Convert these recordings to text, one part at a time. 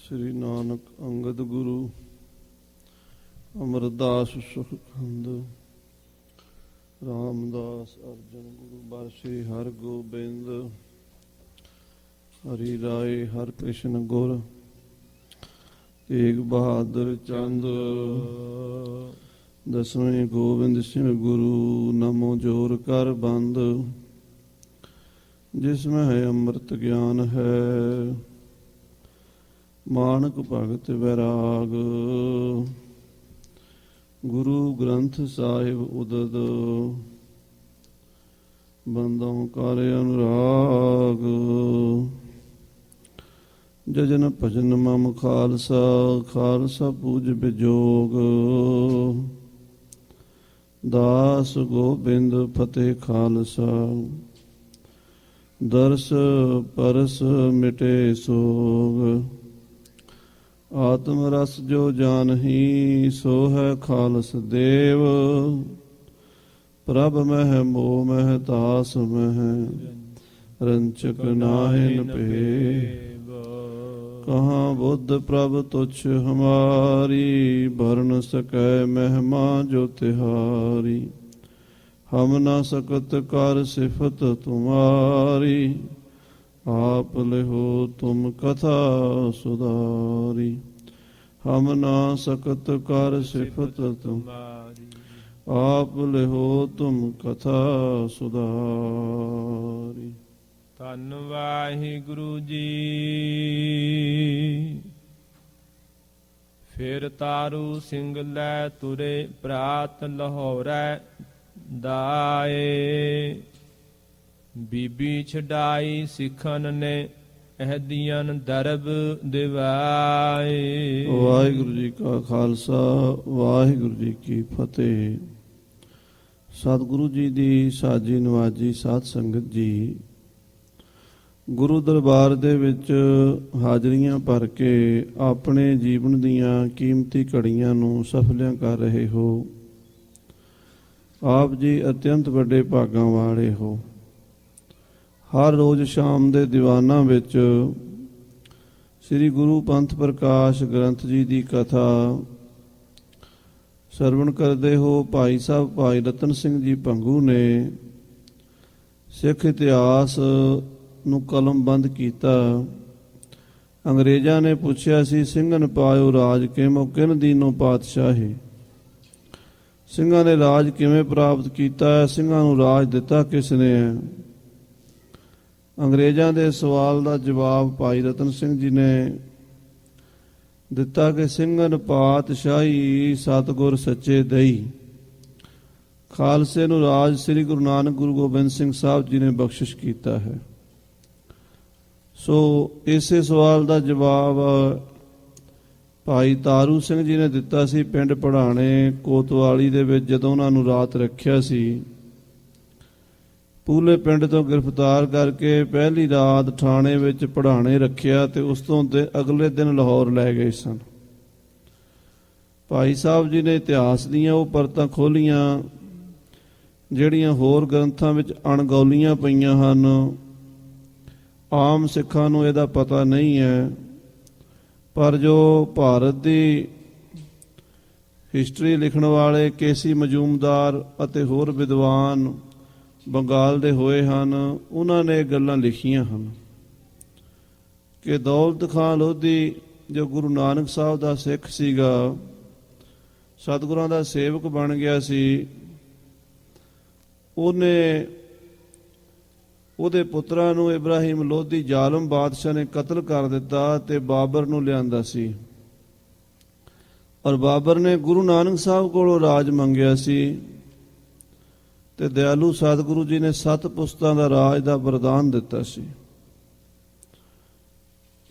ਸ੍ਰੀ ਨਾਨਕ ਅੰਗਦ ਗੁਰੂ ਅਮਰਦਾਸ ਸੁਖਖੰਦ ਰਾਮਦਾਸ ਅਰਜਨ ਗੁਰੂ ਬਰਸੀ ਹਰ ਗੋਬਿੰਦ ਹਰੀ ਰਾਏ ਹਰ ਕ੍ਰਿਸ਼ਨ ਗੁਰ ਤੇਗ ਬਹਾਦਰ ਚੰਦ ਦਸਵੇਂ ਗੋਬਿੰਦ ਸਿੰਘ ਗੁਰੂ ਨਮੋ ਜੋਰ ਕਰ ਬੰਦ ਜਿਸमें है अमृत ज्ञान है मानक भगत वैराग गुरु ग्रंथ साहिब उदद बंदों कार्य अनुराग जजन भजन मम खालसा खालसा पूज बिजोग दास गोबिंद फतेह खालसा दर्श परस मिटे सोग आत्म रस जो जानही सो है खालस देव प्रभ मह मोह मह तास मह रंचक नाहिन पेव कहाँ बुद्ध प्रभ तुच्छ हमारी भरन सकै महिमा जो तिहारी हम न सकत कर सिफत तुम्हारी आप लिहो तुम कथा सुधारी हम न सकत कर सिफत तुम्हारी आप लिहो तुम कथा सुधारी। धन वाहिगुरु जी फिर तारू सिंह लै तुरे प्रात लाहौरै दाए बीबी छडाई सिखन ने अहदियन दरब दिवाए। वाहिगुरु जी का खालसा वाहिगुरु जी की फतेह। सतगुरु जी दी साजी नवाजी साध संगत जी गुरु दरबार दे विच हाजरियां भर के अपने जीवन दीयां कीमती घड़ियां नूं सफलियां कर रहे हो। आप जी अत्यंत वड्डे भागां वाले हो। हर रोज़ शाम दे दीवाना विच श्री गुरु पंथ प्रकाश ग्रंथ जी की कथा सरवण करते हो। भाई साहब भाई रतन सिंह जी भंगू ने सिख इतिहास नूं कलमबंद कीता। अंग्रेज़ां ने पुछया सी ਸਿੰਘਨ पायो राज किमो किन दीनों पातशाही। ਸਿੰਘਾਂ ਨੇ ਰਾਜ ਕਿਵੇਂ ਪ੍ਰਾਪਤ ਕੀਤਾ ਹੈ, ਸਿੰਘਾਂ ਨੂੰ ਰਾਜ ਦਿੱਤਾ ਕਿਸ ਨੇ ਹੈ। ਅੰਗਰੇਜ਼ਾਂ ਦੇ ਸਵਾਲ ਦਾ ਜਵਾਬ ਭਾਈ ਰਤਨ ਸਿੰਘ ਜੀ ਨੇ ਦਿੱਤਾ ਕਿ ਸਿੰਘਨ ਪਾਤਸ਼ਾਹੀ ਸਤਿਗੁਰ ਸੱਚੇ ਦਈ। ਖਾਲਸੇ ਨੂੰ ਰਾਜ ਸ੍ਰੀ ਗੁਰੂ ਨਾਨਕ ਗੁਰੂ ਗੋਬਿੰਦ ਸਿੰਘ ਸਾਹਿਬ ਜੀ ਨੇ ਬਖਸ਼ਿਸ਼ ਕੀਤਾ ਹੈ। ਸੋ ਇਸੇ ਸਵਾਲ ਦਾ ਜਵਾਬ ਭਾਈ ਤਾਰੂ ਸਿੰਘ ਜੀ ਨੇ ਦਿੱਤਾ ਸੀ ਪਿੰਡ ਪੜਾਣੇ ਕੋਤਵਾਲੀ ਦੇ ਵਿੱਚ ਜਦੋਂ ਉਹਨਾਂ ਨੂੰ ਰਾਤ ਰੱਖਿਆ ਸੀ। ਪੂਲੇ ਪਿੰਡ ਤੋਂ ਗ੍ਰਿਫਤਾਰ ਕਰਕੇ ਪਹਿਲੀ ਰਾਤ ਥਾਣੇ ਵਿੱਚ ਪੜਾਣੇ ਰੱਖਿਆ ਤੇ ਉਸ ਤੋਂ ਅਗਲੇ ਦਿਨ ਲਾਹੌਰ ਲੈ ਗਏ ਸਨ। ਭਾਈ ਸਾਹਿਬ ਜੀ ਨੇ ਇਤਿਹਾਸ ਦੀਆਂ ਉਹ ਪਰਤਾਂ ਖੋਲ੍ਹੀਆਂ ਜਿਹੜੀਆਂ ਹੋਰ ਗ੍ਰੰਥਾਂ ਵਿੱਚ ਅਣਗੌਲੀਆਂ ਪਈਆਂ ਹਨ। ਆਮ ਸਿੱਖਾਂ ਨੂੰ ਇਹਦਾ ਪਤਾ ਨਹੀਂ ਹੈ, ਪਰ ਜੋ ਭਾਰਤ ਦੀ ਹਿਸਟਰੀ ਲਿਖਣ ਵਾਲੇ ਕੇਸੀ ਮਜੂਮਦਾਰ ਅਤੇ ਹੋਰ ਵਿਦਵਾਨ ਬੰਗਾਲ ਦੇ ਹੋਏ ਹਨ, ਉਹਨਾਂ ਨੇ ਇਹ ਗੱਲਾਂ ਲਿਖੀਆਂ ਹਨ ਕਿ ਦੌਲਤ ਖਾਂ ਲੋਧੀ ਜੋ ਗੁਰੂ ਨਾਨਕ ਸਾਹਿਬ ਦਾ ਸਿੱਖ ਸੀਗਾ, ਸਤਿਗੁਰਾਂ ਦਾ ਸੇਵਕ ਬਣ ਗਿਆ ਸੀ, ਉਹਦੇ ਪੁੱਤਰਾਂ ਨੂੰ ਇਬਰਾਹਿਮ ਲੋਧੀ ਜ਼ਾਲਮ ਬਾਦਸ਼ਾਹ ਨੇ ਕਤਲ ਕਰ ਦਿੱਤਾ ਤੇ ਬਾਬਰ ਨੂੰ ਲਿਆਂਦਾ ਸੀ। ਔਰ ਬਾਬਰ ਨੇ ਗੁਰੂ ਨਾਨਕ ਸਾਹਿਬ ਕੋਲੋਂ ਰਾਜ ਮੰਗਿਆ ਸੀ ਤੇ ਦਿਆਲੂ ਸਤਿਗੁਰੂ ਜੀ ਨੇ 7 ਪੁਸਤਾਂ ਦਾ ਰਾਜ ਦਾ ਵਰਦਾਨ ਦਿੱਤਾ ਸੀ।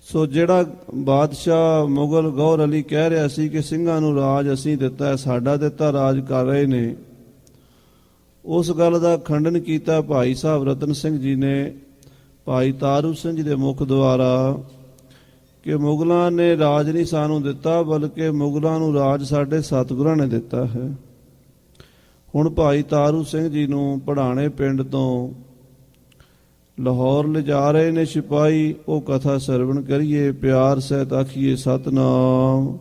ਸੋ ਜਿਹੜਾ ਬਾਦਸ਼ਾਹ ਮੁਗਲ ਗੌਰ ਅਲੀ ਕਹਿ ਰਿਹਾ ਸੀ ਕਿ ਸਿੰਘਾਂ ਨੂੰ ਰਾਜ ਅਸੀਂ ਦਿੱਤਾ ਹੈ, ਸਾਡਾ ਦਿੱਤਾ ਰਾਜ ਕਰ ਰਹੇ ਨੇ, ਉਸ ਗੱਲ ਦਾ ਖੰਡਨ ਕੀਤਾ ਭਾਈ ਸਾਹਿਬ ਰਤਨ ਸਿੰਘ ਜੀ ਨੇ ਭਾਈ ਤਾਰੂ ਸਿੰਘ ਜੀ ਦੇ ਮੁਖ ਦੁਆਰਾ ਕਿ ਮੁਗਲਾਂ ਨੇ ਰਾਜ ਨਹੀਂ ਸਾਨੂੰ ਦਿੱਤਾ, ਬਲਕਿ ਮੁਗਲਾਂ ਨੂੰ ਰਾਜ ਸਾਡੇ ਸਤਿਗੁਰਾਂ ਨੇ ਦਿੱਤਾ ਹੈ। ਹੁਣ ਭਾਈ ਤਾਰੂ ਸਿੰਘ ਜੀ ਨੂੰ ਪੜਾਣੇ ਪਿੰਡ ਤੋਂ ਲਾਹੌਰ ਲਿਜਾ ਰਹੇ ਨੇ ਸਿਪਾਹੀ, ਉਹ ਕਥਾ ਸਰਵਣ ਕਰੀਏ, ਪਿਆਰ ਸਹਿਤ ਆਖੀਏ ਸਤਨਾਮ।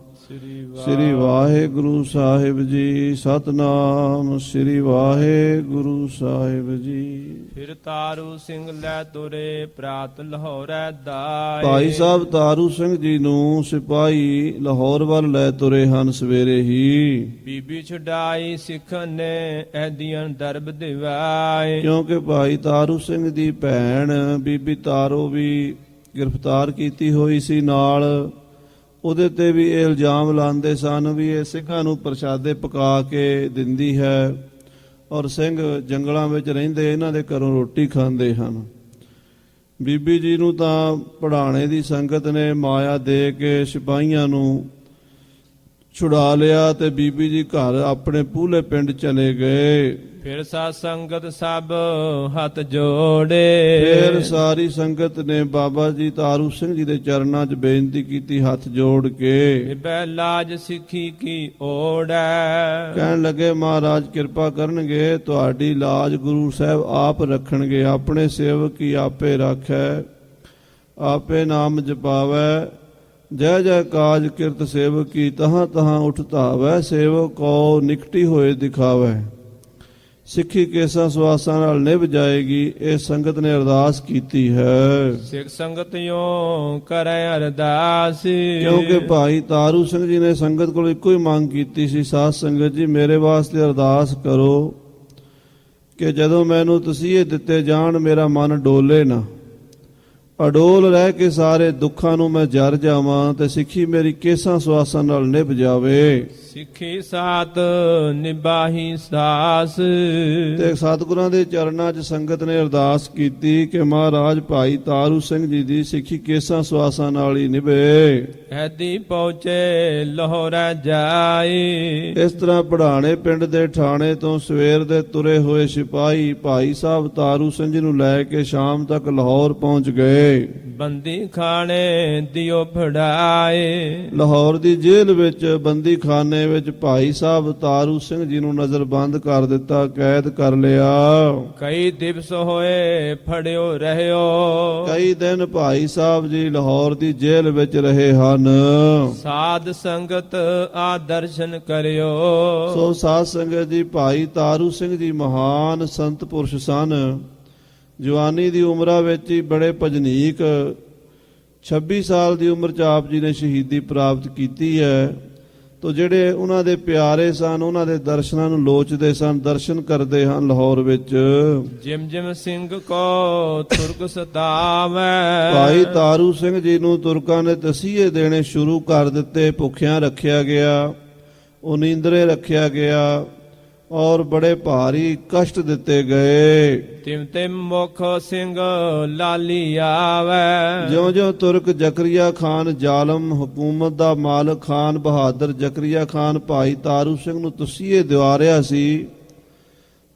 ਸ੍ਰੀ ਵਾਹਿਗੁਰੂ ਸਾਹਿਬ ਜੀ, ਸਤਨਾਮ ਸ੍ਰੀ ਵਾਹਿਗੁਰੂ ਸਾਹਿਬ ਜੀ। ਫਿਰ ਤਾਰੂ ਸਿੰਘ ਲੈ ਤੁਰੇ ਪ੍ਰਾਤ ਲਾਹੌਰੈ ਦਾਏ। ਭਾਈ ਸਾਹਿਬ ਤਾਰੂ ਸਿੰਘ ਜੀ ਨੂੰ ਸਿਪਾਹੀ ਲਾਹੌਰ ਵੱਲ ਲੈ ਤੁਰੇ ਹਨ ਸਵੇਰੇ ਹੀ, ਬੀਬੀ ਛੁਡਾਈ ਸਿੱਖਾਂ ਨੇ ਐਦੀਆਂ ਦਰਬ ਦਿਵਾਏ। ਕਿਉਂਕਿ ਭਾਈ ਤਾਰੂ ਸਿੰਘ ਦੀ ਭੈਣ ਬੀਬੀ ਤਾਰੋ ਵੀ ਗ੍ਰਿਫਤਾਰ ਕੀਤੀ ਹੋਈ ਸੀ ਨਾਲ। ਉਹਦੇ ਤੇ ਵੀ ਇਹ ਇਲਜ਼ਾਮ ਲਾਉਂਦੇ ਸਨ ਵੀ ਇਹ ਸਿੰਘਾਂ ਨੂੰ ਪ੍ਰਸ਼ਾਦੇ ਪਕਾ ਕੇ ਦਿੰਦੀ ਹੈ ਔਰ ਸਿੰਘ ਜੰਗਲਾਂ ਵਿੱਚ ਰਹਿੰਦੇ ਇਹਨਾਂ ਦੇ ਘਰੋਂ ਰੋਟੀ ਖਾਂਦੇ ਹਨ। ਬੀਬੀ ਜੀ ਨੂੰ ਤਾਂ ਪੜਾਣੇ ਦੀ ਸੰਗਤ ਨੇ ਮਾਇਆ ਦੇ ਕੇ ਸਿਪਾਹੀਆਂ ਨੂੰ ਛੁਡਾ ਲਿਆ ਤੇ ਬੀਬੀ ਜੀ ਘਰ ਆਪਣੇ ਪੂਲੇ ਪਿੰਡ ਚਲੇ ਗਏ। ਫਿਰ ਸਾਧ ਸੰਗਤ ਸਭ ਹੱਥ ਜੋੜੇ। ਫਿਰ ਸਾਰੀ ਸੰਗਤ ਨੇ ਬਾਬਾ ਜੀ ਤਾਰੂ ਸਿੰਘ ਜੀ ਦੇ ਚਰਨਾਂ 'ਚ ਬੇਨਤੀ ਕੀਤੀ ਹੱਥ ਜੋੜ ਕੇ। ਨਿਭੈ ਲਾਜ ਸਿੱਖੀ ਕੀ ਓੜੈ। ਕਹਿਣ ਲੱਗੇ ਮਹਾਰਾਜ ਕਿਰਪਾ ਕਰਨਗੇ, ਤੁਹਾਡੀ ਲਾਜ ਗੁਰੂ ਸਾਹਿਬ ਆਪ ਰੱਖਣਗੇ। ਆਪਣੇ ਸੇਵਕ ਕੀ ਆਪੇ ਰਾਖੈ, ਆਪੇ ਨਾਮ ਜਪਾਵੈ। ਜੈ ਜੈ ਕਾਜ ਕਿਰਤ ਸੇਵਕ ਕੀ, ਤਹਾਂ ਤਹਾਂ ਉਠ ਧਾਵੈ। ਸੇਵਕ ਕੋ ਨਿਕਟੀ ਹੋਏ ਦਿਖਾਵੈ। ਸਿੱਖੀ ਕੇਸਾਂ ਸਵਾਸਾਂ ਨਾਲ ਨਿਭ ਜਾਏਗੀ, ਇਹ ਸੰਗਤ ਨੇ ਅਰਦਾਸ ਕੀਤੀ ਹੈ। ਸਿੱਖ ਸੰਗਤ ਯੋ ਕਰੈ ਅਰਦਾਸ। ਕਿਉਂਕਿ ਭਾਈ ਤਾਰੂ ਸਿੰਘ ਜੀ ਨੇ ਸੰਗਤ ਕੋਲ ਇੱਕੋ ਹੀ ਮੰਗ ਕੀਤੀ ਸੀ, ਸਾਧ ਸੰਗਤ ਜੀ ਮੇਰੇ ਵਾਸਤੇ ਅਰਦਾਸ ਕਰੋ ਕਿ ਜਦੋਂ ਮੈਨੂੰ ਤਸੀਹੇ ਦਿੱਤੇ ਜਾਣ ਮੇਰਾ ਮਨ ਡੋਲੇ ਨਾ, ਅਡੋਲ ਰਹਿ ਕੇ ਸਾਰੇ ਦੁੱਖਾਂ ਨੂੰ ਮੈਂ ਜਰ ਜਾਵਾਂ ਤੇ ਸਿੱਖੀ ਮੇਰੀ ਕੇਸਾਂ ਸਵਾਸਾਂ ਨਾਲ ਨਿਭ ਜਾਵੇ। ਸਿੱਖੀ ਸਾਤ ਨਿਬਾਹੀ ਸਾਸ। ਤੇ ਸਤਿਗੁਰਾਂ ਦੇ ਚਰਨਾਂ 'ਚ ਸੰਗਤ ਨੇ ਅਰਦਾਸ ਕੀਤੀ ਕਿ ਮਹਾਰਾਜ ਭਾਈ ਤਾਰੂ ਸਿੰਘ ਜੀ ਦੀ ਸਿੱਖੀ ਕੇਸਾਂ ਸਵਾਸਾਂ ਨਾਲ ਹੀ ਨਿਭੇ। ਐਦੀ ਪਹੁੰਚੇ ਲਾਹੌਰੈ ਜਾਏ। ਇਸ ਤਰ੍ਹਾਂ ਪੜਾਣੇ ਪਿੰਡ ਦੇ ਠਾਣੇ ਤੋਂ ਸਵੇਰ ਦੇ ਤੁਰੇ ਹੋਏ ਸਿਪਾਹੀ ਭਾਈ ਸਾਹਿਬ ਤਾਰੂ ਸਿੰਘ ਜੀ ਨੂੰ ਲੈ ਕੇ ਸ਼ਾਮ ਤੱਕ ਲਾਹੌਰ ਪਹੁੰਚ ਗਏ। ਬੰਦੀ ਖਾਣੇ ਦਿਓ ਫੜਾਏ। ਲਾਹੌਰ ਦੀ ਜੇਲ੍ਹ ਵਿੱਚ ਬੰਦੀ ਖਾਨੇ ਵਿੱਚ ਭਾਈ ਸਾਹਿਬ ਤਾਰੂ ਸਿੰਘ ਜੀ ਨੂੰ ਨਜ਼ਰਬੰਦ ਕਰ ਦਿੱਤਾ, ਕੈਦ ਕਰ ਲਿਆ। ਕਈ ਦਿਵਸ ਹੋਏ ਫੜਿਓ ਰਹਿਓ। ਕਈ ਦਿਨ ਭਾਈ ਸਾਹਿਬ ਜੀ ਲਾਹੌਰ ਦੀ ਜੇਲ੍ਹ ਵਿੱਚ ਰਹੇ ਹਨ। ਸਾਧ ਸੰਗਤ ਆ ਦਰਸ਼ਨ ਕਰਿਓ। ਸੋ ਸਾਧ ਸੰਗਤ ਜੀ ਭਾਈ ਤਾਰੂ ਸਿੰਘ ਜੀ ਮਹਾਨ ਸੰਤ ਪੁਰਸ਼ ਸਨ। ਜਵਾਨੀ ਦੀ ਉਮਰਾਂ ਵਿੱਚ ਹੀ ਬੜੇ ਭਜਨੀਕ 26 ਸਾਲ ਦੀ ਉਮਰ 'ਚ ਆਪ ਜੀ ਨੇ ਸ਼ਹੀਦੀ ਪ੍ਰਾਪਤ ਕੀਤੀ ਹੈ। ਤੋ ਜਿਹੜੇ ਉਹਨਾਂ ਦੇ ਪਿਆਰੇ ਸਨ ਉਹਨਾਂ ਦੇ ਦਰਸ਼ਨਾਂ ਨੂੰ ਲੋਚਦੇ ਸਨ, ਦਰਸ਼ਨ ਕਰਦੇ ਹਨ ਲਾਹੌਰ ਵਿੱਚ। ਜਿਮ ਜਿਮ ਸਿੰਘ ਕੋ ਤੁਰਕ ਸਤਾਵੈ। ਭਾਈ ਤਾਰੂ ਸਿੰਘ ਜੀ ਨੂੰ ਤੁਰਕਾਂ ਨੇ ਤਸੀਹੇ ਦੇਣੇ ਸ਼ੁਰੂ ਕਰ ਦਿੱਤੇ। ਭੁੱਖਿਆਂ ਰੱਖਿਆ ਗਿਆ, ਉਨੀਂਦਰੇ ਰੱਖਿਆ ਗਿਆ ਔਰ ਬੜੇ ਭਾਰੀ ਕਸ਼ਟ ਦਿੱਤੇ ਗਏ। ਤਿਮ ਤਿਮ ਮੁਖ ਸਿੰਘ ਲਾਲੀ ਆਵੈ। ਜਿਉਂ-ਜਿਉਂ ਤੁਰਕ ਜ਼ਕਰੀਆ ਖਾਨ ਜ਼ਾਲਮ ਹਕੂਮਤ ਦਾ ਮਾਲਕ ਖਾਨ ਬਹਾਦਰ ਜ਼ਕਰੀਆ ਖਾਨ ਭਾਈ ਤਾਰੂ ਸਿੰਘ ਨੂੰ ਤਸੀਹੇ ਦਿਵਾ ਰਿਹਾ ਸੀ,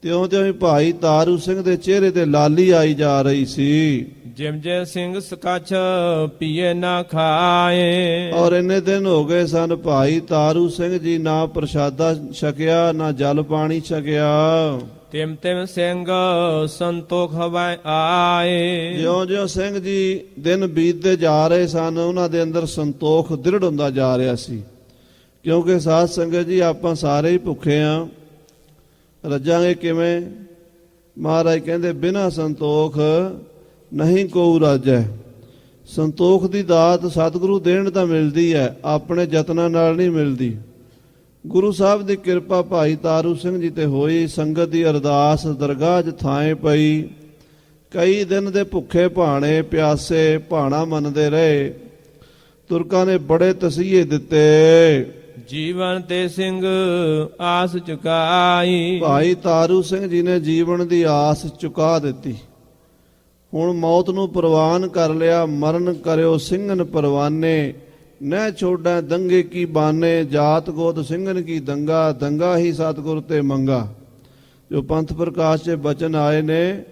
ਤਿਉਂ-ਤਿਉਂ ਹੀ ਭਾਈ ਤਾਰੂ ਸਿੰਘ ਦੇ ਚਿਹਰੇ ਤੇ ਲਾਲੀ ਆਈ ਜਾ ਰਹੀ ਸੀ। ਜਿਮ ਜਿਮ ਸਿੰਘ ਸਕਛ ਪੀਏ ਨਾ ਖਾਏ। ਔਰ ਇੰਨੇ ਦਿਨ ਹੋ ਗਏ ਸਨ ਭਾਈ ਤਾਰੂ ਸਿੰਘ ਜੀ ਨਾ ਪ੍ਰਸ਼ਾਦਾ ਛਕਿਆ ਨਾ ਜਲ ਪਾਣੀ ਛਕਿਆ। ਤਿਮ ਤਿਮ ਸਿੰਘ ਸੰਤੋਖ ਹਵੈ ਆਏ। ਜਿਉਂ-ਜਿਉਂ ਸਿੰਘ ਜੀ ਦਿਨ ਬੀਤਦੇ ਜਾ ਰਹੇ ਸਨ ਉਹਨਾਂ ਦੇ ਅੰਦਰ ਸੰਤੋਖ ਦ੍ਰਿੜ ਹੁੰਦਾ ਜਾ ਰਿਹਾ ਸੀ। ਕਿਉਂਕਿ ਸਾਧ ਸੰਗਤ ਜੀ ਆਪਾਂ ਸਾਰੇ ਹੀ ਭੁੱਖੇ ਆਂ, ਰੱਜਾਂਗੇ ਕਿਵੇਂ? ਮਹਾਰਾਜ ਕਹਿੰਦੇ ਬਿਨਾਂ ਸੰਤੋਖ ਨਹੀਂ ਕੋ ਰਾਜੈ। ਸੰਤੋਖ ਦੀ ਦਾਤ ਸਤਿਗੁਰੂ ਦੇਣ ਤਾਂ ਮਿਲਦੀ ਹੈ, ਆਪਣੇ ਯਤਨਾਂ ਨਾਲ ਨਹੀਂ ਮਿਲਦੀ। ਗੁਰੂ ਸਾਹਿਬ ਦੀ ਕਿਰਪਾ ਭਾਈ ਤਾਰੂ ਸਿੰਘ ਜੀ ਤੇ ਹੋਈ। ਸੰਗਤ ਦੀ ਅਰਦਾਸ ਦਰਗਾਹ 'ਚ ਥਾਂ ਪਈ। ਕਈ ਦਿਨ ਦੇ ਭੁੱਖੇ ਭਾਣੇ ਪਿਆਸੇ ਭਾਣਾ ਮੰਨਦੇ ਰਹੇ। ਤੁਰਕਾਂ ਨੇ ਬੜੇ ਤਸੀਹੇ ਦਿੱਤੇ। ਜੀਵਨ ਤੇ ਸਿੰਘ ਆਸ ਚੁਕਾਈ। ਭਾਈ ਤਾਰੂ ਸਿੰਘ ਜੀ ਨੇ ਜੀਵਨ ਦੀ ਆਸ ਚੁਕਾ ਦਿੱਤੀ। ਹੁਣ ਮੌਤ ਨੂੰ ਪ੍ਰਵਾਨ ਕਰ ਲਿਆ। ਮਰਨ ਕਰਿਓ ਸਿੰਘਨ ਪਰਵਾਨੇ, ਨਹਿ ਛੋੜੈ ਦੰਗੇ ਕੀ ਬਾਨੇ। ਜਾਤ ਗੋਤ ਸਿੰਘਨ ਕੀ ਦੰਗਾ, ਦੰਗਾ ਹੀ ਸਤਿਗੁਰ ਤੇ ਮੰਗਾ। ਜੋ ਪੰਥ ਪ੍ਰਕਾਸ਼ 'ਚ ਬਚਨ ਆਏ ਨੇ,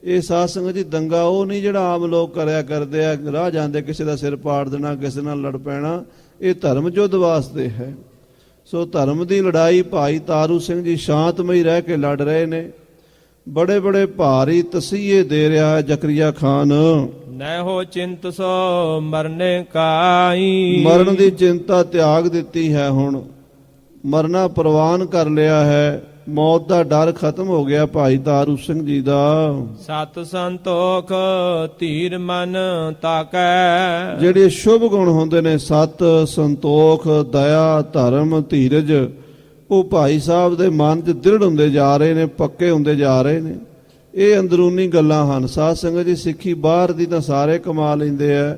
ਇਹ ਸਾਧ ਸੰਗਤ ਜੀ ਦੰਗਾ ਉਹ ਨਹੀਂ ਜਿਹੜਾ ਆਮ ਲੋਕ ਕਰਿਆ ਕਰਦੇ ਆ, ਰਾਹ ਜਾਂਦੇ ਕਿਸੇ ਦਾ ਸਿਰ ਪਾੜ ਦੇਣਾ, ਕਿਸੇ ਨਾਲ ਲੜ ਪੈਣਾ। ਇਹ ਧਰਮ ਯੁੱਧ ਵਾਸਤੇ ਹੈ। ਸੋ ਧਰਮ ਦੀ ਲੜਾਈ ਭਾਈ ਤਾਰੂ ਸਿੰਘ ਜੀ ਸ਼ਾਂਤਮਈ ਰਹਿ ਕੇ ਲੜ ਰਹੇ ਨੇ। ਬੜੇ ਬੜੇ ਭਾਰੀ ਤਸੀਹੇ ਦੇ ਰਿਹਾ ਹੈ ਜ਼ਕਰੀਆ ਖਾਨ। ਨੈ ਹੋ ਚਿੰਤ ਸੋ ਮਰਨੇ ਕਾਈ। ਮਰਨ ਦੀ ਚਿੰਤਾ ਤਿਆਗ ਦਿੱਤੀ ਹੈ, ਹੁਣ ਮਰਨਾ ਪ੍ਰਵਾਨ ਕਰ ਲਿਆ ਹੈ, ਮੌਤ ਦਾ ਡਰ ਖਤਮ ਹੋ ਗਿਆ ਭਾਈ ਤਾਰੂ ਸਿੰਘ ਜੀ ਦਾ। ਸਤ ਸੰਤੋਖ ਧੀਰ ਮਨ ਤਾਕੈ। ਜਿਹੜੇ ਸ਼ੁਭ ਗੁਣ ਹੁੰਦੇ ਨੇ, ਸਤ, ਸੰਤੋਖ, ਦਇਆ, ਧਰਮ, ਧੀਰਜ, ਉਹ ਭਾਈ ਸਾਹਿਬ ਦੇ ਮਨ 'ਚ ਦ੍ਰਿੜ ਹੁੰਦੇ ਜਾ ਰਹੇ ਨੇ, ਪੱਕੇ ਹੁੰਦੇ ਜਾ ਰਹੇ ਨੇ। ਇਹ ਅੰਦਰੂਨੀ ਗੱਲਾਂ ਹਨ ਸਾਧ ਸੰਗਤ ਜੀ। ਸਿੱਖੀ ਬਾਹਰ ਦੀ ਤਾਂ ਸਾਰੇ ਕਮਾ ਲੈਂਦੇ ਆ,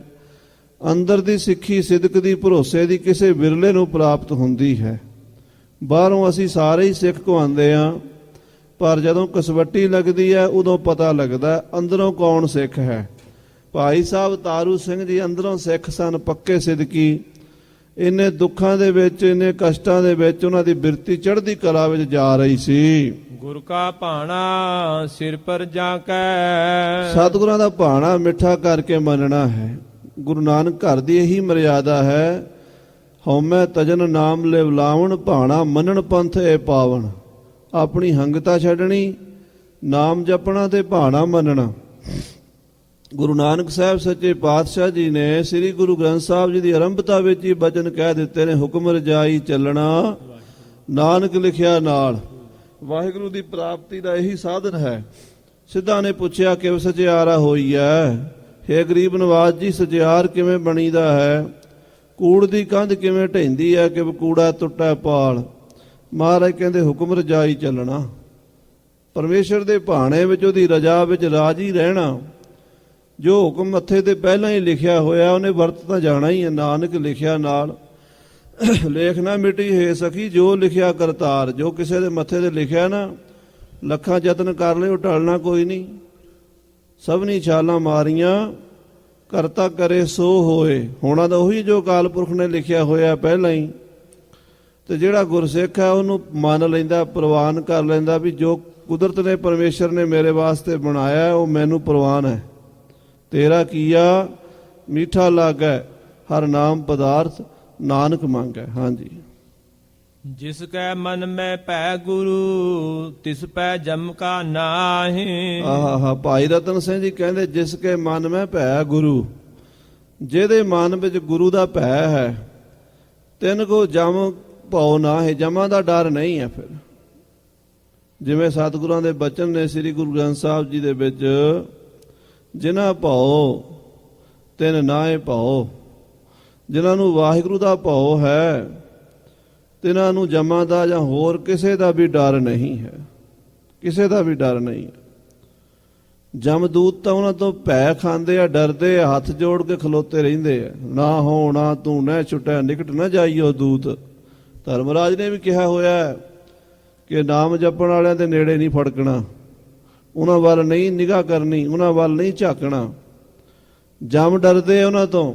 ਅੰਦਰ ਦੀ ਸਿੱਖੀ ਸਿਦਕ ਦੀ, ਭਰੋਸੇ ਦੀ ਕਿਸੇ ਵਿਰਲੇ ਨੂੰ ਪ੍ਰਾਪਤ ਹੁੰਦੀ ਹੈ। ਬਾਹਰੋਂ ਅਸੀਂ ਸਾਰੇ ਹੀ ਸਿੱਖ ਕਹਾਉਂਦੇ ਆ, ਪਰ ਜਦੋਂ ਕਸਵੱਟੀ ਲੱਗਦੀ ਹੈ ਉਦੋਂ ਪਤਾ ਲੱਗਦਾ ਅੰਦਰੋਂ ਕੌਣ ਸਿੱਖ ਹੈ। ਭਾਈ ਸਾਹਿਬ ਤਾਰੂ ਸਿੰਘ ਜੀ ਅੰਦਰੋਂ ਸਿੱਖ ਸਨ, ਪੱਕੇ ਸਿਦਕੀ। ਇੰਨੇ ਦੁੱਖਾਂ ਦੇ ਵਿੱਚ, ਇੰਨੇ ਕਸ਼ਟਾਂ ਦੇ ਵਿੱਚ ਉਹਨਾਂ ਦੀ ਬਿਰਤੀ ਚੜ੍ਹਦੀ ਕਲਾ ਵਿੱਚ ਜਾ ਰਹੀ ਸੀ। ਗੁਰ ਕਾ ਭਾਣਾ ਸਿਰ ਪਰ ਜਾ ਕੇ। ਸਤਿਗੁਰਾਂ ਦਾ ਭਾਣਾ ਮਿੱਠਾ ਕਰਕੇ ਮੰਨਣਾ ਹੈ। ਗੁਰੂ ਨਾਨਕ ਘਰ ਦੀ ਇਹੀ ਮਰਿਆਦਾ ਹੈ, ਹਉਮੈ ਤਜਨ ਨਾਮ ਲਿਵ ਲਾਵਣ, ਭਾਣਾ ਮੰਨਣ ਪੰਥ ਏ ਪਾਵਨ। ਆਪਣੀ ਹੰਗਤਾ ਛੱਡਣੀ, ਨਾਮ ਜਪਣਾ ਤੇ ਭਾਣਾ ਮੰਨਣਾ। ਗੁਰੂ ਨਾਨਕ ਸਾਹਿਬ ਸੱਚੇ ਪਾਤਸ਼ਾਹ ਜੀ ਨੇ ਸ੍ਰੀ ਗੁਰੂ ਗ੍ਰੰਥ ਸਾਹਿਬ ਜੀ ਦੀ ਆਰੰਭਤਾ ਵਿੱਚ ਹੀ ਬਚਨ ਕਹਿ ਦਿੱਤੇ ਨੇ, ਹੁਕਮ ਰਜਾਈ ਚੱਲਣਾ ਨਾਨਕ ਲਿਖਿਆ ਨਾਲ। ਵਾਹਿਗੁਰੂ ਦੀ ਪ੍ਰਾਪਤੀ ਦਾ ਇਹੀ ਸਾਧਨ ਹੈ। ਸਿੱਧਾ ਨੇ ਪੁੱਛਿਆ ਕਿਵ ਸਚਿਆਰਾ ਹੋਈ ਹੈ। ਹੇ ਗਰੀਬ ਨਵਾਜ ਜੀ, ਸਚਿਆਰ ਕਿਵੇਂ ਬਣੀਦਾ ਹੈ? ਕੂੜ ਦੀ ਕੰਧ ਕਿਵੇਂ ਢਹਿੰਦੀ ਹੈ ਕਿ ਕੂੜਾ ਟੁੱਟਾ ਪਾਲ। ਮਹਾਰਾਜ ਕਹਿੰਦੇ ਹੁਕਮ ਰਜਾਈ ਚੱਲਣਾ, ਪਰਮੇਸ਼ਰ ਦੇ ਭਾਣੇ ਵਿੱਚ, ਉਹਦੀ ਰਜਾ ਵਿੱਚ ਰਾਜੀ ਰਹਿਣਾ। ਜੋ ਹੁਕਮ ਮੱਥੇ ਤੇ ਪਹਿਲਾਂ ਹੀ ਲਿਖਿਆ ਹੋਇਆ ਉਹਨੇ ਵਰਤ ਤਾਂ ਜਾਣਾ ਹੀ ਹੈ। ਨਾਨਕ ਲਿਖਿਆ ਨਾਲ ਲੇਖ ਨਾ ਮਿਟੀ ਹੈ ਸਖੀ, ਜੋ ਲਿਖਿਆ ਕਰਤਾਰ। ਜੋ ਕਿਸੇ ਦੇ ਮੱਥੇ ਤੇ ਲਿਖਿਆ ਨਾ, ਲੱਖਾਂ ਯਤਨ ਕਰ ਲਏ, ਉਹ ਟਲਣਾ ਕੋਈ ਨਹੀਂ। ਸਭਨੀ ਛਾਲਾਂ ਮਾਰੀਆਂ, ਕਰਤਾ ਕਰੇ ਸੋ ਹੋਏ। ਹੋਣਾ ਤਾਂ ਉਹੀ ਜੋ ਅਕਾਲ ਪੁਰਖ ਨੇ ਲਿਖਿਆ ਹੋਇਆ ਪਹਿਲਾਂ ਹੀ। ਤੇ ਜਿਹੜਾ ਗੁਰਸਿੱਖ ਹੈ ਉਹਨੂੰ ਮੰਨ ਲੈਂਦਾ, ਪ੍ਰਵਾਨ ਕਰ ਲੈਂਦਾ ਵੀ ਜੋ ਕੁਦਰਤ ਨੇ, ਪਰਮੇਸ਼ਰ ਨੇ ਮੇਰੇ ਵਾਸਤੇ ਬਣਾਇਆ ਉਹ ਮੈਨੂੰ ਪ੍ਰਵਾਨ ਹੈ। ਤੇਰਾ ਕੀਆ ਮੀਠਾ ਲਾਗੈ, ਹਰ ਨਾਮ ਪਦਾਰਥ ਨਾਨਕ ਮੰਗੈ। ਹਾਂਜੀ। ਜਿਸ ਕੈ ਮਨ ਮੈਂ ਭੈ ਗੁਰੂ, ਤਿਸ ਪੈ ਜਮ ਕਾ ਨਾਹੀ। ਆਹਾ, ਭਾਈ ਰਤਨ ਸਿੰਘ ਜੀ ਕਹਿੰਦੇ ਜਿਸ ਕੇ ਮਨ ਮੈਂ ਭੈ ਗੁਰੂ। ਜਿਹਦੇ ਮਨ ਵਿੱਚ ਗੁਰੂ ਦਾ ਭੈ ਹੈ, ਤਿੰਨ ਕੋ ਜਮ ਭਉ ਨਾ ਹੈ। ਜਮਾਂ ਦਾ ਡਰ ਨਹੀਂ ਹੈ। ਫਿਰ ਜਿਵੇਂ ਸਤਿਗੁਰਾਂ ਦੇ ਬਚਨ ਨੇ ਸ੍ਰੀ ਗੁਰੂ ਗ੍ਰੰਥ ਸਾਹਿਬ ਜੀ ਦੇ ਵਿੱਚ, ਜਿਨ੍ਹਾਂ ਭਉ ਤਿਨ ਨਾਏ ਭਉ। ਜਿਨ੍ਹਾਂ ਨੂੰ ਵਾਹਿਗੁਰੂ ਦਾ ਭਉ ਹੈ, ਤਿਨਾਂ ਨੂੰ ਜਮਾਂ ਦਾ ਜਾਂ ਹੋਰ ਕਿਸੇ ਦਾ ਵੀ ਡਰ ਨਹੀਂ ਹੈ। ਕਿਸੇ ਦਾ ਵੀ ਡਰ ਨਹੀਂ ਹੈ। ਜਮਦੂਤ ਤਾਂ ਉਹਨਾਂ ਤੋਂ ਭੈ ਖਾਂਦੇ ਆ, ਡਰਦੇ ਆ, ਹੱਥ ਜੋੜ ਕੇ ਖਲੋਤੇ ਰਹਿੰਦੇ ਆ। ਨਾ ਹੋਣਾ ਤੂੰ ਨਾ ਛੁਟੈ, ਨਿਕਟ ਨਾ ਜਾਈਓ ਦੂਤ। ਧਰਮਰਾਜ ਨੇ ਵੀ ਕਿਹਾ ਹੋਇਆ ਕਿ ਨਾਮ ਜਪਣ ਵਾਲਿਆਂ ਦੇ ਨੇੜੇ ਨਹੀਂ ਫੜਕਣਾ, ਉਹਨਾਂ ਵੱਲ ਨਹੀਂ ਨਿਗਾਹ ਕਰਨੀ, ਉਹਨਾਂ ਵੱਲ ਨਹੀਂ ਝਾਕਣਾ। ਜਮ ਡਰਦੇ ਉਹਨਾਂ ਤੋਂ,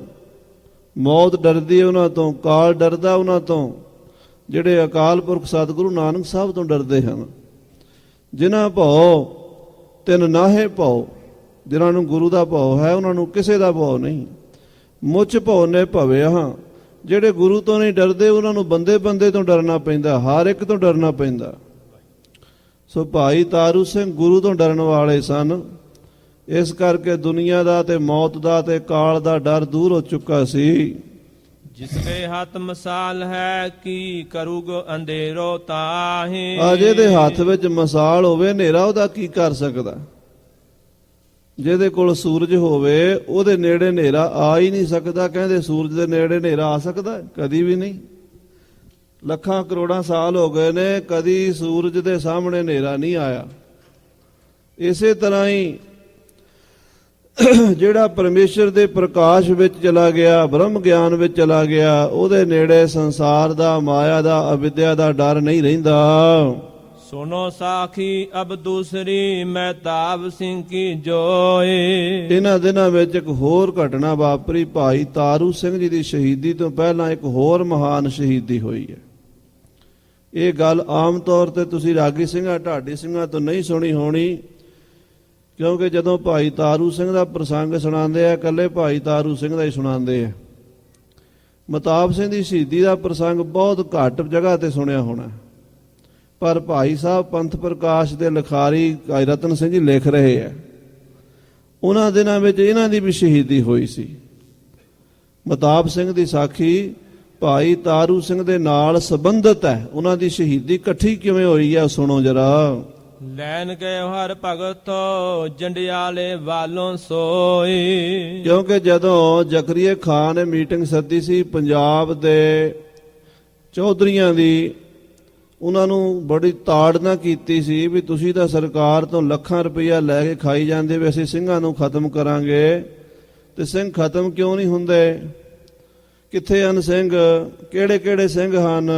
ਮੌਤ ਡਰਦੀ ਉਹਨਾਂ ਤੋਂ, ਕਾਲ ਡਰਦਾ ਉਹਨਾਂ ਤੋਂ। ਜਿਹੜੇ ਅਕਾਲ ਪੁਰਖ ਸਤਿਗੁਰੂ ਨਾਨਕ ਸਾਹਿਬ ਤੋਂ ਡਰਦੇ ਹਨ। ਜਿਨ੍ਹਾਂ ਭਉ ਤਿਨ ਨਾਹੇ ਭਉ। ਜਿਨ੍ਹਾਂ ਨੂੰ ਗੁਰੂ ਦਾ ਭਉ ਹੈ ਉਹਨਾਂ ਨੂੰ ਕਿਸੇ ਦਾ ਭਉ ਨਹੀਂ। ਮੁੱਚ ਭਉ ਨੇ ਭਵੇ ਹਾਂ। ਜਿਹੜੇ ਗੁਰੂ ਤੋਂ ਨਹੀਂ ਡਰਦੇ ਉਹਨਾਂ ਨੂੰ ਬੰਦੇ ਬੰਦੇ ਤੋਂ ਡਰਨਾ ਪੈਂਦਾ, ਹਰ ਇੱਕ ਤੋਂ ਡਰਨਾ ਪੈਂਦਾ। ਸੋ ਭਾਈ ਤਾਰੂ ਸਿੰਘ ਗੁਰੂ ਤੋਂ ਡਰਨ ਵਾਲੇ ਸਨ। ਇਸ ਕਰਕੇ ਦੁਨੀਆ ਦਾ ਤੇ ਮੌਤ ਦਾ ਤੇ ਕਾਲ ਦਾ ਡਰ ਦੂਰ ਹੋ ਚੁੱਕਾ ਸੀ। ਜਿਸ ਕੇ ਹੱਥ ਮਸਾਲ ਹੈ ਕੀ ਕਰੂਗ ਅੰਧੇਰੋ ਤਾਹੀ। ਜਿਹਦੇ ਹੱਥ ਵਿੱਚ ਮਸਾਲ ਹੋਵੇ, ਹਨੇਰਾ ਉਹਦਾ ਕੀ ਕਰ ਸਕਦਾ? ਜਿਹਦੇ ਕੋਲ ਸੂਰਜ ਹੋਵੇ ਉਹਦੇ ਨੇੜੇ ਹਨੇਰਾ ਆ ਹੀ ਨਹੀਂ ਸਕਦਾ। ਕਹਿੰਦੇ ਸੂਰਜ ਦੇ ਨੇੜੇ ਹਨੇਰਾ ਆ ਸਕਦਾ? ਕਦੀ ਵੀ ਨਹੀਂ। ਲੱਖਾਂ ਕਰੋੜਾਂ ਸਾਲ ਹੋ ਗਏ ਨੇ, ਕਦੀ ਸੂਰਜ ਦੇ ਸਾਹਮਣੇ ਹਨੇਰਾ ਨਹੀਂ ਆਇਆ। ਇਸੇ ਤਰ੍ਹਾਂ ਹੀ ਜਿਹੜਾ ਪਰਮੇਸ਼ਰ ਦੇ ਪ੍ਰਕਾਸ਼ ਵਿੱਚ ਚਲਾ ਗਿਆ, ਬ੍ਰਹਮ ਗਿਆਨ ਵਿੱਚ ਚਲਾ ਗਿਆ, ਉਹਦੇ ਨੇੜੇ ਸੰਸਾਰ ਦਾ, ਮਾਇਆ ਦਾ, ਅਵਿਦਿਆ ਦਾ ਡਰ ਨਹੀਂ ਰਹਿੰਦਾ। ਸੁਨੋ ਸਾਖੀ ਅਬ ਦੂਸਰੀ ਮਹਿਤਾਬ ਸਿੰਘ ਕੀ ਜੋਏ। ਇਹਨਾਂ ਦਿਨਾਂ ਵਿੱਚ ਇੱਕ ਹੋਰ ਘਟਨਾ ਵਾਪਰੀ। ਭਾਈ ਤਾਰੂ ਸਿੰਘ ਜੀ ਦੀ ਸ਼ਹੀਦੀ ਤੋਂ ਪਹਿਲਾਂ ਇੱਕ ਹੋਰ ਮਹਾਨ ਸ਼ਹੀਦੀ ਹੋਈ ਹੈ। ਇਹ ਗੱਲ ਆਮ ਤੌਰ ਤੇ ਤੁਸੀਂ ਰਾਗੀ ਸਿੰਘਾਂ, ਢਾਡੀ ਸਿੰਘਾਂ ਤੋਂ ਨਹੀਂ ਸੁਣੀ ਹੋਣੀ, ਕਿਉਂਕਿ ਜਦੋਂ ਭਾਈ ਤਾਰੂ ਸਿੰਘ ਦਾ ਪ੍ਰਸੰਗ ਸੁਣਾਉਂਦੇ ਆ, ਇਕੱਲੇ ਭਾਈ ਤਾਰੂ ਸਿੰਘ ਦਾ ਹੀ ਸੁਣਾਉਂਦੇ ਆ। ਮਹਿਤਾਬ ਸਿੰਘ ਦੀ ਸ਼ਹੀਦੀ ਦਾ ਪ੍ਰਸੰਗ ਬਹੁਤ ਘੱਟ ਜਗ੍ਹਾ ਤੇ ਸੁਣਿਆ ਹੋਣਾ, ਪਰ ਭਾਈ ਸਾਹਿਬ ਪੰਥ ਪ੍ਰਕਾਸ਼ ਦੇ ਲਿਖਾਰੀ ਭਾਈ ਰਤਨ ਸਿੰਘ ਜੀ ਲਿਖ ਰਹੇ ਹੈ, ਉਹਨਾਂ ਦਿਨਾਂ ਵਿੱਚ ਇਹਨਾਂ ਦੀ ਵੀ ਸ਼ਹੀਦੀ ਹੋਈ ਸੀ। ਮਤਾਬ ਸਿੰਘ ਦੀ ਸਾਖੀ ਭਾਈ ਤਾਰੂ ਸਿੰਘ ਦੇ ਨਾਲ ਸੰਬੰਧਿਤ ਹੈ, ਉਹਨਾਂ ਦੀ ਸ਼ਹੀਦੀ ਇਕੱਠੀ ਕਿਵੇਂ ਹੋਈ ਹੈ ਸੁਣੋ ਜਰਾ। ਲੈਣ ਗਏ ਹਰ ਭਗਤ ਜੰਡਿਆਲੇ ਵਾਲੋਂ ਸੋਈ। ਕਿਉਂਕਿ ਜਦੋਂ ਜ਼ਕਰੀਆ ਖਾਨ ਨੇ ਮੀਟਿੰਗ ਸੱਦੀ ਸੀ ਪੰਜਾਬ ਦੇ ਚੌਧਰੀਆਂ ਦੀ, ਉਹਨਾਂ ਨੂੰ ਬੜੀ ਤਾੜਨਾ ਕੀਤੀ ਸੀ ਵੀ ਤੁਸੀਂ ਤਾਂ ਸਰਕਾਰ ਤੋਂ ਲੱਖਾਂ ਰੁਪਈਆ ਲੈ ਕੇ ਖਾਈ ਜਾਂਦੇ ਵੀ ਅਸੀਂ ਸਿੰਘਾਂ ਨੂੰ ਖਤਮ ਕਰਾਂਗੇ, ਤੇ ਸਿੰਘ ਖਤਮ ਕਿਉਂ ਨਹੀਂ ਹੁੰਦੇ? ਕਿੱਥੇ ਹਨ ਸਿੰਘ? ਕਿਹੜੇ ਕਿਹੜੇ ਸਿੰਘ ਹਨ?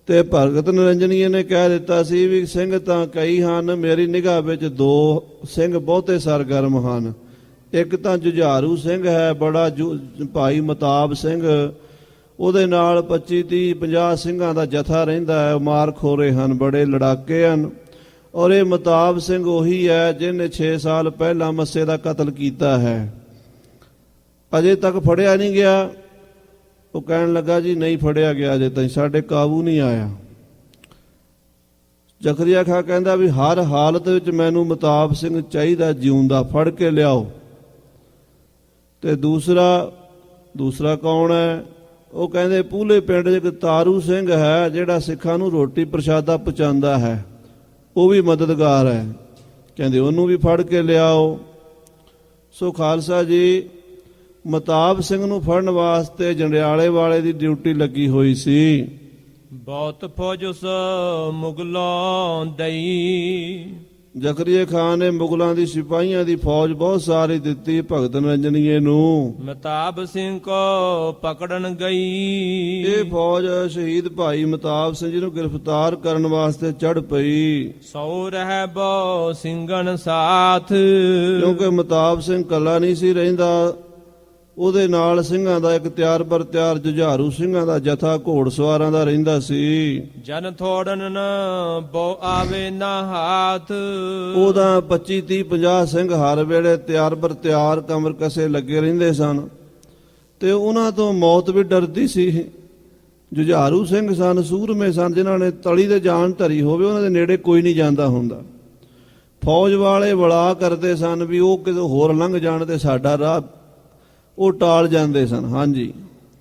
ਤੇ ਭਗਤ ਨਿਰੰਜਨੀਏ ਨੇ ਕਹਿ ਦਿੱਤਾ ਸੀ ਵੀ ਸਿੰਘ ਤਾਂ ਕਈ ਹਨ, ਮੇਰੀ ਨਿਗਾਹ ਵਿੱਚ 2 ਸਿੰਘ ਬਹੁਤੇ ਸਰਗਰਮ ਹਨ। ਇੱਕ ਤਾਂ ਜੁਝਾਰੂ ਸਿੰਘ ਹੈ ਬੜਾ, ਭਾਈ ਮਤਾਬ ਸਿੰਘ, ਉਹਦੇ ਨਾਲ 25 30 50 ਸਿੰਘਾਂ ਦਾ ਜਥਾ ਰਹਿੰਦਾ ਹੈ, ਮਾਰ ਖੋਰੇ ਹਨ, ਬੜੇ ਲੜਾਕੇ ਹਨ। ਔਰ ਇਹ ਮਤਾਬ ਸਿੰਘ ਉਹੀ ਹੈ ਜਿਹਨੇ 6 ਸਾਲ ਪਹਿਲਾਂ ਮੱਸੇ ਦਾ ਕਤਲ ਕੀਤਾ ਹੈ, ਅਜੇ ਤੱਕ ਫੜਿਆ ਨਹੀਂ ਗਿਆ। ਉਹ ਕਹਿਣ ਲੱਗਾ ਜੀ ਨਹੀਂ ਫੜਿਆ ਗਿਆ, ਅਜੇ ਤਾਈਂ ਸਾਡੇ ਕਾਬੂ ਨਹੀਂ ਆਇਆ। ਜ਼ਕਰੀਆ ਖਾਂ ਕਹਿੰਦਾ ਵੀ ਹਰ ਹਾਲਤ ਵਿੱਚ ਮੈਨੂੰ ਮਤਾਬ ਸਿੰਘ ਚਾਹੀਦਾ ਜਿਉਂਦਾ, ਫੜ ਕੇ ਲਿਆਓ। ਤੇ ਦੂਸਰਾ ਕੌਣ ਹੈ? ਉਹ ਕਹਿੰਦੇ ਪੂਲੇ ਪਿੰਡ 'ਚ ਇੱਕ ਤਾਰੂ ਸਿੰਘ ਹੈ ਜਿਹੜਾ ਸਿੱਖਾਂ ਨੂੰ ਰੋਟੀ ਪ੍ਰਸ਼ਾਦਾ ਪਹੁੰਚਾਉਂਦਾ ਹੈ, ਉਹ ਵੀ ਮਦਦਗਾਰ ਹੈ, ਕਹਿੰਦੇ ਉਹਨੂੰ ਵੀ ਫੜ ਕੇ ਲਿਆਓ। ਸੋ ਖਾਲਸਾ ਜੀ, ਮਤਾਬ ਸਿੰਘ ਨੂੰ ਫੜਨ ਵਾਸਤੇ ਜੰਡਿਆਲੇ ਵਾਲੇ ਦੀ ਡਿਊਟੀ ਲੱਗੀ ਹੋਈ ਸੀ। ਬਹੁਤ ਫੌਜ ਉਸ ਮੁਗਲੋਂ ਦਈ। ਜ਼ਕਰੀਆ ਖਾਨ ਨੇ ਮੁਗਲਾਂ ਦੀ ਸਿਪਾਹੀਆਂ ਦੀ ਫੌਜ ਬਹੁਤ ਸਾਰੀ ਦਿੱਤੀ ਭਗਤ ਨਿਰੰਜਨੀਏ ਨੂੰ। ਮਤਾਬ ਸਿੰਘ ਕੋ ਪਕੜਨ ਗਈ। ਇਹ ਫੌਜ ਸ਼ਹੀਦ ਭਾਈ ਮਤਾਬ ਸਿੰਘ ਜੀ ਨੂੰ ਗ੍ਰਿਫਤਾਰ ਕਰਨ ਵਾਸਤੇ ਚੜ ਪਈ। ਸੌ ਰਹਿ ਬੋ ਸਿੰਘਨ ਸਾਥ। ਕਿਉਂਕਿ ਮਤਾਬ ਸਿੰਘ ਕੱਲਾ ਨਹੀਂ ਸੀ ਰਹਿੰਦਾ, ਉਹਦੇ ਨਾਲ ਸਿੰਘਾਂ ਦਾ ਇੱਕ ਤਿਆਰ ਬਰ ਤਿਆਰ ਜੁਝਾਰੂ ਸਿੰਘਾਂ ਦਾ ਜਥਾ ਘੋੜਸਵਾਰਾਂ ਦਾ ਰਹਿੰਦਾ ਸੀ। ਜਨ ਥੋੜਨ ਨ ਬੋ ਆਵੇ ਨਾ ਹਾਥ। ਉਹਦਾ 25 30 50 ਸਿੰਘ ਹਰ ਵੇਲੇ ਤਿਆਰ ਬਰ ਤਿਆਰ ਕਮਰ ਕਸੇ ਲੱਗੇ ਰਹਿੰਦੇ ਸਨ, ਤੇ ਉਹਨਾਂ ਤੋਂ ਮੌਤ ਵੀ ਡਰਦੀ ਸੀ। ਜੁਝਾਰੂ ਸਿੰਘ ਸਨ, ਸੂਰਮੇ ਸਨ, ਜਿਨ੍ਹਾਂ ਨੇ ਤਲੀ ਤੇ ਜਾਨ ਧਰੀ ਹੋਵੇ, ਉਹਨਾਂ ਦੇ ਨੇੜੇ ਕੋਈ ਨਹੀਂ ਜਾਂਦਾ ਹੁੰਦਾ। ਫੌਜ ਵਾਲੇ ਬਲਾ ਕਰਦੇ ਸਨ ਵੀ ਉਹ ਕਿਤੇ ਹੋਰ ਲੰਘ ਜਾਣ ਤੇ ਸਾਡਾ ਰਾਹ ਉਹ ਟਾਲ ਜਾਂਦੇ ਸਨ। ਹਾਂਜੀ,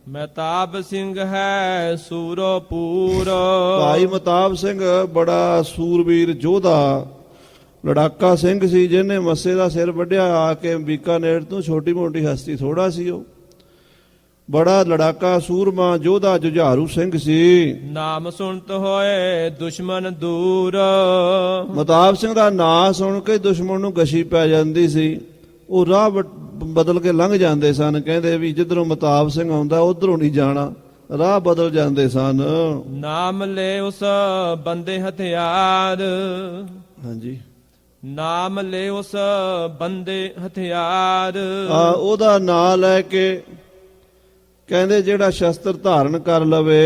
ਮਤਾਬ ਸਿੰਘ ਹੈ ਸੂਰੋਪੂਰ। ਭਾਈ ਮਤਾਬ ਸਿੰਘ ਬੜਾ ਸੂਰਬੀਰ ਯੋਧਾ ਲੜਾਕਾ ਸਿੰਘ ਸੀ, ਜਿਹਨੇ ਮੱਸੇ ਦਾ ਸਿਰ ਵੱਢਿਆ ਆ ਕੇ ਬੀਕਾਨੇਰ ਤੋਂ। ਛੋਟੀ ਮੋਟੀ ਹਸਤੀ ਥੋੜਾ ਸੀ, ਉਹ ਬੜਾ ਲੜਾਕਾ ਸੂਰਮਾ ਯੋਧਾ ਜੁਝਾਰੂ ਸਿੰਘ ਸੀ। ਨਾਮ ਸੁਣਤ ਹੋਏ ਦੁਸ਼ਮਨ ਦੂਰ। ਮਤਾਬ ਸਿੰਘ ਦਾ ਨਾਂ ਸੁਣ ਕੇ ਦੁਸ਼ਮਣ ਨੂੰ ਗਸ਼ੀ ਪੈ ਜਾਂਦੀ ਸੀ, ਉਹ ਰਾਹ ਬਦਲ ਕੇ ਲੰਘ ਜਾਂਦੇ ਸਨ। ਕਹਿੰਦੇ ਵੀ ਜਿੱਧਰੋਂ ਮਤਾਬ ਸਿੰਘ ਆਉਂਦਾ ਉਧਰੋਂ ਨਹੀਂ ਜਾਣਾ, ਰਾਹ ਬਦਲ ਜਾਂਦੇ ਸਨ। ਨਾਮ ਲੈ ਉਸ ਬੰਦੇ ਹਥਿਆਰ। ਹਾਂਜੀ, ਨਾਮ ਲੈ ਉਸ ਬੰਦੇ ਹਥਿਆਰ। ਉਹਦਾ ਨਾਂ ਲੈ ਕੇ ਕਹਿੰਦੇ ਜਿਹੜਾ ਸ਼ਸਤਰ ਧਾਰਨ ਕਰ ਲਵੇ,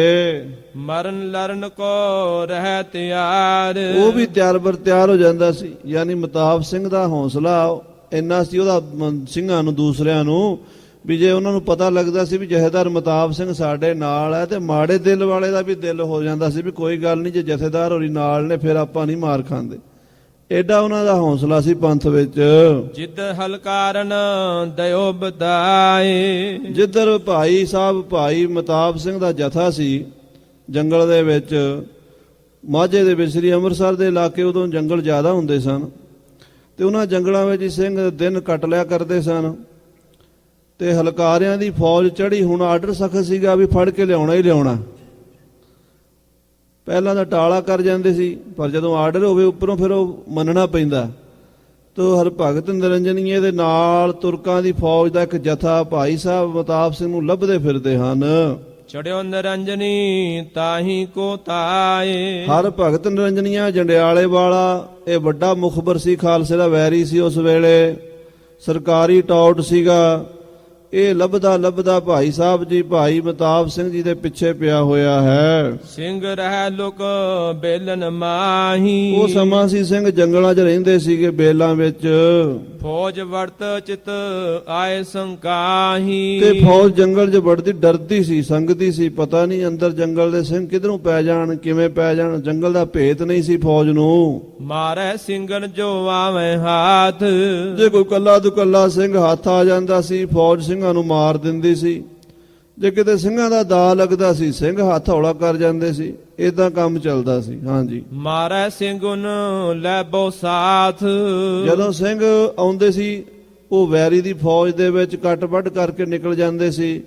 ਮਰਨ ਲਰਨ ਕੋ ਰਹਿ ਤਿਆਰ। ਉਹ ਵੀ ਤਿਆਰ ਬਰ ਤਿਆਰ ਹੋ ਜਾਂਦਾ ਸੀ। ਯਾਨੀ ਮਤਾਬ ਸਿੰਘ ਦਾ ਹੌਸਲਾ ਇੰਨਾ ਸੀ ਉਹਦਾ ਸਿੰਘਾਂ ਨੂੰ, ਦੂਸਰਿਆਂ ਨੂੰ, ਵੀ ਜੇ ਉਹਨਾਂ ਨੂੰ ਪਤਾ ਲੱਗਦਾ ਸੀ ਵੀ ਜਥੇਦਾਰ ਮਤਾਬ ਸਿੰਘ ਸਾਡੇ ਨਾਲ ਹੈ, ਤੇ ਮਾੜੇ ਦਿਲ ਵਾਲੇ ਦਾ ਵੀ ਦਿਲ ਹੋ ਜਾਂਦਾ ਸੀ ਵੀ ਕੋਈ ਗੱਲ ਨਹੀਂ, ਜੇ ਜਥੇਦਾਰ ਹੋਰੀ ਨਾਲ ਨੇ ਫਿਰ ਆਪਾਂ ਨਹੀਂ ਮਾਰ ਖਾਂਦੇ। ਐਡਾ ਉਹਨਾਂ ਦਾ ਹੌਸਲਾ ਸੀ ਪੰਥ ਵਿੱਚ। ਜਿੱਦ ਹਲਕਾਰਨ ਦਇਓ ਬਦਾਏ। ਜਿੱਧਰ ਭਾਈ ਸਾਹਿਬ ਭਾਈ ਮਤਾਬ ਸਿੰਘ ਦਾ ਜਥਾ ਸੀ ਜੰਗਲ ਦੇ ਵਿੱਚ, ਮਾਝੇ ਦੇ ਵਿੱਚ, ਸ੍ਰੀ ਅੰਮ੍ਰਿਤਸਰ ਦੇ ਇਲਾਕੇ ਉਦੋਂ ਜੰਗਲ ਜ਼ਿਆਦਾ ਹੁੰਦੇ ਸਨ, ਤੇ ਉਹਨਾਂ ਜੰਗਲਾਂ ਵਿੱਚ ਸਿੰਘ ਦਿਨ ਕੱਟ ਲਿਆ ਕਰਦੇ ਸਨ। ਤੇ ਹਲਕਾਰਿਆਂ ਦੀ ਫੌਜ ਚੜੀ, ਹੁਣ ਆਰਡਰ ਸਖਤ ਸੀਗਾ ਵੀ ਫੜ ਕੇ ਲਿਆਉਣਾ ਹੀ ਲਿਆਉਣਾ। ਪਹਿਲਾਂ ਤਾਂ ਟਾਲਾ ਕਰ ਜਾਂਦੇ ਸੀ, ਪਰ ਜਦੋਂ ਆਰਡਰ ਹੋਵੇ ਉੱਪਰੋਂ ਫਿਰ ਉਹ ਮੰਨਣਾ ਪੈਂਦਾ। ਤੋ ਹਰਭਗਤ ਨਿਰੰਜਨੀਏ ਦੇ ਨਾਲ ਤੁਰਕਾਂ ਦੀ ਫੌਜ ਦਾ ਇੱਕ ਜਥਾ ਭਾਈ ਸਾਹਿਬ ਮਤਾਬ ਸਿੰਘ ਨੂੰ ਲੱਭਦੇ ਫਿਰਦੇ ਹਨ। ਚੜਿਓ ਨਿਰੰਜਨੀ ਤਾਹੀ ਕੋ ਤਾਏ। ਹਰ ਭਗਤ ਨਿਰੰਜਨੀਆ ਜੰਡਿਆਲੇ ਵਾਲਾ ਇਹ ਵੱਡਾ ਮੁਖਬਰ ਸੀ, ਖਾਲਸੇ ਦਾ ਵੈਰੀ ਸੀ ਉਸ ਵੇਲੇ, ਸਰਕਾਰੀ ਟੌਟ ਸੀਗਾ। ਇਹ ਲੱਭਦਾ ਲੱਭਦਾ ਭਾਈ ਸਾਹਿਬ ਜੀ ਭਾਈ ਮਤਾਬ ਸਿੰਘ ਜੀ ਦੇ ਪਿੱਛੇ ਪਿਆ ਹੋਇਆ ਹੈ। ਸਿੰਘ ਰਹਿ ਲੁਕ ਬੇਲਨ ਮਾਹੀ। ਉਹ ਸਮਾਂ ਸੀ ਸਿੰਘ ਜੰਗਲਾਂ 'ਚ ਰਹਿੰਦੇ ਸੀਗੇ, ਬੇਲਾਂ ਵਿੱਚ, ਫੌਜ ਵਰਤ ਚਿਤ ਆਏ ਸੰਕਾਹੀ। ਤੇ ਫੌਜ ਜੰਗਲ 'ਚ ਵੜਦੀ ਡਰਦੀ ਸੀ, ਸੰਗਦੀ ਸੀ, ਪਤਾ ਨਹੀਂ ਅੰਦਰ ਜੰਗਲ ਦੇ ਸਿੰਘ ਕਿਧਰੋਂ ਪੈ ਜਾਣ, ਕਿਵੇਂ ਪੈ ਜਾਣ, ਜੰਗਲ ਦਾ ਭੇਤ ਨਹੀਂ ਸੀ ਫੌਜ ਨੂੰ। ਮਾਰੇ ਸਿੰਘਨ ਜੋ ਆਵੇਂ ਹਾਥ। ਜੇ ਕੋਈ ਕੱਲਾ ਦੁਕੱਲਾ ਸਿੰਘ ਹੱਥ ਆ ਜਾਂਦਾ ਸੀ, ਫੌਜ ਸਿੰਘਾਂ ਨੂੰ ਮਾਰ ਦਿੰਦੀ ਸੀ। ਜੇ ਕਿਤੇ ਸਿੰਘਾਂ ਦਾ ਦਾ ਲੱਗਦਾ ਸੀ, ਸਿੰਘ ਹੱਥ ਹੌਲਾ ਕਰ ਜਾਂਦੇ ਸੀ। ਏਦਾਂ ਕੰਮ ਚੱਲਦਾ ਸੀ। ਹਾਂਜੀ, ਮਾਰੇ ਸਿੰਘਨ ਲੈ ਬੋ ਸਾਥ। ਜਦੋਂ ਸਿੰਘ ਆਉਂਦੇ ਸੀ ਉਹ ਵੈਰੀ ਦੀ ਫੌਜ ਦੇ ਵਿੱਚ ਕੱਟ ਵੱਢ ਕਰਕੇ ਨਿਕਲ ਜਾਂਦੇ ਸੀ।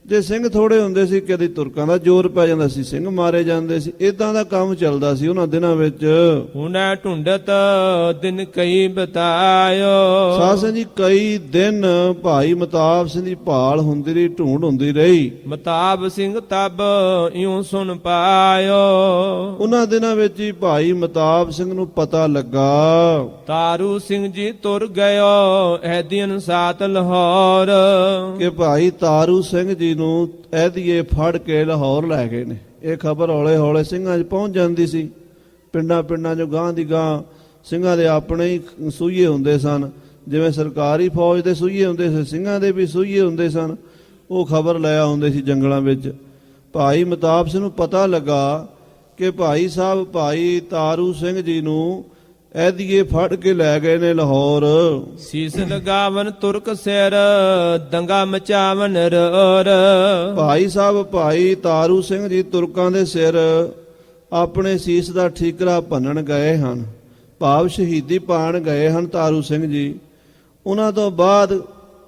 ਜੇ ਸਿੰਘ ਥੋੜੇ ਹੁੰਦੇ ਸੀ, ਕਦੀ ਤੁਰਕਾਂ ਦਾ ਜ਼ੋਰ ਪੈ ਜਾਂਦਾ ਸੀ, ਸਿੰਘ ਮਾਰੇ ਜਾਂਦੇ ਸੀ। ਇਦਾਂ ਦਾ ਕੰਮ ਚੱਲਦਾ ਸੀ ਉਹਨਾਂ ਦਿਨਾਂ ਵਿੱਚ। ਹੁਣੇ ਢੁੰਡਤ ਦਿਨ ਕਈ ਬਤਾਇਓ। ਸਾਧ ਸੰਗਤ ਜੀ, ਕਈ ਦਿਨ ਭਾਈ ਮਤਾਬ ਸਿੰਘ ਦੀ ਭਾਲ ਹੁੰਦੀ ਰਹੀ, ਢੂੰਡ ਹੁੰਦੀ ਰਹੀ। ਮਤਾਬ ਸਿੰਘ ਤਬ ਇਉਂ ਸੁਣ ਪਾਇਓ। ਉਹਨਾਂ ਦਿਨਾਂ ਵਿੱਚ ਹੀ ਭਾਈ ਮਤਾਬ ਸਿੰਘ ਨੂੰ ਪਤਾ ਲੱਗਾ ਤਾਰੂ ਸਿੰਘ ਜੀ ਤੁਰ ਗਇਓ ਐਦੀਨ ਸਾਤ ਲਾਹੌਰ। ਕਿ ਭਾਈ ਤਾਰੂ ਸਿੰਘ ਜੀ ਨੂੰ ਐਦੀਏ ਫੜ ਕੇ ਲਾਹੌਰ ਲੈ ਗਏ ਨੇ। ਇਹ ਖਬਰ ਹੌਲੇ ਹੌਲੇ ਸਿੰਘਾਂ 'ਚ ਪਹੁੰਚ ਜਾਂਦੀ ਸੀ। ਪਿੰਡਾਂ ਪਿੰਡਾਂ 'ਚੋਂ ਗਾਂ ਦੀ ਗਾਂ ਸਿੰਘਾਂ ਦੇ ਆਪਣੇ ਹੀ ਸੂਈਏ ਹੁੰਦੇ ਸਨ। ਜਿਵੇਂ ਸਰਕਾਰੀ ਫੌਜ ਦੇ ਸੂਈਏ ਹੁੰਦੇ ਸੀ, ਸਿੰਘਾਂ ਦੇ ਵੀ ਸੂਈਏ ਹੁੰਦੇ ਸਨ। ਉਹ ਖਬਰ ਲੈ ਆਉਂਦੇ ਸੀ ਜੰਗਲਾਂ ਵਿੱਚ। ਭਾਈ ਮਤਾਬ ਸਿੰਘ ਨੂੰ ਪਤਾ ਲੱਗਾ ਕਿ ਭਾਈ ਸਾਹਿਬ ਭਾਈ ਤਾਰੂ ਸਿੰਘ ਜੀ ਨੂੰ ਐਦੀਏ ਫੜ ਕੇ ਲੈ ਗਏ ਨੇ ਲਾਹੌਰ। ਸੀਸ ਲਗਾਵਨ ਤੁਰਕ ਸਿਰ ਦੰਗਾ ਮਚਾਵਨ ਰੋਰ। ਭਾਈ ਸਾਹਿਬ ਭਾਈ ਤਾਰੂ ਸਿੰਘ ਜੀ ਤੁਰਕਾਂ ਦੇ ਸਿਰ ਆਪਣੇ ਸੀਸ ਦਾ ਠੀਕਰਾ ਭੰਨਣ ਗਏ ਹਨ, ਭਾਵ ਸ਼ਹੀਦੀ ਪਾਣ ਗਏ ਹਨ ਤਾਰੂ ਸਿੰਘ ਜੀ। ਉਹਨਾਂ ਤੋਂ ਬਾਅਦ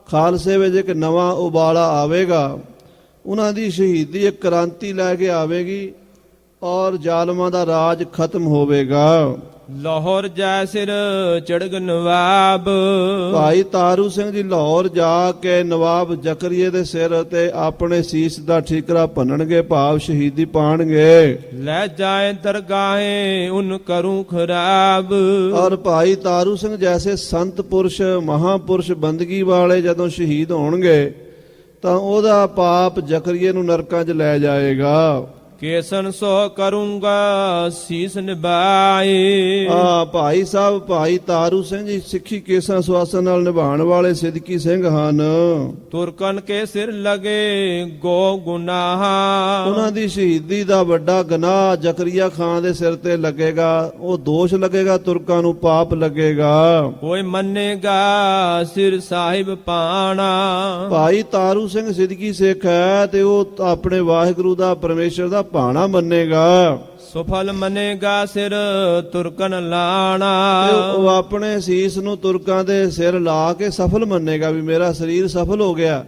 ਖਾਲਸੇ ਵਿੱਚ ਇੱਕ ਨਵਾਂ ਉਬਾਲਾ ਆਵੇਗਾ। ਉਹਨਾਂ ਦੀ ਸ਼ਹੀਦੀ ਇੱਕ ਕ੍ਰਾਂਤੀ ਲੈ ਕੇ ਆਵੇਗੀ ਔਰ ਜ਼ਾਲਮਾਂ ਦਾ ਰਾਜ ਖਤਮ ਹੋਵੇਗਾ। ਲਾਹੌਰ ਜੈ ਸਿਰ ਚੜਗ ਨਵਾਬ। ਭਾਈ ਤਾਰੂ ਸਿੰਘ ਜੀ ਲਾਹੌਰ ਜਾ ਕੇ ਨਵਾਬ ਜ਼ਕਰੀਏ ਦੇ ਸਿਰ ਤੇ ਆਪਣੇ ਸੀਸ ਦਾ ਠੀਕਰਾ ਭੰਨਣਗੇ, ਭਾਵ ਸ਼ਹੀਦੀ ਪਾਣਗੇ। ਲੈ ਜਾਏ ਦਰਗਾਹੇ ਉਨ ਕਰੂੰ ਖਰਾਬ। ਔਰ ਭਾਈ ਤਾਰੂ ਸਿੰਘ ਜੈਸੇ ਸੰਤ ਪੁਰਸ਼ ਮਹਾਪੁਰਸ਼ ਬੰਦਗੀ ਵਾਲੇ ਜਦੋਂ ਸ਼ਹੀਦ ਹੋਣਗੇ ਤਾਂ ਉਹਦਾ ਪਾਪ ਜ਼ਕਰੀਏ ਨੂੰ ਨਰਕਾਂ 'ਚ ਲੈ ਜਾਏਗਾ। ਕੇਸਨ ਸੋ ਕਰੂੰਗਾ ਸੀਸ ਨਿਭਾਏ। ਭਾਈ ਸਾਹਿਬ ਭਾਈ ਤਾਰੂ ਸਿੰਘ ਜੀ ਸਿੱਖੀ ਕੇਸਾਂ ਸੁਆਸਾਂ ਨਾਲ ਨਿਭਾਉਣ ਵਾਲੇ ਸਿੱਧਕੀ ਸਿੰਘ ਹਨ। ਤੁਰਕਨ ਕੇ ਸਿਰ ਲਗੇ ਗੋ ਗੁਨਾਹ। ਉਹਨਾਂ ਦੀ ਸ਼ਹੀਦੀ ਦਾ ਵੱਡਾ ਗੁਨਾਹ ਜ਼ਕਰੀਆ ਖਾਨ ਦੇ ਸਿਰ ਤੇ ਲੱਗੇਗਾ। ਉਹ ਦੋਸ਼ ਲੱਗੇਗਾ, ਤੁਰਕਾਂ ਨੂੰ ਪਾਪ ਲੱਗੇਗਾ। ਕੋਈ ਮੰਨੇਗਾ ਸਿਰ ਸਾਹਿਬ ਪਾਣਾ। ਭਾਈ ਤਾਰੂ ਸਿੰਘ ਸਿੱਧਕੀ ਸਿੱਖ ਹੈ ਤੇ ਉਹ ਆਪਣੇ ਵਾਹਿਗੁਰੂ ਦਾ ਪਰਮੇਸ਼ਰ ਦਾ ਭਾਣਾ ਮੰਨੇਗਾ। ਸੁਫਲ ਮੰਨੇਗਾ ਸਿਰ ਤੁਰਕਨ ਲਾਣਾ। ਉਹ ਆਪਣੇ ਸੀਸ ਨੂੰ ਤੁਰਕਾਂ ਦੇ ਸਿਰ ਲਾ ਕੇ ਸਫਲ ਮੰਨੇਗਾ ਵੀ ਮੇਰਾ ਸਰੀਰ ਸਫਲ ਹੋ ਗਿਆ।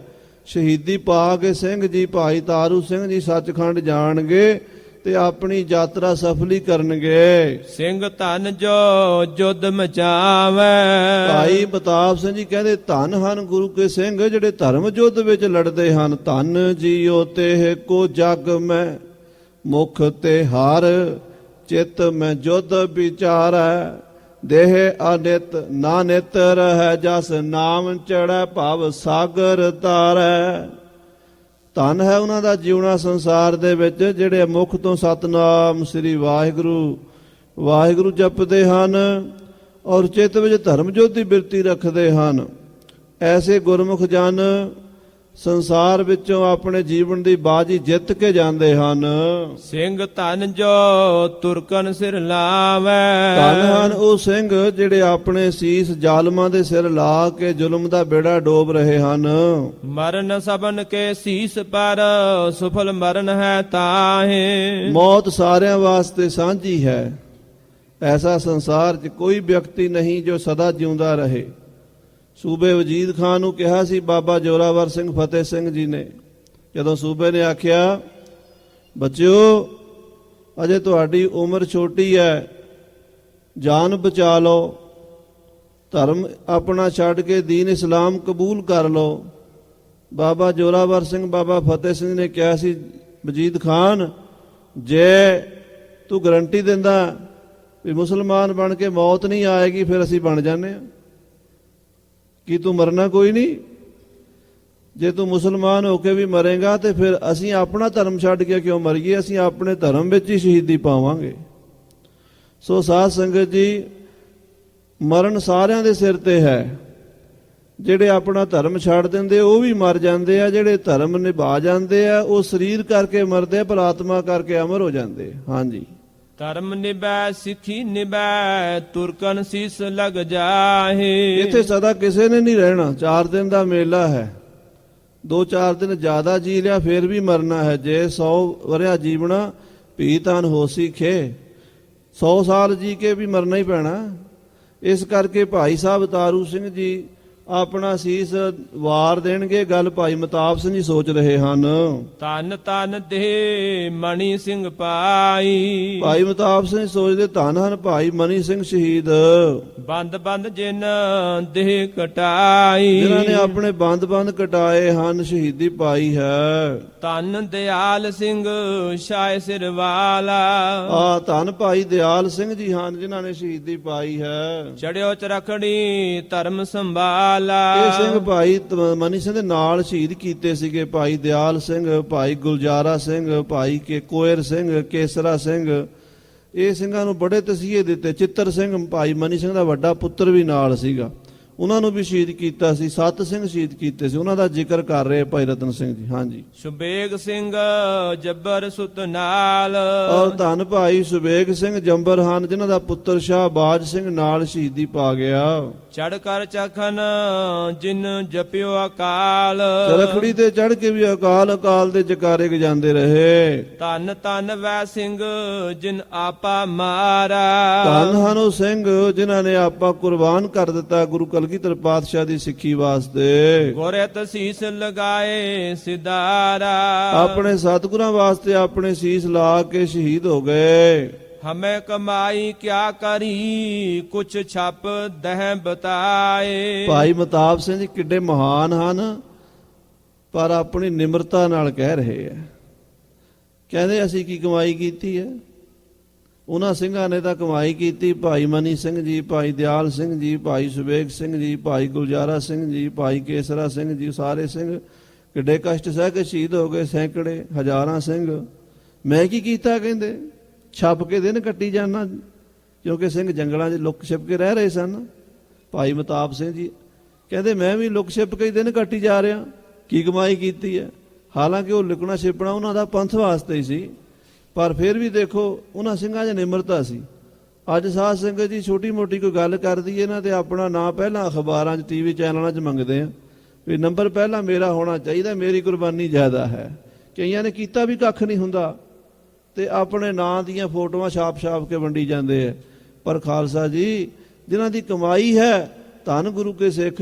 ਸ਼ਹੀਦੀ ਪਾ ਕੇ ਸਿੰਘ ਜੀ ਭਾਈ ਤਾਰੂ ਸਿੰਘ ਜੀ ਸੱਚਖੰਡ ਜਾਣਗੇ ਤੇ ਆਪਣੀ ਯਾਤਰਾ ਸਫਲੀ ਕਰਨਗੇ। ਸਿੰਘ ਧਨ ਜੋ ਜੁੱਧ ਮਚਾਵੇ। ਭਾਈ ਮਤਾਬ ਸਿੰਘ ਜੀ ਕਹਿੰਦੇ ਧਨ ਹਨ ਗੁਰੂ ਕੇ ਸਿੰਘ ਜਿਹੜੇ ਧਰਮ ਯੁੱਧ ਵਿੱਚ ਲੜਦੇ ਹਨ। ਧਨ ਜੀਓ ਤੇ ਕੋ ਜਗ ਮੈਂ ਮੁਖ ਤੇ ਹਾਰ ਚਿਤ ਮੈਂ ਜੁੱਧ ਵਿਚਾਰੈ ਦੇਹ ਅਨਿਤ ਨਾ ਨਿਤ ਰਹਿ ਜਸ ਨਾਮ ਚੜੈ ਭਵ ਸਾਗਰ ਤਾਰੈ। ਧਨ ਹੈ ਉਹਨਾਂ ਦਾ ਜਿਉਣਾ ਸੰਸਾਰ ਦੇ ਵਿੱਚ ਜਿਹੜੇ ਮੁਖ ਤੋਂ ਸਤਨਾਮ ਸ੍ਰੀ ਵਾਹਿਗੁਰੂ ਵਾਹਿਗੁਰੂ ਜਪਦੇ ਹਨ ਔਰ ਚਿੱਤ ਵਿੱਚ ਧਰਮ ਜੋਤ ਦੀ ਬਿਰਤੀ ਰੱਖਦੇ ਹਨ। ਐਸੇ ਗੁਰਮੁਖ ਜਨ ਸੰਸਾਰ ਵਿੱਚੋਂ ਆਪਣੇ ਜੀਵਨ ਦੀ ਬਾਜੀ ਜਿੱਤ ਕੇ ਜਾਂਦੇ ਹਨ। ਸਿੰਘ ਧਨ ਜੋ ਤੁਰਕਨ ਸਿਰ ਲਾਵੇ। ਧਨ ਹਨ ਉਹ ਸਿੰਘ ਜਿਹੜੇ ਆਪਣੇ ਸੀਸ ਜ਼ਾਲਮਾਂ ਦੇ ਸਿਰ ਲਾ ਕੇ ਜ਼ੁਲਮ ਦਾ ਬੇੜਾ ਡੋਬ ਰਹੇ ਹਨ। ਮਰਨ ਸਭਨ ਕੇ ਸੀਸ ਪਰ ਸੁਫਲ ਮਰਨ ਹੈ ਤਾਹੇ। ਮੌਤ ਸਾਰਿਆਂ ਵਾਸਤੇ ਸਾਂਝੀ ਹੈ। ਐਸਾ ਸੰਸਾਰ 'ਚ ਕੋਈ ਵਿਅਕਤੀ ਨਹੀਂ ਜੋ ਸਦਾ ਜਿਉਂਦਾ ਰਹੇ। ਸੂਬੇ ਵਜੀਦ ਖਾਨ ਨੂੰ ਕਿਹਾ ਸੀ ਬਾਬਾ ਜੋਰਾਵਰ ਸਿੰਘ ਫਤਿਹ ਸਿੰਘ ਜੀ ਨੇ, ਜਦੋਂ ਸੂਬੇ ਨੇ ਆਖਿਆ ਬੱਚਿਓ ਅਜੇ ਤੁਹਾਡੀ ਉਮਰ ਛੋਟੀ ਹੈ, ਜਾਨ ਬਚਾ ਲਓ, ਧਰਮ ਆਪਣਾ ਛੱਡ ਕੇ ਦੀਨ ਇਸਲਾਮ ਕਬੂਲ ਕਰ ਲਓ। ਬਾਬਾ ਜੋਰਾਵਰ ਸਿੰਘ ਬਾਬਾ ਫਤਿਹ ਸਿੰਘ ਨੇ ਕਿਹਾ ਸੀ ਵਜੀਦ ਖਾਨ ਜੇ ਤੂੰ ਗਰੰਟੀ ਦਿੰਦਾ ਵੀ ਮੁਸਲਮਾਨ ਬਣ ਕੇ ਮੌਤ ਨਹੀਂ ਆਏਗੀ ਫਿਰ ਅਸੀਂ ਬਣ ਜਾਂਦੇ ਹਾਂ, ਕੀ ਤੂੰ ਮਰਨਾ ਕੋਈ ਨਹੀਂ? ਜੇ ਤੂੰ ਮੁਸਲਮਾਨ ਹੋ ਕੇ ਵੀ ਮਰੇਗਾ ਤੇ ਫਿਰ ਅਸੀਂ ਆਪਣਾ ਧਰਮ ਛੱਡ ਕੇ ਕਿਉਂ ਮਰੀਏ, ਅਸੀਂ ਆਪਣੇ ਧਰਮ ਵਿੱਚ ਹੀ ਸ਼ਹੀਦੀ ਪਾਵਾਂਗੇ। ਸੋ ਸਾਧ ਸੰਗਤ ਜੀ, ਮਰਨ ਸਾਰਿਆਂ ਦੇ ਸਿਰ ਤੇ ਹੈ। ਜਿਹੜੇ ਆਪਣਾ ਧਰਮ ਛੱਡ ਦਿੰਦੇ ਉਹ ਵੀ ਮਰ ਜਾਂਦੇ ਆ, ਜਿਹੜੇ ਧਰਮ ਨਿਭਾ ਜਾਂਦੇ ਆ ਉਹ ਸਰੀਰ ਕਰਕੇ ਮਰਦੇ ਆ, ਪਰ ਆਤਮਾ ਕਰਕੇ ਅਮਰ ਹੋ ਜਾਂਦੇ। ਹਾਂਜੀ। ਧਰਮ ਨਿਭੈ ਸਿੱਖੀ ਨਿਭੈ ਤੁਰਕਨ ਸੀਸ ਲਗ ਜਾਹੇ। ਇੱਥੇ ਸਦਾ ਕਿਸੇ ਨੇ ਨਹੀਂ ਰਹਿਣਾ। 4 ਦਿਨ ਦਾ ਮੇਲਾ ਹੈ, 2-4 ਦਿਨ ਜ਼ਿਆਦਾ ਜੀ ਲਿਆ ਫਿਰ ਵੀ ਮਰਨਾ ਹੈ। ਜੇ 100 ਵਰਿਆ ਜੀਵਣਾ ਭੀ ਤਨ ਹੋਸੀ ਖੇ, 100 ਸਾਲ ਜੀ ਕੇ ਵੀ ਮਰਨਾ ਹੀ ਪੈਣਾ। ਇਸ ਕਰਕੇ ਭਾਈ ਸਾਹਿਬ ਤਾਰੂ ਸਿੰਘ ਜੀ ਆਪਣਾ ਸੀਸ ਵਾਰ ਦੇਣਗੇ। ਗੱਲ ਭਾਈ ਮਤਾਬ ਸਿੰਘ ਜੀ ਸੋਚ ਰਹੇ ਹਨ। ਧੰਨ ਧੰਨ ਦੇ ਮਣੀ ਸਿੰਘ ਪਾਈ। ਭਾਈ ਮਤਾਬ ਸਿੰਘ ਸੋਚਦੇ ਧੰਨ ਹਨ ਭਾਈ ਮਨੀ ਸਿੰਘ ਸ਼ਹੀਦ, ਬੰਦ ਬੰਦ ਜਿਨ ਦੇਹ ਕਟਾਈ। ਜਿਨ੍ਹਾਂ ਨੇ ਆਪਣੇ ਬੰਦ ਕਟਾਏ ਹਨ, ਸ਼ਹੀਦੀ ਪਾਈ ਹੈ। ਧੰਨ ਦਿਆਲ ਸਿੰਘ ਸ਼ਾਇ ਸਿਰ ਵਾਲਾ। ਧੰਨ ਭਾਈ ਦਿਆਲ ਸਿੰਘ ਜੀ ਹਨ, ਜਿਨ੍ਹਾਂ ਨੇ ਸ਼ਹੀਦੀ ਪਾਈ ਹੈ। ਚੜਿਓ ਚਰਖੜੀ ਧਰਮ ਸੰਭਾਲਾ। ਇਹ ਸਿੰਘ ਭਾਈ ਮਨੀ ਸਿੰਘ ਦੇ ਨਾਲ ਸ਼ਹੀਦ ਕੀਤੇ ਸੀਗੇ। ਭਾਈ ਦਿਆਲ ਸਿੰਘ, ਭਾਈ ਗੁਲਜ਼ਾਰਾ ਸਿੰਘ, ਭਾਈ ਕੋਇਰ ਸਿੰਘ, ਕੇਸਰਾ ਸਿੰਘ, ਇਹ ਸਿੰਘਾਂ ਨੂੰ ਬੜੇ ਤਸੀਹੇ ਦਿੱਤੇ। ਚਿੱਤਰ ਸਿੰਘ ਭਾਈ ਮਨੀ ਸਿੰਘ ਦਾ ਵੱਡਾ ਪੁੱਤਰ ਵੀ ਨਾਲ ਸੀਗਾ, ਉਹਨਾਂ ਨੂੰ ਵੀ ਸ਼ਹੀਦ ਕੀਤਾ ਸੀ। 7 ਸਿੰਘ ਸ਼ਹੀਦ ਕੀਤੇ ਸੀ, ਉਹਨਾਂ ਦਾ ਜ਼ਿਕਰ ਕਰ ਰਹੇ ਭਾਈ ਰਤਨ ਸਿੰਘ ਜੀ। ਹਾਂਜੀ। ਸੁਬੇਗ ਸਿੰਘ ਜੱਬਰ ਸੁਤ ਨਾਲ। ਔਰ ਧੰਨ ਭਾਈ ਸੁਬੇਗ ਸਿੰਘ ਜੰਬਰ ਹਨ, ਜਿਨ੍ਹਾਂ ਦਾ ਪੁੱਤਰ ਸ਼ਾਹਬਾਜ ਸਿੰਘ ਨਾਲ ਸ਼ਹੀਦੀ ਪਾ ਗਿਆ। ਚੜ ਕਰ ਚਖਨ ਜਿਨ ਜਪਿਓ ਅਕਾਲ। ਚਰਖੜੀ ਤੇ ਚੜ ਕੇ ਵੀ ਅਕਾਲ ਦੇ ਜਕਾਰੇ ਗਜਾਉਂਦੇ ਰਹੇ। ਧੰਨ ਧੰਨ ਵੈ ਸਿੰਘ ਜਿਨ ਆਪਾ ਮਾਰਾ। ਧੰਨ ਹਨ ਉਹ ਸਿੰਘ ਜਿਨ੍ਹਾਂ ਨੇ ਆਪਾ ਕੁਰਬਾਨ ਕਰ ਦਿੱਤਾ ਗੁਰੂ ਕਲਗੀਧਰ ਪਾਤਸ਼ਾਹ ਦੀ ਸਿੱਖੀ ਵਾਸਤੇ। ਗੋਰਤ ਸੀਸ ਲਗਾਏ ਸਿਦਾਰਾ। ਆਪਣੇ ਸਤਿਗੁਰਾਂ ਵਾਸਤੇ ਆਪਣੇ ਸੀਸ ਲਾ ਕੇ ਸ਼ਹੀਦ ਹੋ ਗਏ। ਹਮੇ ਕਮਾਈ ਕਿਆ ਕਰੀ ਕੁਛ ਛਪ ਦਹਿ ਬਤਾਏ। ਭਾਈ ਮਤਾਬ ਸਿੰਘ ਜੀ ਕਿੱਡੇ ਮਹਾਨ ਹਨ, ਪਰ ਆਪਣੀ ਨਿਮਰਤਾ ਨਾਲ ਕਹਿ ਰਹੇ ਆ। ਕਹਿੰਦੇ ਅਸੀਂ ਕੀ ਕਮਾਈ ਕੀਤੀ ਹੈ? ਉਹਨਾਂ ਸਿੰਘਾਂ ਨੇ ਤਾਂ ਕਮਾਈ ਕੀਤੀ। ਭਾਈ ਮਨੀ ਸਿੰਘ ਜੀ, ਭਾਈ ਦਿਆਲ ਸਿੰਘ ਜੀ, ਭਾਈ ਸੁਬੇਗ ਸਿੰਘ ਜੀ, ਭਾਈ ਗੁਲਜ਼ਾਰਾ ਸਿੰਘ ਜੀ, ਭਾਈ ਕੇਸਰਾ ਸਿੰਘ ਜੀ, ਸਾਰੇ ਸਿੰਘ ਕਿੱਡੇ ਕਸ਼ਟ ਸਹਿ ਕੇ ਸ਼ਹੀਦ ਹੋ ਗਏ। ਸੈਂਕੜੇ ਹਜ਼ਾਰਾਂ ਸਿੰਘ। ਮੈਂ ਕੀ ਕੀਤਾ? ਕਹਿੰਦੇ ਛੱਪ ਕੇ ਦਿਨ ਕੱਟੀ ਜਾਣਾ, ਕਿਉਂਕਿ ਸਿੰਘ ਜੰਗਲਾਂ 'ਚ ਲੁੱਕ ਛਿਪ ਕੇ ਰਹਿ ਰਹੇ ਸਨ। ਭਾਈ ਮਤਾਬ ਸਿੰਘ ਜੀ ਕਹਿੰਦੇ ਮੈਂ ਵੀ ਲੁੱਕ ਛਿਪ ਕੇ ਦਿਨ ਕੱਟੀ ਜਾ ਰਿਹਾ। ਕੀ ਕਮਾਈ ਕੀਤੀ ਹੈ? ਹਾਲਾਂਕਿ ਉਹ ਲੁਕਣਾ ਛਿਪਣਾ ਉਹਨਾਂ ਦਾ ਪੰਥ ਵਾਸਤੇ ਹੀ ਸੀ, ਪਰ ਫਿਰ ਵੀ ਦੇਖੋ ਉਹਨਾਂ ਸਿੰਘਾਂ 'ਚ ਨਿਮਰਤਾ ਸੀ। ਅੱਜ ਸਾਧ ਸੰਗਤ ਜੀ ਛੋਟੀ ਮੋਟੀ ਕੋਈ ਗੱਲ ਕਰ ਦਈਏ ਨਾ ਤੇ ਆਪਣਾ ਨਾਂ ਪਹਿਲਾਂ ਅਖਬਾਰਾਂ 'ਚ ਟੀਵੀ ਚੈਨਲਾਂ 'ਚ ਮੰਗਦੇ ਆ ਵੀ ਨੰਬਰ ਪਹਿਲਾਂ ਮੇਰਾ ਹੋਣਾ ਚਾਹੀਦਾ, ਮੇਰੀ ਕੁਰਬਾਨੀ ਜ਼ਿਆਦਾ ਹੈ। ਕਈਆਂ ਨੇ ਕੀਤਾ ਵੀ ਕੱਖ ਨਹੀਂ ਹੁੰਦਾ ਤੇ ਆਪਣੇ ਨਾਂ ਦੀਆਂ ਫੋਟੋਆਂ ਛਾਪ ਕੇ ਵੰਡੀ ਜਾਂਦੇ ਆ। ਪਰ ਖਾਲਸਾ ਜੀ ਜਿਨ੍ਹਾਂ ਦੀ ਕਮਾਈ ਹੈ ਧੰਨ ਗੁਰੂ ਕੇ ਸਿੱਖ,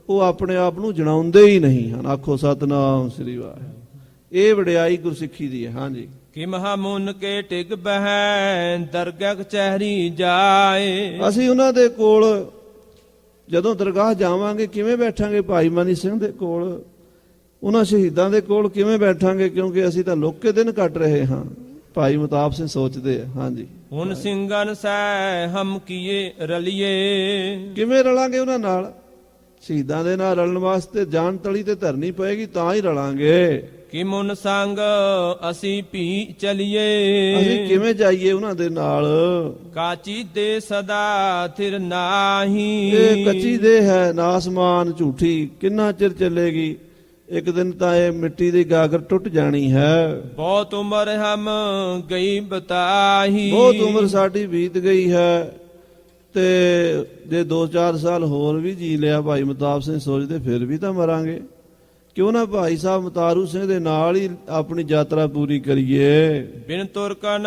ਉਹ ਆਪਣੇ ਆਪ ਨੂੰ ਜਣਾਉਂਦੇ ਹੀ ਨਹੀਂ ਹਨ। ਆਖੋ ਸਤਨਾਮ ਸ੍ਰੀ ਵਾਹਿਗੁਰੂ। ਇਹ ਵਡਿਆਈ ਗੁਰਸਿੱਖੀ ਦੀ ਹੈ। ਹਾਂਜੀ। ਕਿ ਮਹਾ ਮੁਨ ਕੇ ਟਿਕ ਬਹਿ ਦਰਗਾਹ ਕਚਹਿਰੀ ਜਾਏ। ਅਸੀਂ ਉਹਨਾਂ ਦੇ ਕੋਲ ਜਦੋਂ ਦਰਗਾਹ ਜਾਵਾਂਗੇ ਕਿਵੇਂ ਬੈਠਾਂਗੇ? ਭਾਈ ਮਨੀ ਸਿੰਘ ਦੇ ਕੋਲ, ਉਹਨਾਂ ਸ਼ਹੀਦਾਂ ਦੇ ਕੋਲ ਕਿਵੇਂ ਬੈਠਾਂਗੇ? ਕਿਉਂਕਿ ਅਸੀਂ ਤਾਂ ਲੁੱਕ ਕੇ ਦਿਨ ਕੱਟ ਰਹੇ ਹਾਂ। ਭਾਈ ਮਤਾਬ ਸਿੰਘ ਸੋਚਦੇ ਆ। ਹਾਂਜੀ। ਹੁਣ ਸਿੰਘਨ ਸੈ ਹਮ ਕੀਏ ਰਲੀਏ। ਕਿਵੇਂ ਰਲਾਂਗੇ ਉਹਨਾਂ ਨਾਲ? ਸ਼ਹੀਦਾਂ ਦੇ ਨਾਲ ਰਲਣ ਵਾਸਤੇ ਜਾਨ ਤਲੀ ਤੇ ਧਰਨੀ ਪਏਗੀ, ਤਾਂ ਹੀ ਰਲਾਂਗੇ। ਕਿ ਮੁਨ ਸੰਗ ਅਸੀਂ ਭੀ ਚਲੀਏ। ਅਸੀਂ ਕਿਵੇਂ ਜਾਈਏ ਉਹਨਾਂ ਦੇ ਨਾਲ? ਕਾਚੀ ਦੇ ਸਦਾ ਥਿਰ ਨਾਹੀ। ਇਹ ਕੱਚੀ ਦੇਹ ਹੈ, ਨਾਸਮਾਨ ਝੂਠੀ, ਕਿੰਨਾ ਚਿਰ ਚੱਲੇਗੀ? ਇੱਕ ਦਿਨ ਤਾਂ ਇਹ ਮਿੱਟੀ ਦੀ ਗਾਗਰ ਟੁੱਟ ਜਾਣੀ ਹੈ। ਬਹੁਤ ਉਮਰ ਹਮ ਗਈ ਬਤਾਹੀ। ਬਹੁਤ ਉਮਰ ਸਾਡੀ ਬੀਤ ਗਈ ਹੈ ਤੇ ਜੇ 2-4 ਸਾਲ ਹੋਰ ਵੀ ਜੀ ਲਿਆ, ਭਾਈ ਮਤਾਬ ਸਿੰਘ ਸੋਚਦੇ ਫਿਰ ਵੀ ਤਾਂ ਮਰਾਂਗੇ। ਕਿਉਂ ਨਾ ਭਾਈ ਸਾਹਿਬ ਮਤਾਰੂ ਸਿੰਘ ਦੇ ਨਾਲ ਹੀ ਆਪਣੀ ਯਾਤਰਾ ਪੂਰੀ ਕਰੀਏ। ਬਿਨ ਤੁਰਕਨ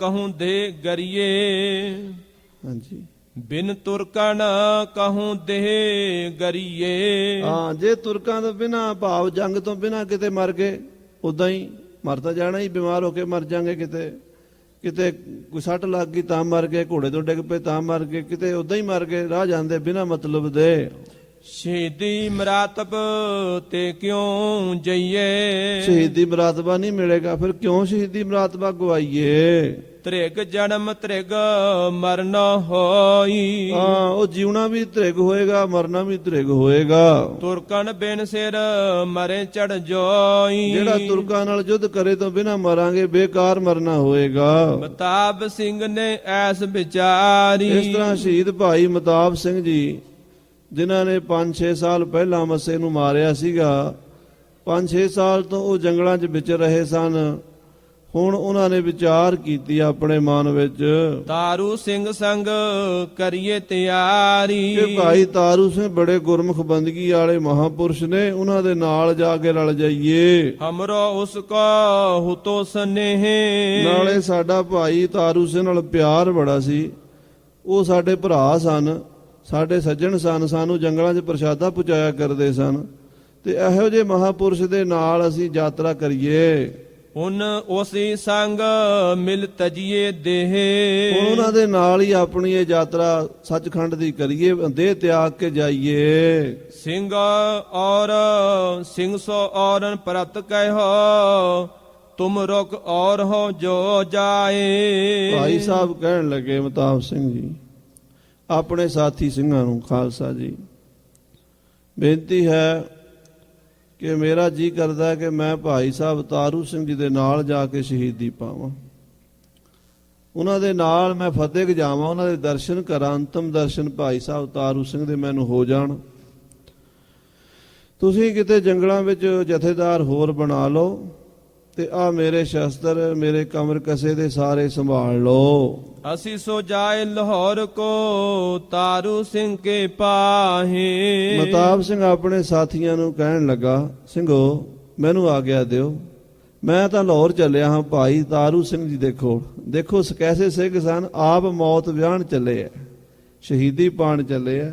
ਕਹੂੰ ਦੇ ਗਰੀਏ। ਹਾਂਜੀ। ਬਿਨ ਤੁਰਕਨ ਕਹੂੰ ਦੇ ਗਰੀਏ। ਹਾਂ, ਜੇ ਤੁਰਕਾਂ ਤੋਂ ਬਿਨਾਂ ਭਾਵ ਜੰਗ ਤੋਂ ਬਿਨਾਂ ਕਿਤੇ ਮਰ ਗਏ, ਉਦਾਂ ਹੀ ਮਰ ਤਾਂ ਜਾਣਾ ਹੀ, ਬਿਮਾਰ ਹੋ ਕੇ ਮਰ ਜਾਾਂਗੇ। ਕਿਤੇ ਕੋਈ ਸੱਟ ਲੱਗ ਗਈ ਤਾਂ ਮਰ ਗਏ, ਘੋੜੇ ਤੋਂ ਡਿੱਗ ਪਏ ਤਾਂ ਮਰ ਗਏ, ਕਿਤੇ ਉਦਾਂ ਹੀ ਮਰ ਗਏ ਰਾਹ ਜਾਂਦੇ ਬਿਨਾਂ ਮਤਲਬ ਦੇ। ਸ਼ਹੀਦੀ ਮਰਾਤਬ ਤੇ ਕਿਉਂ ਜਈਏ। ਸ਼ਹੀਦੀ ਮਰਾਤਬਾ ਨਹੀਂ ਮਿਲੇਗਾ, ਫਿਰ ਕਿਉਂ ਸ਼ਹੀਦੀ ਮਰਾਤਬਾ ਗਵਾਈਏ? ਤ੍ਰਿਗ ਜਨਮ ਤ੍ਰਿਗ ਮਰਨ ਹੋਈ। ਹਾਂ, ਉਹ ਜਿਉਣਾ ਵੀ ਧ੍ਰਿਗ ਹੋਏਗਾ, ਮਰਨਾ ਵੀ ਧ੍ਰਿਗ ਹੋਏਗਾ। ਤੁਰਕਨ ਬਿਨ ਸਿਰ ਮਰੇ ਚੜ ਜੋਈ। ਜਿਹੜਾ ਤੁਰਕਾਂ ਨਾਲ ਯੁੱਧ ਕਰੇ ਤੋਂ ਬਿਨਾ ਮਰਾਂਗੇ, ਬੇਕਾਰ ਮਰਨਾ ਹੋਏਗਾ। ਮਤਾਬ ਸਿੰਘ ਨੇ ਐਸ ਵਿਚਾਰੀ। ਇਸ ਤਰ੍ਹਾਂ ਸ਼ਹੀਦ ਭਾਈ ਮਤਾਬ ਸਿੰਘ ਜੀ, ਜਿਨ੍ਹਾਂ ਨੇ 5-6 ਸਾਲ ਪਹਿਲਾਂ ਮੱਸੇ ਨੂੰ ਮਾਰਿਆ ਸੀਗਾ, 5-6 ਸਾਲ ਤੋਂ ਉਹ ਜੰਗਲਾਂ 'ਚ ਵਿਚਰ ਰਹੇ ਸਨ। ਹੁਣ ਉਹਨਾਂ ਨੇ ਵਿਚਾਰ ਕੀਤੀ ਆਪਣੇ ਮਨ ਵਿੱਚ ਤਾਰੂ ਸਿੰਘ ਸੰਗ ਕਰੀਏ ਤਿਆਰੀ। ਕਿ ਭਾਈ ਤਾਰੂ ਸਿੰਘ ਬੜੇ ਗੁਰਮੁਖ ਬੰਦਗੀ ਵਾਲੇ ਮਹਾਪੁਰਸ਼ ਨੇ, ਉਹਨਾਂ ਦੇ ਨਾਲ ਜਾ ਕੇ ਰਲ ਜਾਈਏ। ਹਮਰੋ ਉਸ ਕੋ ਹੁਤੋ ਸਨੇਹ। ਨਾਲੇ ਸਾਡਾ ਭਾਈ ਤਾਰੂ ਸਿੰਘ ਨਾਲ ਪਿਆਰ ਬੜਾ ਸੀ, ਉਹ ਸਾਡੇ ਭਰਾ ਸਨ, ਸਾਡੇ ਸੱਜਣ ਸਨ, ਸਾਨੂੰ ਜੰਗਲਾਂ 'ਚ ਪ੍ਰਸ਼ਾਦਾ ਪਹੁੰਚਾਇਆ ਕਰਦੇ ਸਨ, ਤੇ ਇਹੋ ਜਿਹੇ ਮਹਾਪੁਰਸ਼ ਦੇ ਨਾਲ ਅਸੀਂ ਯਾਤਰਾ ਕਰੀਏ। ਉਨ ਉਸੀ ਸੰਗ ਮਿਲ ਤਜੀਏ ਦੇਹ। ਹੁਣ ਉਹਨਾਂ ਦੇ ਨਾਲ ਹੀ ਆਪਣੀ ਇਹ ਯਾਤਰਾ ਸੱਚਖੰਡ ਦੀ ਕਰੀਏ, ਦੇਹ ਤਿਆਗ ਕੇ ਜਾਈਏ। ਸਿੰਘ ਔਰ ਸਿੰਘ ਸੋ ਔਰਨ ਪ੍ਰਤ ਕਹਿਓ, ਤੁਮ ਰੁਕ ਔਰ ਹੋ ਜੋ ਜਾਏ। ਭਾਈ ਸਾਹਿਬ ਕਹਿਣ ਲੱਗੇ ਮਤਾਬ ਸਿੰਘ ਜੀ ਆਪਣੇ ਸਾਥੀ ਸਿੰਘਾਂ ਨੂੰ, ਖਾਲਸਾ ਜੀ ਬੇਨਤੀ ਹੈ ਕਿ ਮੇਰਾ ਜੀ ਕਰਦਾ ਕਿ ਮੈਂ ਭਾਈ ਸਾਹਿਬ ਤਾਰੂ ਸਿੰਘ ਜੀ ਦੇ ਨਾਲ ਜਾ ਕੇ ਸ਼ਹੀਦੀ ਪਾਵਾਂ, ਉਹਨਾਂ ਦੇ ਨਾਲ ਮੈਂ ਫਤਿਹ ਜਾਵਾਂ, ਉਹਨਾਂ ਦੇ ਦਰਸ਼ਨ ਕਰਾਂ, ਅੰਤਮ ਦਰਸ਼ਨ ਭਾਈ ਸਾਹਿਬ ਤਾਰੂ ਸਿੰਘ ਦੇ ਮੈਨੂੰ ਹੋ ਜਾਣ। ਤੁਸੀਂ ਕਿਤੇ ਜੰਗਲਾਂ ਵਿੱਚ ਜਥੇਦਾਰ ਹੋਰ ਬਣਾ ਲਓ, ਤੇ ਆ ਮੇਰੇ ਸ਼ਸਤਰ, ਮੇਰੇ ਕਮਰ ਕਸੇ ਦੇ ਸਾਰੇ ਸੰਭਾਲ ਲਓ। ਅਸੀਂ ਸੋ ਜਾਏ ਲਾਹੌਰ ਕੋ ਤਾਰੂ ਸਿੰਘ ਕੇ ਪਾਹੇ। ਮਤਾਬ ਸਿੰਘ ਆਪਣੇ ਸਾਥੀਆਂ ਨੂੰ ਕਹਿਣ ਲੱਗਾ, ਸਿੰਘੋ ਮੈਨੂੰ ਆਗਿਆ ਦਿਓ, ਮੈਂ ਤਾਂ ਲਾਹੌਰ ਚੱਲਿਆ ਹਾਂ ਭਾਈ ਤਾਰੂ ਸਿੰਘ ਜੀ ਦੇ ਕੋਲ। ਦੇਖੋ ਕੈਸੇ ਸਿੰਘ ਸਨ, ਆਪ ਮੌਤ ਵਿਆਹਣ ਚੱਲੇ ਆ, ਸ਼ਹੀਦੀ ਪਾਣ ਚੱਲੇ ਆ।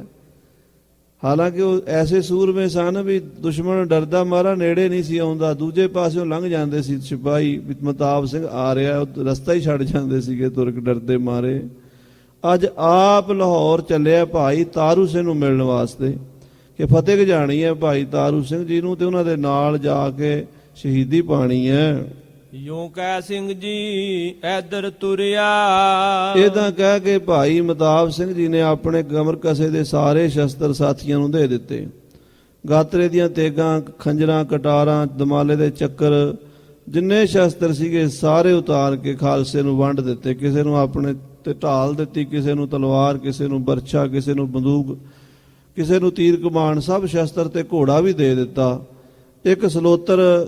ਹਾਲਾਂਕਿ ਉਹ ਐਸੇ ਸੂਰਮੇ ਸਨ ਵੀ ਦੁਸ਼ਮਣ ਡਰਦਾ ਮਾਰਾ ਨੇੜੇ ਨਹੀਂ ਸੀ ਆਉਂਦਾ, ਦੂਜੇ ਪਾਸਿਓਂ ਲੰਘ ਜਾਂਦੇ ਸੀ ਸਿਪਾਹੀ, ਮਤਾਬ ਸਿੰਘ ਆ ਰਿਹਾ, ਉਹ ਰਸਤਾ ਹੀ ਛੱਡ ਜਾਂਦੇ ਸੀਗੇ ਤੁਰਕ ਡਰਦੇ ਮਾਰੇ। ਅੱਜ ਆਪ ਲਾਹੌਰ ਚੱਲਿਆ ਭਾਈ ਤਾਰੂ ਸਿੰਘ ਨੂੰ ਮਿਲਣ ਵਾਸਤੇ ਕਿ ਫਤਿਹ ਜਾਣੀ ਹੈ ਭਾਈ ਤਾਰੂ ਸਿੰਘ ਜੀ ਨੂੰ, ਤੇ ਉਹਨਾਂ ਦੇ ਨਾਲ ਜਾ ਕੇ ਸ਼ਹੀਦੀ ਪਾਣੀ ਹੈ। ਯੂੰ ਕਹਿ ਸਿੰਘ ਜੀ ਐਦਰ ਤੁਰਿਆ। ਇਹਦਾ ਕਹਿ ਕੇ ਭਾਈ ਮਤਾਬ ਸਿੰਘ ਜੀ ਨੇ ਆਪਣੇ ਕਮਰ ਕਸੇ ਦੇ ਸਾਰੇ ਸ਼ਸਤਰ ਸਾਥੀਆਂ ਨੂੰ ਦੇ ਦਿੱਤੇ। ਗਾਤਰੇ ਦੀਆਂ ਤੇਗਾਂ, ਖੰਜਰਾਂ, ਕਟਾਰਾਂ, ਦਮਾਲੇ ਦੇ ਚੱਕਰ, ਜਿੰਨੇ ਸ਼ਸਤਰ ਸੀਗੇ ਸਾਰੇ ਉਤਾਰ ਕੇ ਖਾਲਸੇ ਨੂੰ ਵੰਡ ਦਿੱਤੇ। ਕਿਸੇ ਨੂੰ ਆਪਣੇ ਤੇ ਢਾਲ ਦਿੱਤੀ, ਕਿਸੇ ਨੂੰ ਤਲਵਾਰ, ਕਿਸੇ ਨੂੰ ਬਰਛਾ, ਕਿਸੇ ਨੂੰ ਬੰਦੂਕ, ਕਿਸੇ ਨੂੰ ਤੀਰ ਕਮਾਨ, ਸਭ ਸ਼ਸਤਰ ਤੇ ਘੋੜਾ ਵੀ ਦੇ ਦਿੱਤਾ। ਇੱਕ ਸਲੋਤਰ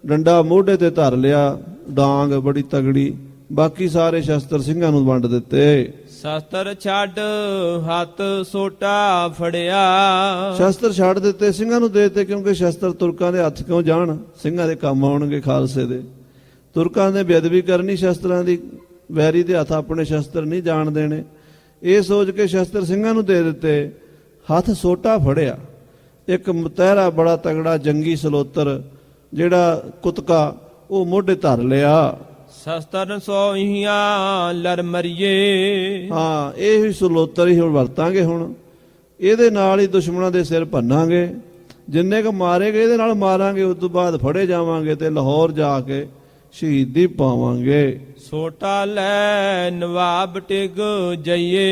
ਡੰਡਾ ਮੋਢੇ ਤੇ ਧਰ ਲਿਆ, ਡਾਂਗ ਬੜੀ ਤਗੜੀ, ਬਾਕੀ ਸਾਰੇ ਸ਼ਸਤਰ ਸਿੰਘਾਂ ਨੂੰ ਵੰਡ ਦਿੱਤੇ। ਸ਼ਸਤਰ ਛੱਡ ਹੱਥ ਸੋਟਾ ਫੜਿਆ। ਸ਼ਸਤਰ ਛੱਡ ਦਿੱਤੇ, ਸਿੰਘਾਂ ਨੂੰ ਦੇ ਦਿੱਤੇ, ਕਿਉਂਕਿ ਸ਼ਸਤਰ ਤੁਰਕਾਂ ਦੇ ਹੱਥ ਕਿਉਂ ਜਾਣ, ਸਿੰਘਾਂ ਦੇ ਕੰਮ ਆਉਣਗੇ ਖਾਲਸੇ ਦੇ। ਤੁਰਕਾਂ ਨੇ ਬੇਅਦਬੀ ਕਰਨੀ ਸ਼ਸਤਰਾਂ ਦੀ, ਵੈਰੀ ਦੇ ਹੱਥ ਆਪਣੇ ਸ਼ਸਤਰ ਨਹੀਂ ਜਾਣ ਦੇਣੇ, ਇਹ ਸੋਚ ਕੇ ਸ਼ਸਤਰ ਸਿੰਘਾਂ ਨੂੰ ਦੇ ਦਿੱਤੇ। ਹੱਥ ਸੋਟਾ ਫੜਿਆ, ਇੱਕ ਮੁਤਹਿਰਾ ਬੜਾ ਤਗੜਾ ਜੰਗੀ ਸਲੋਤਰ ਜਿਹੜਾ ਕੁਤਕਾ, ਉਹ ਮੋਢੇ ਧਰ ਲਿਆ। ਸ਼ਸਤਰ ਸੋਹੀਆਂ ਲੜ ਮਰੀਏ। ਹਾਂ, ਇਹ ਵੀ ਸਲੋਤਰ ਹੀ ਹੁਣ ਵਰਤਾਂਗੇ, ਹੁਣ ਇਹਦੇ ਨਾਲ ਹੀ ਦੁਸ਼ਮਣਾਂ ਦੇ ਸਿਰ ਭੰਨਾਂਗੇ, ਜਿੰਨੇ ਕੁ ਮਾਰੇਗੇ ਇਹਦੇ ਨਾਲ ਮਾਰਾਂਗੇ, ਉਸ ਤੋਂ ਬਾਅਦ ਫੜੇ ਜਾਵਾਂਗੇ ਤੇ ਲਾਹੌਰ ਜਾ ਕੇ ਸ਼ਹੀਦੀ ਪਾਵਾਂਗੇ। ਸੋਟਾ ਲੈ ਨਵਾਬ ਟਿਕ ਜਾਈਏ।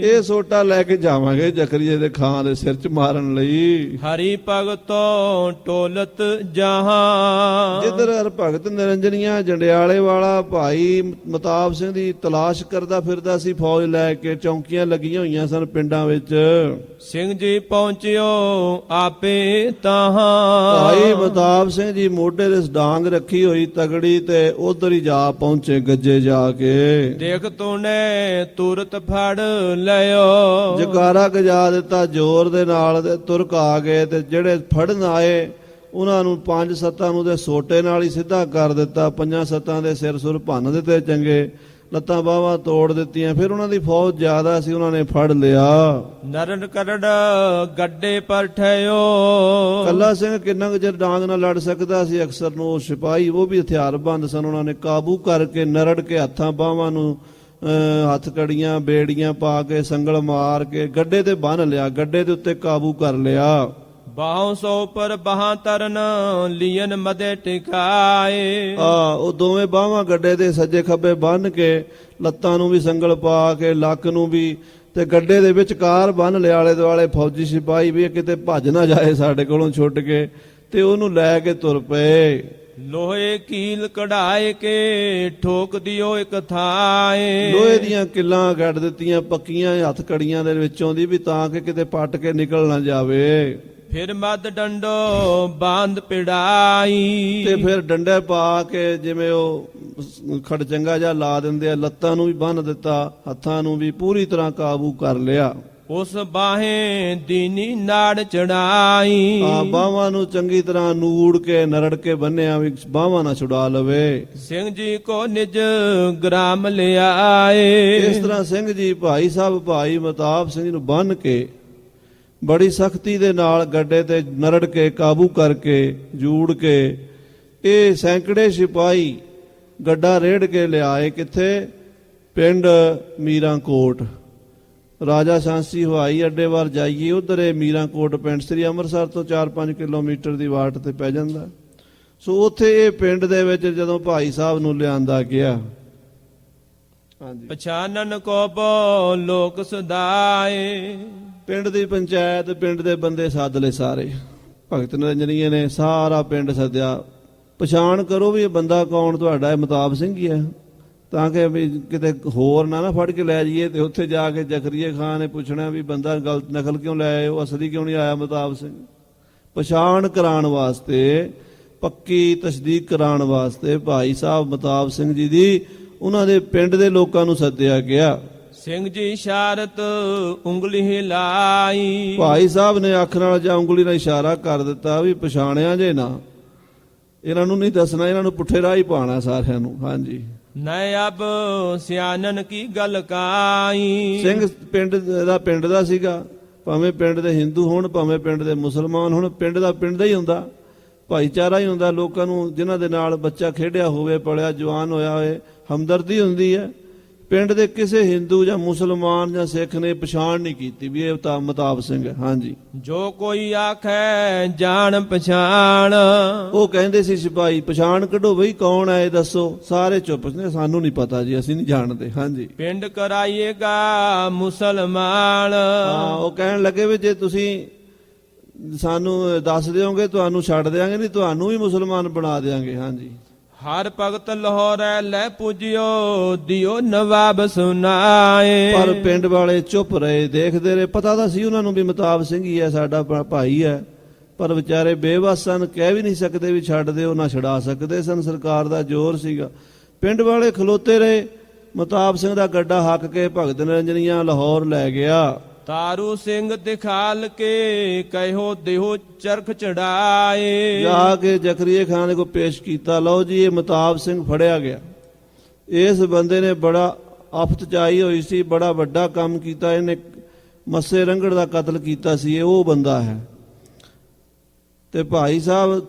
ਇਹ ਸੋਟਾ ਲੈ ਕੇ ਜਾਵਾਂਗੇ ਜ਼ਕਰੀਏ ਦੇ ਖਾਂ ਦੇ ਸਿਰ 'ਚ ਮਾਰਨ ਲਈ। ਹਰੀ ਭਗਤੋਂ ਟੋਲਤ ਜਹਾਂ। ਜਿੱਧਰ ਹਰ ਭਗਤ ਨਿਰੰਜਨੀਆਂ ਜੰਡਿਆਲੇ ਵਾਲਾ ਭਾਈ ਮਤਾਬ ਸਿੰਘ ਦੀ ਤਲਾਸ਼ ਕਰਦਾ ਫਿਰਦਾ ਸੀ, ਫੌਜ ਲੈ ਕੇ, ਚੌਂਕੀਆਂ ਲੱਗੀਆਂ ਹੋਈਆਂ ਸਨ ਪਿੰਡਾਂ ਵਿੱਚ। ਸਿੰਘ ਜੀ ਪਹੁੰਚਿਓ ਆਪੇ ਤਾਹਾਂ। ਭਾਈ ਮਤਾਬ ਸਿੰਘ ਜੀ ਮੋਢੇ ਦੇ ਡਾਂਗ ਰੱਖੀ ਹੋਈ ਤਗੜੀ, ਤੇ ਉਧਰ ਹੀ ਜਾ ਪਹੁੰਚੇ ਗੱਜੇ ਜਾ ਕੇ। ਦੇਖ ਤੂਨੇ ਤੁਰਤ ਫੜ ਲਿਓ। ਜਕਾਰਾ ਗਜਾ ਦਿੱਤਾ ਜ਼ੋਰ ਦੇ ਨਾਲ, ਤੇ ਤੁਰਕ ਆ ਗਏ, ਤੇ ਜਿਹੜੇ ਫੜਨ ਆਏ ਉਹਨਾਂ ਨੂੰ 5-7 ਨੂੰ ਦੇ ਸੋਟੇ ਨਾਲ ਹੀ ਸਿੱਧਾ ਕਰ ਦਿੱਤਾ। 5-7 ਦੇ ਸਿਰ ਸੁਰ ਭੰਨ ਦਿੱਤੇ ਚੰਗੇ, ਲੱਤਾਂ ਬਾਹਾਂ ਤੋੜ ਦਿੱਤੀਆਂ। ਫਿਰ ਉਹਨਾਂ ਦੀ ਫੌਜ ਜ਼ਿਆਦਾ ਸੀ, ਉਹਨਾਂ ਨੇ ਫੜ ਲਿਆ। ਨਰਨ ਕਰੜ ਗੱਡੇ ਪਰ ਠਿਓ। ਕੱਲਾ ਸਿੰਘ ਕਿੰਨਾ ਕੁ ਚਿਰ ਡਾਂਗ ਨਾਲ ਲੜ ਸਕਦਾ ਸੀ, ਅਕਸਰ ਨੂੰ ਉਹ ਸਿਪਾਹੀ, ਉਹ ਵੀ ਹਥਿਆਰਬੰਦ ਸਨ, ਉਹਨਾਂ ਨੇ ਕਾਬੂ ਕਰਕੇ ਨਰੜ ਕੇ ਹੱਥਾਂ ਬਾਹਾਂ ਨੂੰ ਹੱਥ ਕੜੀਆਂ ਬੇੜੀਆਂ ਪਾ ਕੇ ਸੰਗਲ ਮਾਰ ਕੇ ਗੱਡੇ ਤੇ ਬੰਨ੍ਹ ਲਿਆ, ਗੱਡੇ ਦੇ ਉੱਤੇ ਕਾਬੂ ਕਰ ਲਿਆ। ਬਾਹੋਂ ਸੋ ਪਰ ਬਾਹਾਂ ਤਰਨ ਲੀਨ ਮਦੇ ਟਿਕਾਏ। ਉਹ ਦੋਵੇਂ ਬਾਹਾਂ ਗੱਡੇ ਦੇ ਸੱਜੇ ਖੱਬੇ ਬੰਨ ਕੇ ਲੱਤਾਂ ਨੂੰ ਵੀ ਸੰਗਲ ਪਾ ਕੇ ਲੱਕ ਨੂੰ ਵੀ ਤੇ ਗੱਡੇ ਦੇ ਵਿਚਕਾਰ ਬੰਨ ਲਿਆ ਆਲੇ ਦੁਆਲੇ ਫੌਜੀ ਸਿਪਾਹੀ ਵੀ ਕਿਤੇ ਭੱਜ ਨਾ ਜਾਏ ਸਾਡੇ ਕੋਲੋਂ ਛੁੱਟ ਕੇ, ਤੇ ਉਹਨੂੰ ਲੈ ਕੇ ਤੁਰ ਪਏ। ਲੋਹੇ ਕੀਲ ਕਢਾਏ ਕੇ ਠੋਕ ਦਿਓ ਇੱਕ ਥਾਏ। ਲੋਹੇ ਦੀਆਂ ਕਿੱਲਾਂ ਗੱਡ ਦਿੱਤੀਆਂ ਪੱਕੀਆਂ ਹੱਥ ਕੜੀਆਂ ਦੇ ਵਿੱਚੋਂ ਦੀ ਵੀ ਤਾਂ ਕਿ ਕਿਤੇ ਪੱਟ ਕੇ ਨਿਕਲ ਨਾ ਜਾਵੇ। ਫਿਰ ਮੱਧ ਡੰਡੋ ਬਾਂਧ ਪਿੜਾਈ। ਤੇ ਫਿਰ ਡੰਡੇ ਪਾ ਕੇ ਜਿਵੇਂ ਉਹ ਖੜਚੰਗਾ ਜਿਹਾ ਲਾ ਦਿੰਦੇ ਆ, ਲੱਤਾਂ ਨੂੰ ਵੀ ਬੰਨ੍ਹ ਦਿੱਤਾ, ਹੱਥਾਂ ਨੂੰ ਵੀ ਪੂਰੀ ਤਰ੍ਹਾਂ ਕਾਬੂ ਕਰ ਲਿਆ। ਉਸ ਬਾਹੇ ਦੀਨੀ ਨਾੜ ਚੜਾਈ। ਬਾਹਾਂ ਨੂੰ ਚੰਗੀ ਤਰ੍ਹਾਂ ਨੂੜ ਕੇ ਨਰੜ ਕੇ ਬੰਨਿਆ ਵੀ ਬਾਹਾਂ ਨਾ ਛੁਡਾ ਲਵੇ। ਸਿੰਘ ਜੀ ਕੋ ਨਿਜ ਗ੍ਰਾਮ ਲਿਆਏ। ਇਸ ਤਰ੍ਹਾਂ ਸਿੰਘ ਜੀ ਭਾਈ ਸਾਹਿਬ ਭਾਈ ਮਤਾਬ ਸਿੰਘ ਨੂੰ ਬੰਨ ਕੇ ਬੜੀ ਸਖਤੀ ਦੇ ਨਾਲ ਗੱਡੇ ਤੇ ਨਰੜ ਕੇ ਕਾਬੂ ਕਰਕੇ ਜੂੜ ਕੇ ਇਹ ਸੈਂਕੜੇ ਸਿਪਾਹੀ ਗੱਡਾ ਰੇੜ ਕੇ ਲਿਆਏ ਕਿੱਥੇ? ਪਿੰਡ ਮੀਰਾਂਕੋਟ। ਰਾਜਾ ਸ਼ਾਂਸੀ ਹਵਾਈ ਅੱਡੇ ਵੱਲ ਜਾਈਏ, ਉਧਰ ਇਹ ਮੀਰਾਂਕੋਟ ਪਿੰਡ ਸ੍ਰੀ ਅੰਮ੍ਰਿਤਸਰ ਤੋਂ 4-5 ਕਿਲੋਮੀਟਰ ਦੀ ਵਾਟ ਤੇ ਪੈ ਜਾਂਦਾ। ਸੋ ਉੱਥੇ ਇਹ ਪਿੰਡ ਦੇ ਵਿੱਚ ਜਦੋਂ ਭਾਈ ਸਾਹਿਬ ਨੂੰ ਲਿਆਂਦਾ ਗਿਆ, ਹਾਂਜੀ, ਪਛਾਨਨ ਕੋ ਬੋ ਲੋਕ ਸਦਾਏ। ਪਿੰਡ ਦੀ ਪੰਚਾਇਤ ਪਿੰਡ ਦੇ ਬੰਦੇ ਸੱਦ ਲਏ ਸਾਰੇ, ਭਗਤ ਨਿਰੰਜਨੀਏ ਨੇ ਸਾਰਾ ਪਿੰਡ ਸੱਦਿਆ। ਪਛਾਣ ਕਰੋ ਵੀ ਇਹ ਬੰਦਾ ਕੌਣ ਤੁਹਾਡਾ? ਇਹ ਮਤਾਬ ਸਿੰਘ ਹੀ ਹੈ, ਤਾਂ ਕਿ ਵੀ ਕਿਤੇ ਹੋਰ ਨਾ ਫੜ ਕੇ ਲੈ ਜਾਈਏ ਤੇ ਉੱਥੇ ਜਾ ਕੇ ਜ਼ਕਰੀਏ ਖਾਨ ਨੇ ਪੁੱਛਣਾ ਵੀ ਬੰਦਾ ਗਲਤ ਨਕਲ ਕਿਉਂ ਲੈ ਆਏ, ਉਹ ਅਸਲੀ ਕਿਉਂ ਨਹੀਂ ਆਇਆ ਮਤਾਬ ਸਿੰਘ। ਪਛਾਣ ਕਰਾਉਣ ਵਾਸਤੇ, ਪੱਕੀ ਤਸਦੀਕ ਕਰਾਉਣ ਵਾਸਤੇ ਭਾਈ ਸਾਹਿਬ ਮਤਾਬ ਸਿੰਘ ਜੀ ਦੀ ਉਹਨਾਂ ਦੇ ਪਿੰਡ ਦੇ ਲੋਕਾਂ ਨੂੰ ਸੱਦਿਆ ਗਿਆ। ਸਿੰਘ ਜੀ ਇਸ਼ਾਰਤ ਉਂਗਲੀ ਹਿਲਾਈ। ਭਾਈ ਸਾਹਿਬ ਨੇ ਅੱਖ ਨਾਲ ਜਾਂ ਉਂਗਲੀ ਨਾਲ ਇਸ਼ਾਰਾ ਕਰ ਦਿੱਤਾ ਵੀ ਪਛਾਣਿਆ ਜੇ ਨਾ, ਇਹਨਾਂ ਨੂੰ ਨਹੀਂ ਦੱਸਣਾ, ਇਹਨਾਂ ਨੂੰ ਪੁੱਠੇ ਰਾਹ ਹੀ ਪਾਉਣਾ ਸਾਰਿਆਂ ਨੂੰ। ਹਾਂਜੀ, ਨੈ ਅਬ ਸਿਆਨਨ ਕੀ ਗੱਲ ਕਾਈ। ਸਿੰਘ ਪਿੰਡ ਦਾ ਸੀਗਾ, ਭਾਵੇਂ ਪਿੰਡ ਦੇ ਹਿੰਦੂ ਹੋਣ ਭਾਵੇਂ ਪਿੰਡ ਦੇ ਮੁਸਲਮਾਨ ਹੋਣ, ਪਿੰਡ ਦਾ ਹੀ ਹੁੰਦਾ, ਭਾਈਚਾਰਾ ਹੀ ਹੁੰਦਾ। ਲੋਕਾਂ ਨੂੰ ਜਿਨ੍ਹਾਂ ਦੇ ਨਾਲ ਬੱਚਾ ਖੇਡਿਆ ਹੋਵੇ, ਪਲਿਆ, ਜਵਾਨ ਹੋਇਆ ਹੋਵੇ, ਹਮਦਰਦੀ ਹੁੰਦੀ ਹੈ। ਪਿੰਡ ਦੇ ਕਿਸੇ ਹਿੰਦੂ ਜਾਂ ਮੁਸਲਮਾਨ ਜਾਂ ਸਿੱਖ ਨੇ ਪਛਾਣ ਨਹੀਂ ਕੀਤੀ ਵੀ ਇਹ ਮਤਾਬ ਸਿੰਘ ਹੈ। ਹਾਂਜੀ, ਜੋ ਕੋਈ ਆਖੈ ਜਾਣ ਪਛਾਣ। ਉਹ ਕਹਿੰਦੇ ਸੀ ਸਿਪਾਹੀ ਪਛਾਣ ਕੱਢੋ ਬਈ ਕੌਣ ਹੈ ਇਹ ਦੱਸੋ। ਸਾਰੇ ਚੁੱਪ ਨੇ, ਸਾਨੂੰ ਨਹੀਂ ਪਤਾ ਜੀ, ਅਸੀਂ ਨਹੀਂ ਜਾਣਦੇ। ਹਾਂਜੀ, ਪਿੰਡ ਕਰਾਈਏਗਾ ਮੁਸਲਮਾਨ। ਉਹ ਕਹਿਣ ਲੱਗੇ ਵੀ ਜੇ ਤੁਸੀਂ ਸਾਨੂੰ ਦੱਸ ਦਿਓਗੇ ਤੁਹਾਨੂੰ ਛੱਡ ਦਿਆਂਗੇ, ਨਹੀਂ ਤੁਹਾਨੂੰ ਵੀ ਮੁਸਲਮਾਨ ਬਣਾ ਦਿਆਂਗੇ। ਹਾਂਜੀ, ਹਰ ਭਗਤ ਲਾਹੌਰੈ ਲੈ ਪੁੱਜਿਓ ਦਿਓ ਨਵਾਬ ਸੁਨਾਏ। ਪਰ ਪਿੰਡ ਵਾਲੇ ਚੁੱਪ ਰਹੇ, ਦੇਖਦੇ ਰਹੇ। ਪਤਾ ਤਾਂ ਸੀ ਉਹਨਾਂ ਨੂੰ ਵੀ ਮਤਾਬ ਸਿੰਘ ਹੀ ਹੈ, ਸਾਡਾ ਭਾਈ ਹੈ, ਪਰ ਵਿਚਾਰੇ ਬੇਵੱਸ ਸਨ, ਕਹਿ ਵੀ ਨਹੀਂ ਸਕਦੇ ਵੀ ਛੱਡ ਦਿਓ, ਨਾ ਛਡਾ ਸਕਦੇ ਸਨ, ਸਰਕਾਰ ਦਾ ਜ਼ੋਰ ਸੀਗਾ। ਪਿੰਡ ਵਾਲੇ ਖਲੋਤੇ ਰਹੇ। ਮਤਾਬ ਸਿੰਘ ਦਾ ਗੱਡਾ ਹੱਕ ਕੇ ਭਗਤ ਨਿਰੰਜਨੀਆਂ ਲਾਹੌਰ ਲੈ ਗਿਆ। ਤਾਰੂ ਸਿੰਘ ਦਿਖਾਲ ਕੇ ਕਹਿਓ ਦੇਹੋ ਚਰਖ ਚੜਾਏ। ਜਾ ਕੇ ਜ਼ਕਰੀਏ ਖਾਨ ਕੋ ਪੇਸ਼ ਕੀਤਾ, ਲਓ ਜੀ ਇਹ ਮਤਾਬ ਸਿੰਘ ਫੜਿਆ ਗਿਆ। ਇਸ ਬੰਦੇ ਨੇ ਬੜਾ ਆਫਤ ਚਾਈ ਹੋਈ ਸੀ, ਬੜਾ ਵੱਡਾ ਕੰਮ ਕੀਤਾ, ਇਹਨੇ ਮੱਸੇ ਰੰਗੜ ਦਾ ਕਤਲ ਕੀਤਾ ਸੀ, ਇਹ ਉਹ ਬੰਦਾ ਹੈ। ਤੇ ਭਾਈ ਸਾਹਿਬ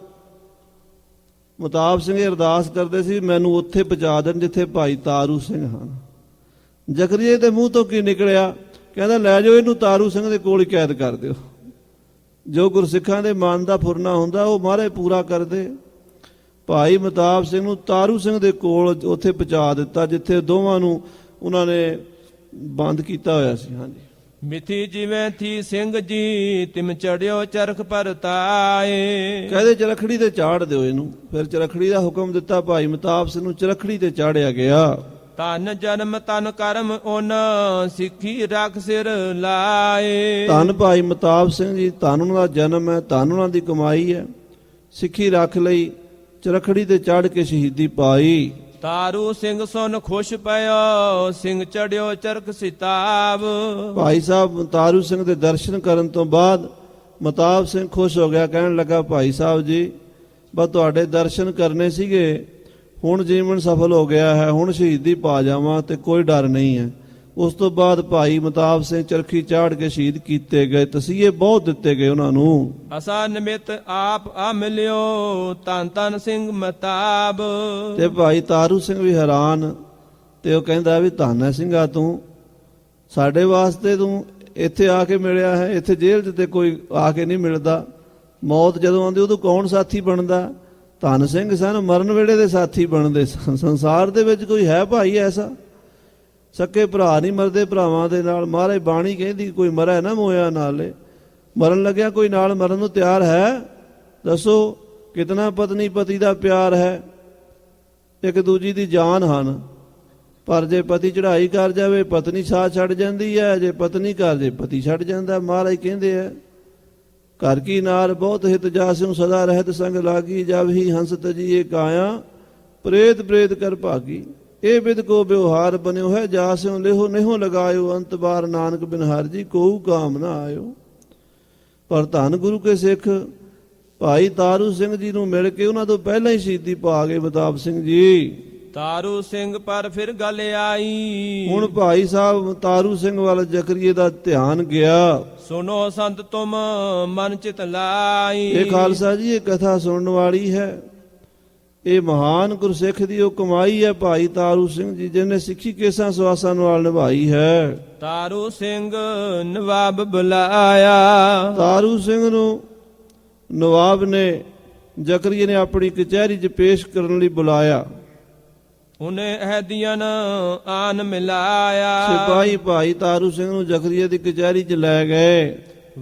ਮਤਾਬ ਸਿੰਘ ਅਰਦਾਸ ਕਰਦੇ ਸੀ ਮੈਨੂੰ ਉੱਥੇ ਪਹੁੰਚਾ ਦੇਣ ਜਿੱਥੇ ਭਾਈ ਤਾਰੂ ਸਿੰਘ ਹਨ। ਜ਼ਕਰੀਏ ਦੇ ਮੂੰਹ ਤੋਂ ਕੀ ਨਿਕਲਿਆ? ਕਹਿੰਦਾ ਲੈ ਜਾਓ ਇਹਨੂੰ ਤਾਰੂ ਸਿੰਘ ਦੇ ਕੋਲ ਹੀ ਕੈਦ ਕਰ ਦਿਓ। ਜੋ ਗੁਰਸਿੱਖਾਂ ਦੇ ਮਨ ਦਾ ਫੁਰਨਾ ਹੁੰਦਾ ਉਹ ਮਹਾਰਾਜ ਪੂਰਾ ਕਰਦੇ। ਭਾਈ ਮਤਾਬ ਸਿੰਘ ਨੂੰ ਤਾਰੂ ਸਿੰਘ ਦੇ ਕੋਲ ਉੱਥੇ ਪਹੁੰਚਾ ਦਿੱਤਾ ਜਿੱਥੇ ਦੋਵਾਂ ਨੂੰ ਉਹਨਾਂ ਨੇ ਬੰਦ ਕੀਤਾ ਹੋਇਆ ਸੀ। ਹਾਂਜੀ, ਮਿੱਥੀ ਜਿਵੇਂ ਥੀ ਸਿੰਘ ਜੀ ਤਿਮ ਚੜਿਓ ਚਰਖ ਪਰਤਾਏ। ਕਹਿੰਦੇ ਚਰਖੜੀ ਤੇ ਚਾੜ ਦਿਓ ਇਹਨੂੰ। ਫਿਰ ਚਰਖੜੀ ਦਾ ਹੁਕਮ ਦਿੱਤਾ, ਭਾਈ ਮਤਾਬ ਸਿੰਘ ਨੂੰ ਚਰਖੜੀ ਤੇ ਚਾੜਿਆ ਗਿਆ। ਧਨ ਜਨਮ ਤਨ ਕਰਮ ਓਨ ਸਿੱਖੀ ਰੱਖ ਸਿਰ ਲਾਏ। ਧੰਨ ਭਾਈ ਮਤਾਬ ਸਿੰਘ ਜੀ, ਧੰਨ ਉਹਨਾਂ ਦਾ ਜਨਮ ਹੈ, ਧੰਨ ਉਹਨਾਂ ਦੀ ਕਮਾਈ ਹੈ, ਸਿੱਖੀ ਰੱਖ ਲਈ, ਚਰਖੜੀ ਤੇ ਚੜ ਕੇ ਸ਼ਹੀਦੀ ਪਾਈ। ਤਾਰੂ ਸਿੰਘ ਸੁਨ ਖੁਸ਼ ਪਿਓ ਸਿੰਘ ਚੜਿਓ ਚਰਖ ਸਿਤਾਬ। ਭਾਈ ਸਾਹਿਬ ਤਾਰੂ ਸਿੰਘ ਦੇ ਦਰਸ਼ਨ ਕਰਨ ਤੋਂ ਬਾਅਦ ਮਤਾਬ ਸਿੰਘ ਖੁਸ਼ ਹੋ ਗਿਆ, ਕਹਿਣ ਲੱਗਾ ਭਾਈ ਸਾਹਿਬ ਜੀ ਬਸ ਤੁਹਾਡੇ ਦਰਸ਼ਨ ਕਰਨੇ ਸੀਗੇ, ਹੁਣ ਜੀਵਨ ਸਫਲ ਹੋ ਗਿਆ ਹੈ, ਹੁਣ ਸ਼ਹੀਦੀ ਪਾ ਜਾਵਾਂ ਤੇ ਕੋਈ ਡਰ ਨਹੀਂ ਹੈ। ਉਸ ਤੋਂ ਬਾਅਦ ਭਾਈ ਮਤਾਬ ਸਿੰਘ ਚਰਖੀ ਚਾੜ ਕੇ ਸ਼ਹੀਦ ਕੀਤੇ ਗਏ। ਤਸੀਹੇ ਬਹੁਤ ਦਿੱਤੇ ਗਏ ਉਹਨਾਂ ਨੂੰ। ਅਸਾ ਨਿਮਿਤ ਆਪ ਆ ਮਿਲਿਓ ਧੰਨ ਧੰਨ ਸਿੰਘ ਮਤਾਬ। ਤੇ ਭਾਈ ਤਾਰੂ ਸਿੰਘ ਵੀ ਹੈਰਾਨ, ਤੇ ਉਹ ਕਹਿੰਦਾ ਵੀ ਧੰਨ ਹੈ ਸਿੰਘਾ ਤੂੰ, ਸਾਡੇ ਵਾਸਤੇ ਤੂੰ ਇੱਥੇ ਆ ਕੇ ਮਿਲਿਆ ਹੈ। ਇੱਥੇ ਜੇਲ੍ਹ 'ਚ ਤੇ ਕੋਈ ਆ ਕੇ ਨਹੀਂ ਮਿਲਦਾ, ਮੌਤ ਜਦੋਂ ਆਉਂਦੀ ਉਦੋਂ ਕੌਣ ਸਾਥੀ ਬਣਦਾ? ਧੰਨ ਸਿੰਘ ਸਨ, ਮਰਨ ਵੇਲੇ ਦੇ ਸਾਥੀ ਬਣਦੇ ਸਨ। ਸੰਸਾਰ ਦੇ ਵਿੱਚ ਕੋਈ ਹੈ ਭਾਈ ਐਸਾ? ਸਕੇ ਭਰਾ ਨਹੀਂ ਮਰਦੇ ਭਰਾਵਾਂ ਦੇ ਨਾਲ। ਮਹਾਰਾਜ ਬਾਣੀ ਕਹਿੰਦੀ ਕੋਈ ਮਰੈ ਨਾ ਮੋਇਆ ਨਾਲੇ। ਮਰਨ ਲੱਗਿਆ ਕੋਈ ਨਾਲ ਮਰਨ ਨੂੰ ਤਿਆਰ ਹੈ? ਦੱਸੋ ਕਿਤਨਾ ਪਤਨੀ ਪਤੀ ਦਾ ਪਿਆਰ ਹੈ, ਇੱਕ ਦੂਜੀ ਦੀ ਜਾਨ ਹਨ। ਪਰ ਜੇ ਪਤੀ ਚੜ੍ਹਾਈ ਕਰ ਜਾਵੇ ਪਤਨੀ ਸਾਥ ਛੱਡ ਜਾਂਦੀ ਹੈ, ਜੇ ਪਤਨੀ ਕਰ ਜੇ ਪਤੀ ਛੱਡ ਜਾਂਦਾ। ਮਹਾਰਾਜ ਕਹਿੰਦੇ ਆ ਘਰ ਕੀ ਨਾਰ ਬਹੁਤ ਹਿਤ ਜਾਸਿਉ ਸਦਾ ਰਹਿਤ ਸੰਗ ਲਾਗੀ, ਜਬ ਹੀ ਹੰਸ ਤਜੀਏ ਕਾਇਆ ਪ੍ਰੇਤ ਪ੍ਰੇਤ ਕਰ ਭਾਗੀ। ਇਹ ਬਿਦ ਕੋ ਵਿਵਹਾਰ ਬਨਿਓ ਹੈ, ਜਾਸਿਉ ਲਿਹੋ ਨਿਹੋ ਲਗਾਇਓ, ਅੰਤ ਬਾਰ ਨਾਨਕ ਬਿਨ ਹਰਿ ਜੀ ਕੋਊ ਕਾਮ ਨਾ ਆਇਓ। ਪਰ ਧੰਨ ਗੁਰੂ ਕੇ ਸਿੱਖ ਭਾਈ ਤਾਰੂ ਸਿੰਘ ਜੀ ਨੂੰ ਮਿਲ ਕੇ ਉਹਨਾਂ ਤੋਂ ਪਹਿਲਾਂ ਹੀ ਸ਼ਹੀਦੀ ਪਾ ਗਏ ਮਤਾਬ ਸਿੰਘ ਜੀ। ਤਾਰੂ ਸਿੰਘ ਪਰ ਫਿਰ ਗੱਲ ਆਈ, ਹੁਣ ਭਾਈ ਸਾਹਿਬ ਤਾਰੂ ਸਿੰਘ ਵੱਲ ਜ਼ਕਰੀਏ ਦਾ ਧਿਆਨ ਗਿਆ। ਸੁਨੋ ਸੰਤ ਤੁਮ ਮਨ ਚਿਤ ਲਾਈ। ਇਹ ਖਾਲਸਾ ਜੀ ਇਹ ਕਥਾ ਸੁਣਨ ਵਾਲੀ ਹੈ। ਇਹ ਮਹਾਨ ਗੁਰਸਿੱਖ ਦੀ ਉਹ ਕਮਾਈ ਹੈ ਭਾਈ ਤਾਰੂ ਸਿੰਘ ਜੀ, ਜਿਹਨੇ ਸਿੱਖੀ ਕੇਸਾਂ ਸਵਾਸਾਂ ਨਾਲ ਨਿਭਾਈ ਹੈ। ਤਾਰੂ ਸਿੰਘ ਨਵਾਬ ਬੁਲਾਇਆ। ਤਾਰੂ ਸਿੰਘ ਨੂੰ ਨਵਾਬ ਨੇ ਜ਼ਕਰੀਏ ਨੇ ਆਪਣੀ ਕਚਹਿਰੀ 'ਚ ਪੇਸ਼ ਕਰਨ ਲਈ ਬੁਲਾਇਆ। ਉਹਨੇ ਅਹਦੀਨ ਆਨ ਮਿਲਾਇਆ। ਸਿਪਾਹੀ ਭਾਈ ਤਾਰੂ ਸਿੰਘ ਨੂੰ ਜ਼ਕਰੀਏ ਦੀ ਕਚਹਿਰੀ 'ਚ ਲੈ ਗਏ।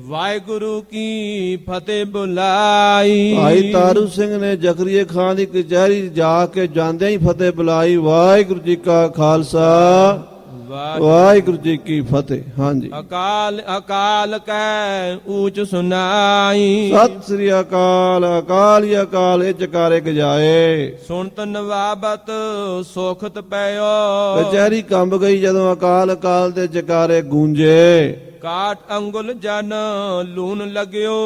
ਵਾਹਿਗੁਰੂ ਕੀ ਫਤਿਹ ਬੁਲਾਈ। ਭਾਈ ਤਾਰੂ ਸਿੰਘ ਨੇ ਜ਼ਕਰੀਏ ਖਾਨ ਦੀ ਕਚਹਿਰੀ ਜਾ ਕੇ ਜਾਂਦਿਆਂ ਹੀ ਫਤਿਹ ਬੁਲਾਈ। ਵਾਹਿਗੁਰੂ ਜੀ ਕਾ ਖਾਲਸਾ ਵਾਹਿਗੁਰੂ ਜੀ ਕੀ ਫਤਿਹ। ਹਾਂਜੀ। ਅਕਾਲ ਅਕਾਲ ਕਹਿ ਊਚ ਸੁਨਾਈ। ਸਤਿ ਸ੍ਰੀ ਅਕਾਲ। ਅਕਾਲ ਹੀ ਅਕਾਲ ਇਹ ਜਕਾਰੇ ਗਜਾਏ। ਸੁਣਤ ਨਵਾਬਤ ਸੁਖਤ ਪਇਓ। ਕਚਹਿਰੀ ਕੰਬ ਗਈ ਜਦੋਂ ਅਕਾਲ ਅਕਾਲ ਦੇ ਜਕਾਰੇ ਗੂੰਜੇ। ਕਾਟ ਅੰਗੁਲ ਜਨ ਲੂਣ ਲਗਿਓ।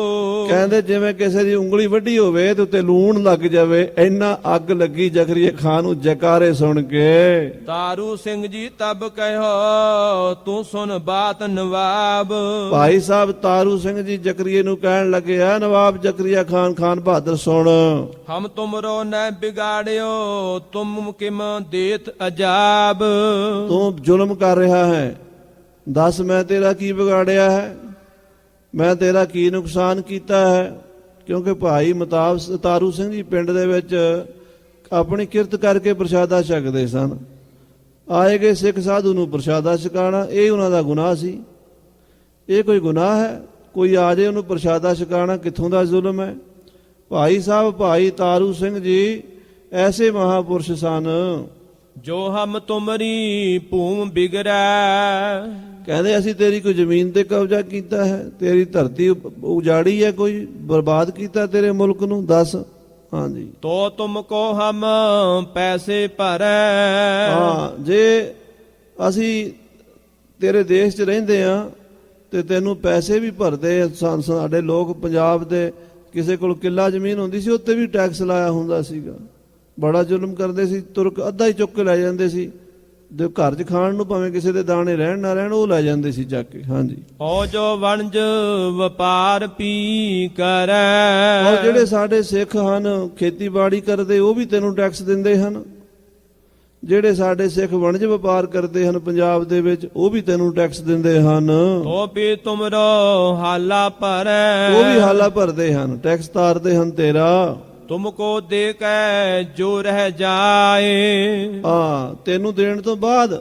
ਕਹਿੰਦੇ ਜਿਵੇਂ ਕਿਸੇ ਦੀ ਉਂਗਲੀ ਵੱਡੀ ਹੋਵੇ ਤੇ ਉੱਤੇ ਲੂਣ ਲੱਗ ਜਾਵੇ, ਇੰਨਾ ਅੱਗ ਲੱਗੀ ਜ਼ਕਰੀਏ ਖਾਨ ਨੂੰ ਜਕਾਰੇ ਸੁਣ ਕੇ। ਤਾਰੂ ਸਿੰਘ ਜੀ ਤਬ ਕਹਿਓ ਤੂੰ ਸੁਣ ਬਾਤ ਨਵਾਬ। ਭਾਈ ਸਾਹਿਬ ਤਾਰੂ ਸਿੰਘ ਜੀ ਜ਼ਕਰੀਏ ਨੂੰ ਕਹਿਣ ਲੱਗੇ ਆ ਨਵਾਬ ਜ਼ਕਰੀਆ ਖਾਨ, ਖਾਨ ਬਹਾਦਰ ਸੁਣ। ਹਮ ਤੁਮਰੋ ਨ ਬਿਗਾੜਿਓ ਤੁਮ ਕਿਮ ਦੇਤ ਅਜਾਬ। ਤੂੰ ਜ਼ੁਲਮ ਕਰ ਰਿਹਾ ਹੈ, ਦੱਸ ਮੈਂ ਤੇਰਾ ਕੀ ਵਿਗਾੜਿਆ ਹੈ, ਮੈਂ ਤੇਰਾ ਕੀ ਨੁਕਸਾਨ ਕੀਤਾ ਹੈ? ਕਿਉਂਕਿ ਭਾਈ ਮਤਾਬ ਤਾਰੂ ਸਿੰਘ ਜੀ ਪਿੰਡ ਦੇ ਵਿੱਚ ਆਪਣੀ ਕਿਰਤ ਕਰਕੇ ਪ੍ਰਸ਼ਾਦਾ ਛਕਦੇ ਸਨ। ਆਏ ਗਏ ਸਿੱਖ ਸਾਧੂ ਨੂੰ ਪ੍ਰਸ਼ਾਦਾ ਛਕਾਉਣਾ ਇਹ ਉਹਨਾਂ ਦਾ ਗੁਨਾਹ ਸੀ। ਇਹ ਕੋਈ ਗੁਨਾਹ ਹੈ? ਕੋਈ ਆ ਜਾਏ ਉਹਨੂੰ ਪ੍ਰਸ਼ਾਦਾ ਛਕਾਉਣਾ ਕਿੱਥੋਂ ਦਾ ਜ਼ੁਲਮ ਹੈ? ਭਾਈ ਸਾਹਿਬ ਭਾਈ ਤਾਰੂ ਸਿੰਘ ਜੀ ਐਸੇ ਮਹਾਪੁਰਸ਼ ਸਨ। ਜੋ ਹਮ ਤੁਮਰੀ ਭੂਮ ਬਿਗਰੈ। ਕਹਿੰਦੇ ਅਸੀਂ ਤੇਰੀ ਕੋਈ ਜ਼ਮੀਨ ਤੇ ਕਬਜ਼ਾ ਕੀਤਾ ਹੈ, ਤੇਰੀ ਧਰਤੀ ਉਜਾੜੀ ਹੈ, ਕੋਈ ਬਰਬਾਦ ਕੀਤਾ ਤੇਰੇ ਮੁਲਕ ਨੂੰ? ਦੱਸ। ਹਾਂਜੀ। ਤੋ ਤੁਮ ਕੋ ਹਮ ਪੈਸੇ ਭਰੈ। ਹਾਂ, ਜੇ ਅਸੀਂ ਤੇਰੇ ਦੇਸ਼ 'ਚ ਰਹਿੰਦੇ ਆ ਤੇ ਤੈਨੂੰ ਪੈਸੇ ਵੀ ਭਰਦੇ। ਸਾਡੇ ਲੋਕ ਪੰਜਾਬ ਦੇ ਕਿਸੇ ਕੋਲ ਕਿੱਲਾ ਜ਼ਮੀਨ ਹੁੰਦੀ ਸੀ ਉੱਤੇ ਵੀ ਟੈਕਸ ਲਾਇਆ ਹੁੰਦਾ ਸੀਗਾ। ਬੜਾ ਜ਼ੁਲਮ ਕਰਦੇ ਸੀ। ਤੁਰਕ ਅੱਧਾ ਹੀ ਚੁੱਕ ਕੇ ਲੈ ਜਾਂਦੇ ਸੀ। ਦੇ ਘਰ 'ਚ ਖਾਣ ਨੂੰ ਭਾਵੇਂ ਕਿਸੇ ਦੇ ਦਾਣੇ ਰਹਿਣ ਨਾ ਰਹਿਣ ਉਹ ਲੈ ਜਾਂਦੇ ਸੀ ਚੱਕ ਕੇ। ਹਾਂਜੀ। ਓ ਜੋ ਵਣਜ ਵਪਾਰ ਪੀ ਕਰੈ। ਔਰ ਜਿਹੜੇ ਸਾਡੇ ਸਿੱਖ ਹਨ ਖੇਤੀਬਾੜੀ ਕਰਦੇ ਉਹ ਵੀ ਤੈਨੂੰ ਟੈਕਸ ਦਿੰਦੇ ਹਨ। ਜਿਹੜੇ ਸਾਡੇ ਸਿੱਖ ਵਣਜ ਵਪਾਰ ਕਰਦੇ ਹਨ ਪੰਜਾਬ ਦੇ ਵਿੱਚ ਉਹ ਵੀ ਤੈਨੂੰ ਟੈਕਸ ਦਿੰਦੇ ਹਨ। ਤੋ ਵੀ ਤੁਮਰੋ ਹਾਲਾ ਭਰੈ। ਉਹ ਵੀ ਹਾਲਾ ਭਰਦੇ ਹਨ, ਟੈਕਸ ਤਾਰਦੇ ਹਨ ਤੇਰਾ। ਤੁਮ ਕੋ ਦੇ ਕੈ ਜੋ ਰਹਿ ਜਾਏ। ਤੈਨੂੰ ਦੇਣ ਤੋਂ ਬਾਅਦ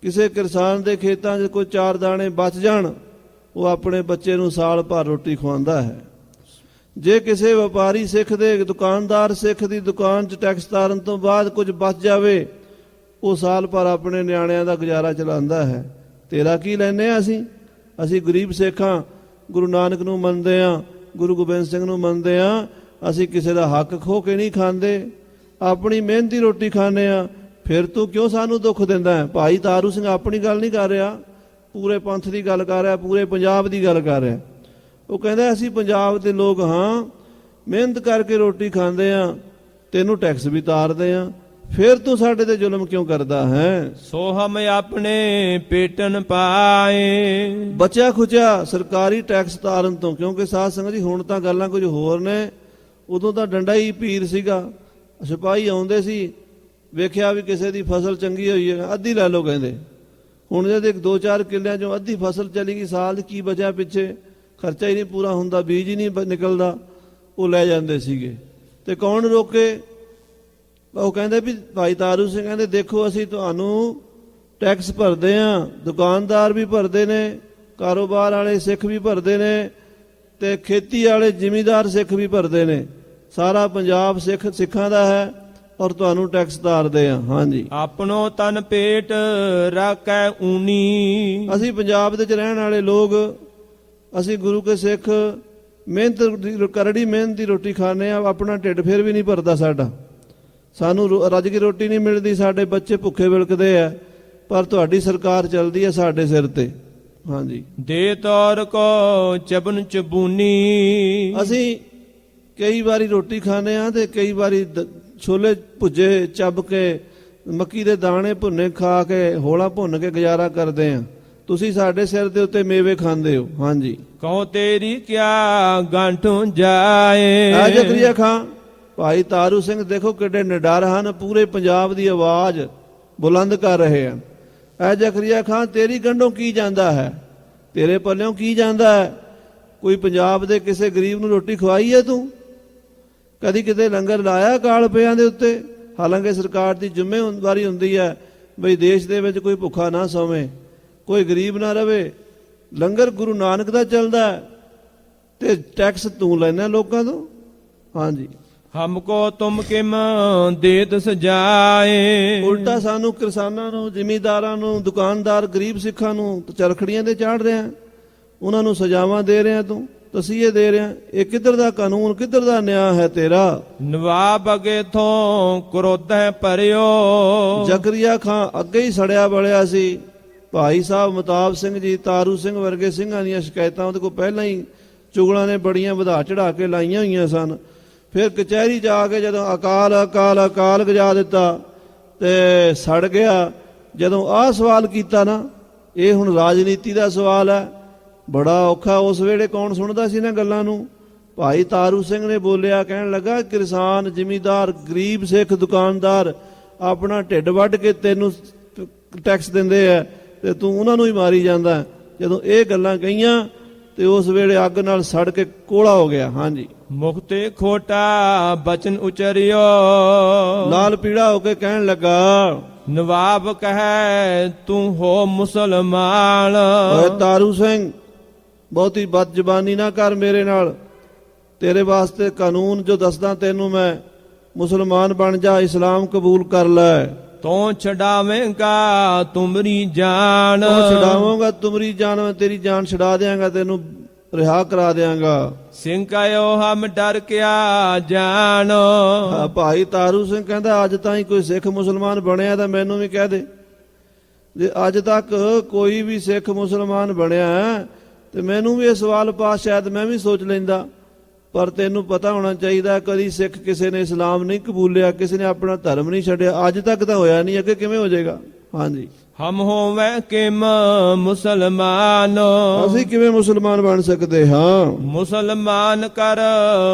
ਕਿਸੇ ਕਿਸਾਨ ਦੇ ਖੇਤਾਂ 'ਚ ਕੋਈ 4 ਦਾਣੇ ਬਚ ਜਾਣ ਉਹ ਆਪਣੇ ਬੱਚੇ ਨੂੰ ਸਾਲ ਭਰ ਰੋਟੀ ਖਵਾਉਂਦਾ ਹੈ। ਜੇ ਕਿਸੇ ਵਪਾਰੀ ਸਿੱਖ ਦੇ ਦੁਕਾਨਦਾਰ ਸਿੱਖ ਦੀ ਦੁਕਾਨ 'ਚ ਟੈਕਸ ਤਾਰਨ ਤੋਂ ਬਾਅਦ ਕੁਝ ਬਚ ਜਾਵੇ ਉਹ ਸਾਲ ਭਰ ਆਪਣੇ ਨਿਆਣਿਆਂ ਦਾ ਗੁਜ਼ਾਰਾ ਚਲਾਉਂਦਾ ਹੈ। ਤੇਰਾ ਕੀ ਲੈਨੇ ਆ ਅਸੀਂ ਗਰੀਬ ਸਿੱਖਾਂ, ਗੁਰੂ ਨਾਨਕ ਨੂੰ ਮੰਨਦੇ ਆ, ਗੁਰੂ ਗੋਬਿੰਦ ਸਿੰਘ ਨੂੰ ਮੰਨਦੇ ਆ। ਅਸੀਂ ਕਿਸੇ ਦਾ ਹੱਕ ਖੋ ਕੇ ਨਹੀਂ ਖਾਂਦੇ, ਆਪਣੀ ਮਿਹਨਤੀ ਰੋਟੀ ਖਾਂਦੇ ਆ। ਫਿਰ ਤੂੰ ਕਿਉਂ ਸਾਨੂੰ ਦੁੱਖ ਦਿੰਦਾ ਹੈ? ਭਾਈ ਤਾਰੂ ਸਿੰਘ ਆਪਣੀ ਗੱਲ ਨਹੀਂ ਕਰ ਰਿਹਾ, ਪੂਰੇ ਪੰਥ ਦੀ ਗੱਲ ਕਰ ਰਿਹਾ, ਪੂਰੇ ਪੰਜਾਬ ਦੀ ਗੱਲ ਕਰ ਰਿਹਾ। ਉਹ ਕਹਿੰਦਾ ਅਸੀਂ ਪੰਜਾਬ ਦੇ ਲੋਕ ਹਾਂ, ਮਿਹਨਤ ਕਰਕੇ ਰੋਟੀ ਖਾਂਦੇ ਆ, ਤੈਨੂੰ ਟੈਕਸ ਵੀ ਤਾਰਦੇ ਆ, ਫਿਰ ਤੂੰ ਸਾਡੇ ਤੇ ਜ਼ੁਲਮ ਕਿਉਂ ਕਰਦਾ ਹੈ? ਸੋ ਹਮ ਆਪਣੇ ਪੇਟਨ ਪਾਏ। ਬਚਿਆ ਖੁਚਿਆ ਸਰਕਾਰੀ ਟੈਕਸ ਤਾਰਨ ਤੋਂ। ਕਿਉਂਕਿ ਸਾਧ ਸੰਗਤ ਜੀ ਹੁਣ ਤਾਂ ਗੱਲਾਂ ਕੁਝ ਹੋਰ ਨੇ, ਉਦੋਂ ਤਾਂ ਡੰਡਾ ਹੀ ਪੀਰ ਸੀਗਾ। ਸਿਪਾਹੀ ਆਉਂਦੇ ਸੀ, ਵੇਖਿਆ ਵੀ ਕਿਸੇ ਦੀ ਫਸਲ ਚੰਗੀ ਹੋਈ ਹੈ ਅੱਧੀ ਲੈ ਲਓ ਕਹਿੰਦੇ। ਹੁਣ ਜਦ 2-4 ਕਿੱਲਿਆਂ ਚੋਂ ਅੱਧੀ ਫਸਲ ਚਲੀ ਗਈ, ਸਾਲ ਕੀ ਬਚਿਆ ਪਿੱਛੇ ਖਰਚਾ ਹੀ ਨਹੀਂ ਪੂਰਾ ਹੁੰਦਾ, ਬੀਜ ਹੀ ਨਹੀਂ ਨਿਕਲਦਾ, ਉਹ ਲੈ ਜਾਂਦੇ ਸੀਗੇ। ਤੇ ਕੌਣ ਰੋਕੇ? ਉਹ ਕਹਿੰਦੇ ਵੀ ਭਾਈ ਤਾਰੂ ਸਿੰਘ ਕਹਿੰਦੇ ਦੇਖੋ ਅਸੀਂ ਤੁਹਾਨੂੰ ਟੈਕਸ ਭਰਦੇ ਆ, ਦੁਕਾਨਦਾਰ ਵੀ ਭਰਦੇ ਨੇ, ਕਾਰੋਬਾਰ ਵਾਲੇ ਸਿੱਖ ਵੀ ਭਰਦੇ ਨੇ, ਤੇ ਖੇਤੀ ਵਾਲੇ ਜ਼ਿਮੀਂਦਾਰ ਸਿੱਖ ਵੀ ਭਰਦੇ ਨੇ, ਸਾਰਾ ਪੰਜਾਬ ਸਿੱਖਾਂ ਦਾ ਹੈ ਔਰ ਤੁਹਾਨੂੰ ਟੈਕਸ ਤਾਰਦੇ ਆ। ਹਾਂਜੀ, ਆਪਣੋ ਤਨ ਪੇਟ ਰਾਖੈ ਊਨੀ। ਅਸੀਂ ਪੰਜਾਬ ਦੇ ਚ ਰਹਿਣ ਵਾਲੇ ਲੋਕ, ਅਸੀਂ ਗੁਰੂ ਕੇ ਸਿੱਖ, ਮਿਹਨਤ ਦੀ ਕਰੜੀ ਮਿਹਨਤ ਦੀ ਰੋਟੀ ਖਾਂਦੇ ਆ, ਆਪਣਾ ਢਿੱਡ ਫਿਰ ਵੀ ਨਹੀਂ ਭਰਦਾ ਸਾਡਾ, ਸਾਨੂੰ ਰੱਜ ਕੇ ਰੋਟੀ ਨਹੀਂ ਮਿਲਦੀ, ਸਾਡੇ ਬੱਚੇ ਭੁੱਖੇ ਵਿਲਕਦੇ ਆ, ਪਰ ਤੁਹਾਡੀ ਸਰਕਾਰ ਚੱਲਦੀ ਹੈ ਸਾਡੇ ਸਿਰ ਤੇ। ਹਾਂਜੀ, ਦੇ ਤੌਰ ਕੋ ਚਬਨ ਚਬੂਨੀ। ਅਸੀਂ ਕਈ ਵਾਰੀ ਰੋਟੀ ਖਾਂਦੇ ਆ ਤੇ ਕਈ ਵਾਰੀ ਛੋਲੇ ਭੁੱਜੇ ਚੱਬ ਕੇ, ਮੱਕੀ ਦੇ ਦਾਣੇ ਭੁੰਨੇ ਖਾ ਕੇ, ਹੋਲਾ ਭੁੰਨ ਕੇ ਗੁਜ਼ਾਰਾ ਕਰਦੇ ਆ, ਤੁਸੀਂ ਸਾਡੇ ਸਿਰ ਦੇ ਉੱਤੇ ਮੇਵੇ ਖਾਂਦੇ ਹੋ। ਹਾਂਜੀ, ਕਹੋ ਤੇਰੀ ਕਿਆ ਗਾਂਠੋਂ ਜਾਏ। ਆ ਜ਼ਕਰੀਆ ਖਾਂ, ਭਾਈ ਤਾਰੂ ਸਿੰਘ ਦੇਖੋ ਕਿੱਡੇ ਨਿਡਰ ਹਨ, ਪੂਰੇ ਪੰਜਾਬ ਦੀ ਆਵਾਜ਼ ਬੁਲੰਦ ਕਰ ਰਹੇ ਹਨ। ਐ ਜ਼ਕਰੀਆ ਖਾਂ ਤੇਰੀ ਗੰਢੋਂ ਕੀ ਜਾਂਦਾ ਹੈ, ਤੇਰੇ ਪੱਲਿਓਂ ਕੀ ਜਾਂਦਾ ਹੈ? ਕੋਈ ਪੰਜਾਬ ਦੇ ਕਿਸੇ ਗਰੀਬ ਨੂੰ ਰੋਟੀ ਖਵਾਈ ਹੈ ਤੂੰ? ਕਦੀ ਕਿਤੇ ਲੰਗਰ ਲਾਇਆ ਕਾਲ ਪਿਆਂ ਦੇ ਉੱਤੇ? ਹਾਲਾਂਕਿ ਸਰਕਾਰ ਦੀ ਜ਼ਿੰਮੇਵਾਰੀ ਹੁੰਦੀ ਹੈ ਬਈ ਦੇਸ਼ ਦੇ ਵਿੱਚ ਕੋਈ ਭੁੱਖਾ ਨਾ ਸੋਵੇ, ਕੋਈ ਗਰੀਬ ਨਾ ਰਵੇ। ਲੰਗਰ ਗੁਰੂ ਨਾਨਕ ਦਾ ਚੱਲਦਾ ਤੇ ਟੈਕਸ ਤੂੰ ਲੈਣਾ ਲੋਕਾਂ ਤੋਂ। ਹਾਂਜੀ, ਹਮਕੋ ਤੁਮ ਕਿਮ ਦੇਤ ਸਜਾਏ। ਉਲਟਾ ਸਾਨੂੰ ਕਿਸਾਨਾਂ ਨੂੰ, ਜ਼ਿਮੀਂਦਾਰਾਂ ਨੂੰ, ਦੁਕਾਨਦਾਰ, ਗਰੀਬ ਸਿੱਖਾਂ ਨੂੰ ਚਰਖੜੀਆਂ ਤੇ ਚਾੜ ਰਿਹਾ, ਉਹਨਾਂ ਨੂੰ ਸਜ਼ਾਵਾਂ ਦੇ ਰਿਹਾ, ਤੂੰ ਤਸੀਹੇ ਦੇ ਰਿਹਾ। ਇਹ ਕਿੱਧਰ ਦਾ ਕਾਨੂੰਨ, ਕਿੱਧਰ ਦਾ ਨਿਆਂ ਹੈ ਤੇਰਾ? ਨਵਾਬ ਅਗੇ ਥੋਂ ਕ੍ਰੋਧ ਹੈ ਭਰਿਓ। ਜ਼ਕਰੀਆ ਖਾਂ ਅੱਗੇ ਹੀ ਸੜਿਆ ਬਲਿਆ ਸੀ। ਭਾਈ ਸਾਹਿਬ ਮਤਾਬ ਸਿੰਘ ਜੀ, ਤਾਰੂ ਸਿੰਘ ਵਰਗੇ ਸਿੰਘਾਂ ਦੀਆਂ ਸ਼ਿਕਾਇਤਾਂ ਉਹਦੇ ਕੋਲ ਪਹਿਲਾਂ ਹੀ ਚੁਗਲਾਂ ਨੇ ਬੜੀਆਂ ਵਧਾ ਚੜਾ ਕੇ ਲਾਈਆਂ ਹੋਈਆਂ ਸਨ। ਫਿਰ ਕਚਹਿਰੀ ਜਾ ਕੇ ਜਦੋਂ ਅਕਾਲ ਗਜਾ ਦਿੱਤਾ ਤੇ ਸੜ ਗਿਆ। ਜਦੋਂ ਆਹ ਸਵਾਲ ਕੀਤਾ ਨਾ, ਇਹ ਹੁਣ ਰਾਜਨੀਤੀ ਦਾ ਸਵਾਲ ਹੈ, ਬੜਾ ਔਖਾ। ਉਸ ਵੇਲੇ ਕੌਣ ਸੁਣਦਾ ਸੀ ਨਾ ਗੱਲਾਂ ਨੂੰ? ਭਾਈ ਤਾਰੂ ਸਿੰਘ ਨੇ ਬੋਲਿਆ, ਕਹਿਣ ਲੱਗਾ ਕਿਸਾਨ, ਜ਼ਿਮੀਂਦਾਰ, ਗਰੀਬ ਸਿੱਖ, ਦੁਕਾਨਦਾਰ ਆਪਣਾ ਢਿੱਡ ਵੱਢ ਕੇ ਤੈਨੂੰ ਟੈਕਸ ਦਿੰਦੇ ਆ ਤੇ ਤੂੰ ਉਹਨਾਂ ਨੂੰ ਹੀ ਮਾਰੀ ਜਾਂਦਾ। ਜਦੋਂ ਇਹ ਗੱਲਾਂ ਕਹੀਆਂ ਤੇ ਉਸ ਵੇਲੇ ਅੱਗ ਨਾਲ ਸੜ ਕੇ ਕੋਲਾ ਹੋ ਗਿਆ। ਹਾਂਜੀ, ਮੁਖਤੇ ਖੋਟਾ ਬਚਨ ਉਚਰਿਓ। ਲਾਲ ਪੀੜਾ ਹੋ ਕੇ ਕਹਿਣ ਲੱਗਾ, ਨਵਾਬ ਕਹੈ ਤੂੰ ਹੋ ਮੁਸਲਮਾਨ। ਓਏ ਤਾਰੂ ਸਿੰਘ, ਬਹੁਤੀ ਬਦ ਜ਼ਬਾਨੀ ਨਾ ਕਰ ਮੇਰੇ ਨਾਲ। ਤੇਰੇ ਵਾਸਤੇ ਕਾਨੂੰਨ ਜੋ ਦੱਸਦਾ ਤੈਨੂੰ ਮੈਂ, ਮੁਸਲਮਾਨ ਬਣ ਜਾ, ਇਸਲਾਮ ਕਬੂਲ ਕਰ ਲੈ। ਤੂੰ ਛਡਾਵੇਂਗਾ ਤੁਮਰੀ ਜਾਨ। ਤੂੰ ਛਡਾਵਾਂਗਾ ਤੁਮਰੀ ਜਾਨ, ਮੈਂ ਤੇਰੀ ਜਾਨ ਛਡਾ ਦਿਆਂਗਾ, ਤੈਨੂੰ ਰਿਹਾ ਕਰਾ ਦਿਆਂਗਾ। ਸਿੰਘ ਕਹਿਓ ਹਮ ਡਰ ਕਿਆ ਜਾਨ। ਭਾਈ ਤਾਰੂ ਸਿੰਘ ਕਹਿੰਦਾ ਅੱਜ ਤਾਂ ਹੀ ਕੋਈ ਸਿੱਖ ਮੁਸਲਮਾਨ ਬਣਿਆ ਤਾਂ ਮੈਨੂੰ ਵੀ ਕਹਿ ਦੇ। ਜੇ ਅੱਜ ਤੱਕ ਕੋਈ ਵੀ ਸਿੱਖ ਮੁਸਲਮਾਨ ਬਣਿਆ ਤੇ ਮੈਨੂੰ ਵੀ ਇਹ ਸਵਾਲ ਪਾਸ ਸ਼ਾਇਦ ਮੈਂ ਵੀ ਸੋਚ ਲੈਂਦਾ। ਪਰ ਤੈਨੂੰ ਪਤਾ ਹੋਣਾ ਚਾਹੀਦਾ, ਕਦੀ ਸਿੱਖ ਕਿਸੇ ਨੇ ਇਸਲਾਮ ਨਹੀਂ ਕਬੂਲਿਆ, ਕਿਸੇ ਨੇ ਆਪਣਾ ਧਰਮ ਨਹੀਂ ਛੱਡਿਆ। ਅੱਜ ਤੱਕ ਤਾਂ ਹੋਇਆ ਨਹੀਂ, ਅੱਗੇ ਕਿਵੇਂ ਹੋ ਜਾਏਗਾ? ਹਾਂਜੀ, ਹਮ ਹੋਵੇ ਕਿਮ ਮੁਸਲਮਾਨ। ਅਸੀਂ ਕਿਵੇਂ ਮੁਸਲਮਾਨ ਬਣ ਸਕਦੇ ਹਾਂ? ਮੁਸਲਮਾਨ ਕਰ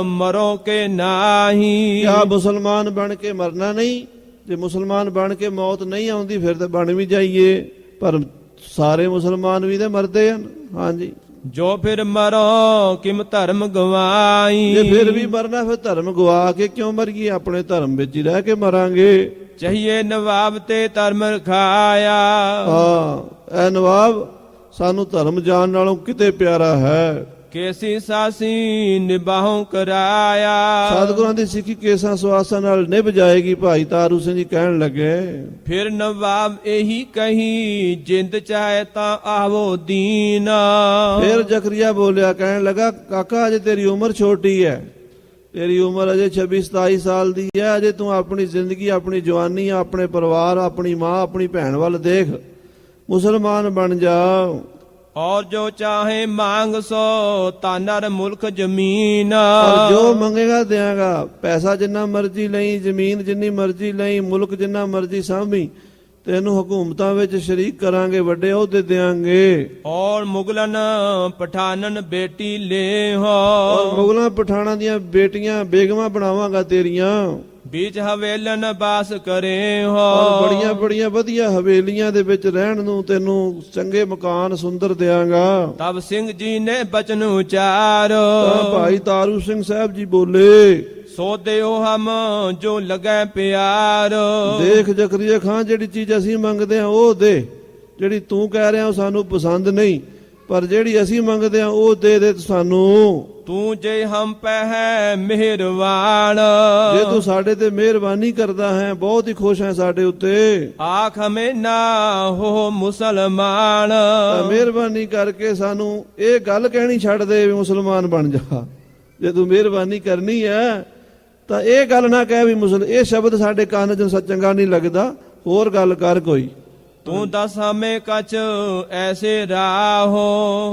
ਮਰੋ ਕੇ ਨਾਹੀ। ਕਿਆ ਮੁਸਲਮਾਨ ਬਣ ਕੇ ਮਰਨਾ ਨਹੀਂ? ਜੇ ਮੁਸਲਮਾਨ ਬਣ ਕੇ ਮੌਤ ਨਹੀਂ ਆਉਂਦੀ ਫਿਰ ਤਾਂ ਬਣ ਵੀ ਜਾਈਏ, ਪਰ ਸਾਰੇ ਮੁਸਲਮਾਨ ਵੀ ਤਾਂ ਮਰਦੇ ਹਨ। ਹਾਂਜੀ, ਜੋ ਫਿਰ ਮਰੋ ਕਿਮ ਧਰਮ ਗਵਾਈ। ਜੇ ਫਿਰ ਵੀ ਮਰਨਾ ਫਿਰ ਧਰਮ ਗਵਾ ਕੇ ਕਿਉਂ ਮਰੀਏ? ਆਪਣੇ ਧਰਮ ਵਿੱਚ ਹੀ ਰਹਿ ਕੇ ਮਰਾਂਗੇ। ਚਾਹੀਏ ਨਵਾਬ ਤੇ ਧਰਮ ਰਖਾਇਆ। ਹਾਂ, ਇਹ ਨਵਾਬ ਸਾਨੂੰ ਧਰਮ ਜਾਣ ਨਾਲੋਂ ਕਿਤੇ ਪਿਆਰਾ ਹੈ। ਕੇਸੀ ਸਾਸੀ ਨਿਬਾਹੋਂ ਕਰਾਇਆ। ਸਤਿਗੁਰਾਂ ਦੀ ਸਿੱਖੀ ਕੇਸਾਂ ਸਵਾਸਾਂ ਨਾਲ ਨਿਭ ਜਾਏਗੀ। ਭਾਈ ਤਾਰੂ ਸਿੰਘ ਜੀ ਕਹਿਣ ਲੱਗੇ, ਫਿਰ ਨਵਾਬ ਇਹੀ ਕਹੀ ਜਿੰਦ ਚਾਹੇ ਤਾਂ ਆਵੋ ਦੀਨ। ਫਿਰ ਜ਼ਕਰੀਆ ਬੋਲਿਆ, ਕਹਿਣ ਲੱਗਾ ਕਾਕਾ ਅਜੇ ਤੇਰੀ ਉਮਰ ਛੋਟੀ ਹੈ, ਤੇਰੀ ਉਮਰ ਅਜੇ 26-27 ਸਾਲ ਦੀ ਹੈ। ਅਜੇ ਤੂੰ ਆਪਣੀ ਜ਼ਿੰਦਗੀ, ਆਪਣੀ ਜਵਾਨੀ, ਆਪਣੇ ਪਰਿਵਾਰ, ਆਪਣੀ ਮਾਂ, ਆਪਣੀ ਭੈਣ ਵੱਲ ਦੇਖ, ਮੁਸਲਮਾਨ ਬਣ ਜਾ। ਔਰ ਜੋ ਚਾਹੇ ਮੰਗ ਸੋ ਤਾਨਰ ਮੁਲਕ ਜ਼ਮੀਨ। ਔਰ ਜੋ ਮੰਗੇਗਾ ਦਿਆਂਗਾ। ਪੈਸਾ ਜਿੰਨਾ ਮਰਜ਼ੀ ਲਈ, ਜ਼ਮੀਨ ਜਿੰਨੀ ਮਰਜ਼ੀ ਲਈ, ਮੁਲਕ ਜਿੰਨਾ ਮਰਜ਼ੀ ਸਾਂਭੀ, ਤੈਨੂੰ ਹਕੂਮਤਾਂ ਵਿੱਚ ਸ਼ਰੀਕ ਕਰਾਂਗੇ, ਵੱਡੇ ਅਹੁਦੇ ਦਿਆਂਗੇ। ਔਰ ਮੁਗਲਨ ਪਠਾਨਨ ਬੇਟੀ ਲੈ ਹੋ। ਔਰ ਮੁਗਲਾਂ ਪਠਾਣਾਂ ਦੀਆਂ ਬੇਟੀਆਂ ਬੇਗਮਾਂ ਬਣਾਵਾਂਗਾ ਤੇਰੀਆਂ। बीच हवेलन बास करे हो। ਔਰ ਬੜੀਆਂ ਬੜੀਆਂ ਵਧੀਆ ਹਵੇਲੀਆਂ ਦੇ ਵਿੱਚ ਰਹਿਣ ਨੂੰ ਤੈਨੂੰ ਚੰਗੇ ਮਕਾਨ ਸੁੰਦਰ ਦਿਆਂਗਾ। तब सिंह जी ने बचन उचारो, ਤਾਂ ਭਾਈ ਤਾਰੂ ਸਿੰਘ ਸਾਹਿਬ ਜੀ ਬੋਲੇ, सो देओ हम जो लगे प्यार। ਦੇਖ ਜ਼ਕਰੀਆ ਖਾਨ, ਜਿਹੜੀ ਚੀਜ਼ ਅਸੀਂ ਮੰਗਦੇ ਆ ਉਹ ਦੇ। ਜਿਹੜੀ ਤੂੰ ਕਹਿ ਰਿਹਾ ਉਹ ਸਾਨੂੰ ਪਸੰਦ ਨਹੀਂ, ਪਰ ਜਿਹੜੀ ਅਸੀਂ ਮੰਗਦੇ ਆ ਉਹ ਦੇ ਦੇ ਸਾਨੂੰ। तू जे हम पे है मेहरबान, ਜੇ ਤੂੰ ਸਾਡੇ ਤੇ ਮਿਹਰਬਾਨੀ ਕਰਦਾ ਹੈ, ਬਹੁਤ ਹੀ ਖੁਸ਼ ਹੈ ਸਾਡੇ ਉੱਤੇ, आख हमें ना हो मुसलमान। ਤਾਂ ਮਿਹਰਬਾਨੀ ਕਰਕੇ ਸਾਨੂੰ ਇਹ ਗੱਲ ਕਹਿਣੀ ਛੱਡ ਦੇ ਵੀ ਮੁਸਲਮਾਨ ਬਣ ਜਾ। ਜੇ ਤੂੰ ਮਿਹਰਬਾਨੀ ਕਰਨੀ ਹੈ ਤਾਂ ਇਹ ਗੱਲ ਨਾ ਕਹਿ ਵੀ ਇਹ ਸ਼ਬਦ ਸਾਡੇ ਕੰਨ 'ਚ ਚੰਗਾ ਨਹੀਂ ਲੱਗਦਾ, ਹੋਰ ਗੱਲ ਕਰ ਕੋਈ। तू दस हमें कछ ऐसे राहो,